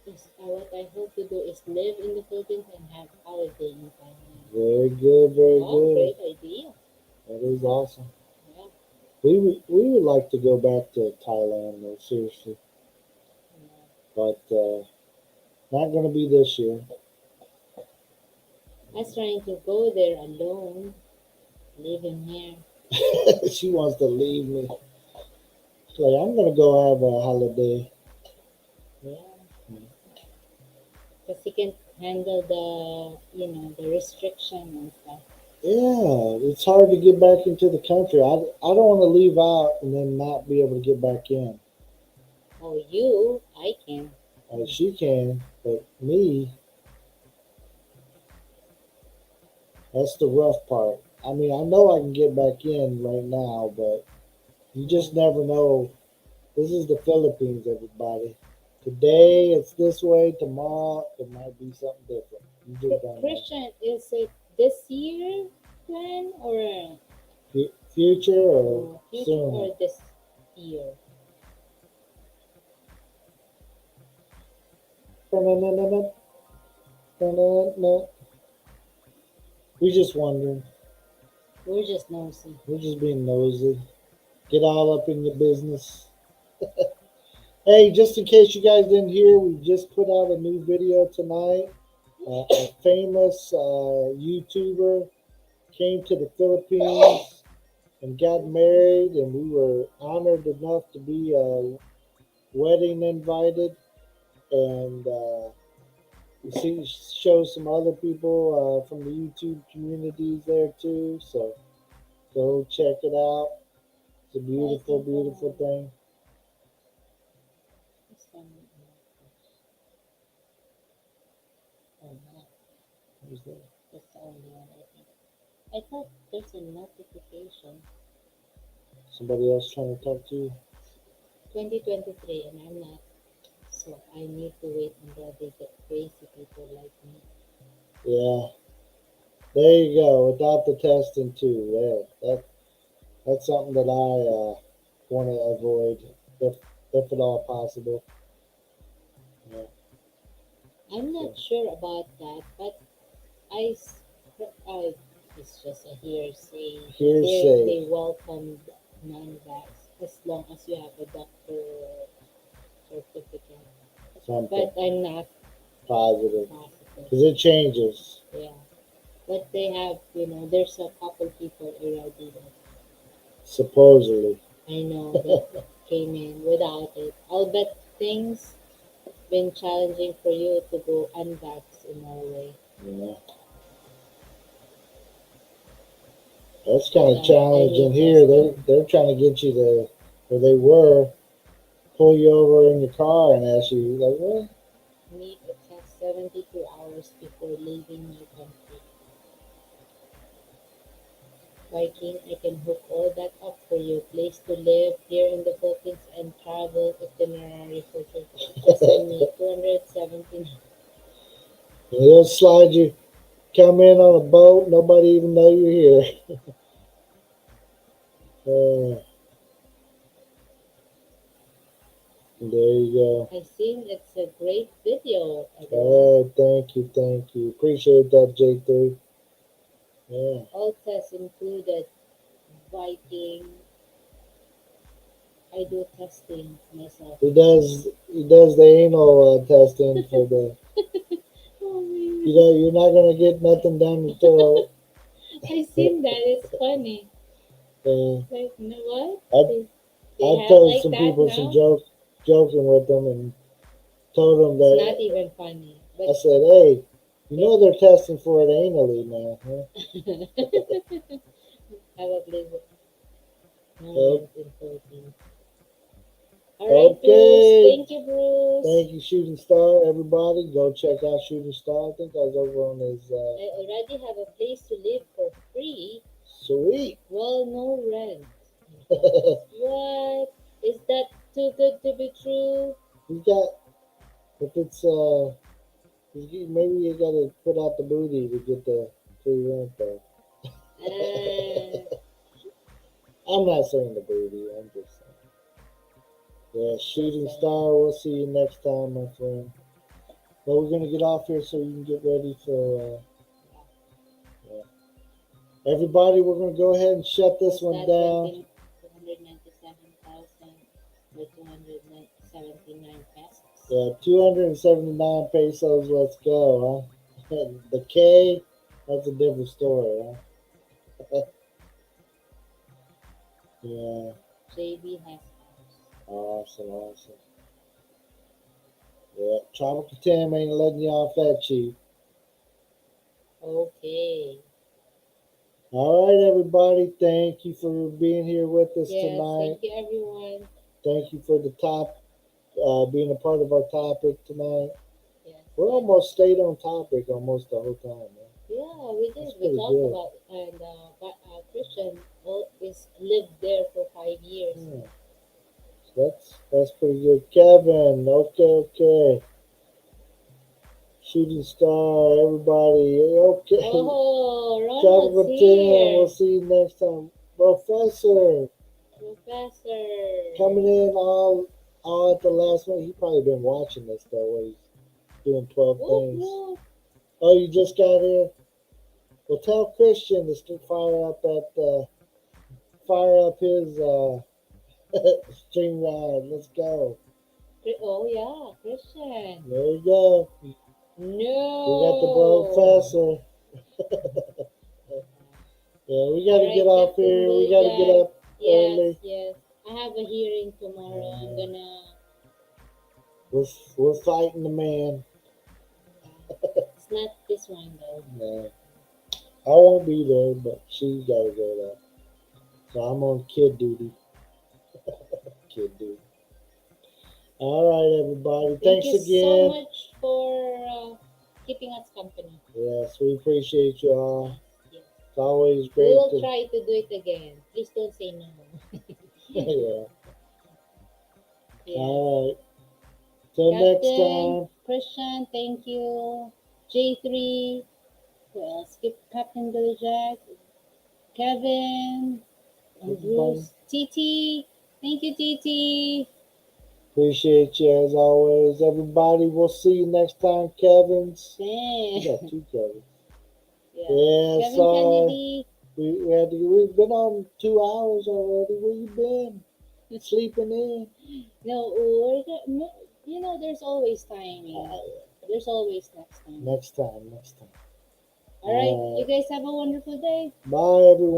is what I hope to do is live in the Philippines and have holiday in Thailand. Very good, very Oh, good. great idea. That is awesome. Yeah. We would like to go back to Thailand though, seriously, Yeah. but not going to be this year. I was trying to go there alone, leave him here. She wants to leave me. She's like, I'm going to go have a holiday. Yeah. Because he can handle the restriction and stuff. Yeah, it's hard to get back into the country. I don't want to leave out and then not be able to get back in. Oh, you, I can. She can, but me, that's the rough part. I mean, I know I can get back in right now, but you just never know. This is the Philippines, everybody. Today it's this way. Tomorrow it might be something different. You just don't know. Christian, is it this year plan or Future or future soon? or this year? We just wondering. We're just nosy. We're just being nosy. Get all up in your business. Hey, just in case you guys didn't hear, we just put out a new video tonight. A famous YouTuber came to the Philippines and got married, and we were honored enough to be wedding invited. And we see show some other people from the YouTube communities there too. So go check it out. It's a beautiful, beautiful thing. This one, oh, no, Who's that? that's the only one I think. I thought there's a notification. Somebody else trying to talk to you? 2023 and I'm not. So I need to wait until they get crazy people like me. Yeah. There you go. Without the testing too. That's something that I want to avoid if at all possible. Yeah. I'm not sure about that, but I, I it's just a hearsay. Hearsay. They welcomed non-vax as long as you have a doctor certificate. Something But I'm not positive positive. because it changes. Yeah. But they have, there's a couple people already that Supposedly. I know that came in without it. I'll bet things been challenging for you to go unvaxxed in Norway. Yeah. That's kind of Yeah, challenging any here. testing. They're trying to get you to where they were pull you over in your car and ask you like what? Need a test 72 hours before leaving your country. Viking, I can hook all that up for you. Place to live here in the Philippines and travel itinerary for Turkey. Just send me 217. They'll slide you. Come in on a boat. Nobody even know you're here. Uh, there you go. I think it's a great video, everyone. Oh, thank you. Appreciate that, J3. Yeah. All tests included Viking, I do testing myself. He does the anal testing for the. Oh man. You know, you're not gonna get nothing down your throat. I seen that. It's funny. Uh, Like, you know what? I They I have told like some that people some now. joking with them, and told them It's not that even funny. I But said, "Hey, you know they're testing for it anally now, huh?" probably Oh, moment in Philippines. All right, Bruce. okay. Thank you, Bruce. Thank you, Shooting Star. Everybody, go check out Shooting Star. I think I was over on his. I already have a place to live for free. Sweet. Well, no rent. What? Is that too good to be true? He's got. If it's maybe you gotta put out the booty to get the free rent though. Uh, I'm not saying the booty. I'm just saying. Yeah, just Shooting saying. Star. We'll see you next time, my friend. But we're gonna get off here so you can get ready for. Yeah. Everybody, we're gonna go ahead and shut this What's one that? down. 297,000 or 279 pesos. Yeah, 279 pesos. Let's go, huh? The K, that's a different story, huh? Yeah, JB has house. awesome, awesome. Yeah, Tropical Tim ain't letting you off that cheap. Okay. All right, everybody. Thank you for being here with us Yes, tonight. thank you, everyone. Thank you for the being a part of our topic tonight. Yes, We're yes. almost stayed on topic almost the whole time, man. Yeah, we That's did. We pretty talked good. about and Christian is lived there for 5 years. Yeah, so that's pretty good. Kevin, okay. Shooting Star, everybody, okay. Oh, Ronald's Tropical Tim, we'll here, see you next time. Professor, Professor. coming in all at the last minute. He probably been watching this though while he's doing 12 Whoop things. whoop. Oh, you just got here? Well, tell Christian to fire up his stream ride. Let's go. Oh yeah, Christian. There you go. We got the No. professor. Yeah, we got All to right, get off Captain here. We got to get Bojack. up Yes, early. yes. I have a hearing tomorrow. I'm Uh, gonna. we're fighting the man. It's not this one though. No, I won't be there, but she's got to go there. So I'm on kid duty. Kid duty. All right, everybody. Thank Thanks you so again. much for keeping us company. Yes, we appreciate you all. Yes. It's always We great will to. try to do it again. Please don't say no. Yeah. Yes. All right. Till next Captain time. Christian, thank you. J3, who else? Captain Bojack, Kevin, and Everybody. Bruce. TT, thank you, TT. Appreciate you as always. Everybody, we'll see you next time, Kevin's. Damn. We got two Kevins. Yeah. Yeah, Kevin sorry. Kennedy. We've been on 2 hours already. Where you been? Sleeping in? No, there's always timing. There's always next time. Next time. All right. You guys have a wonderful day. Bye, everyone.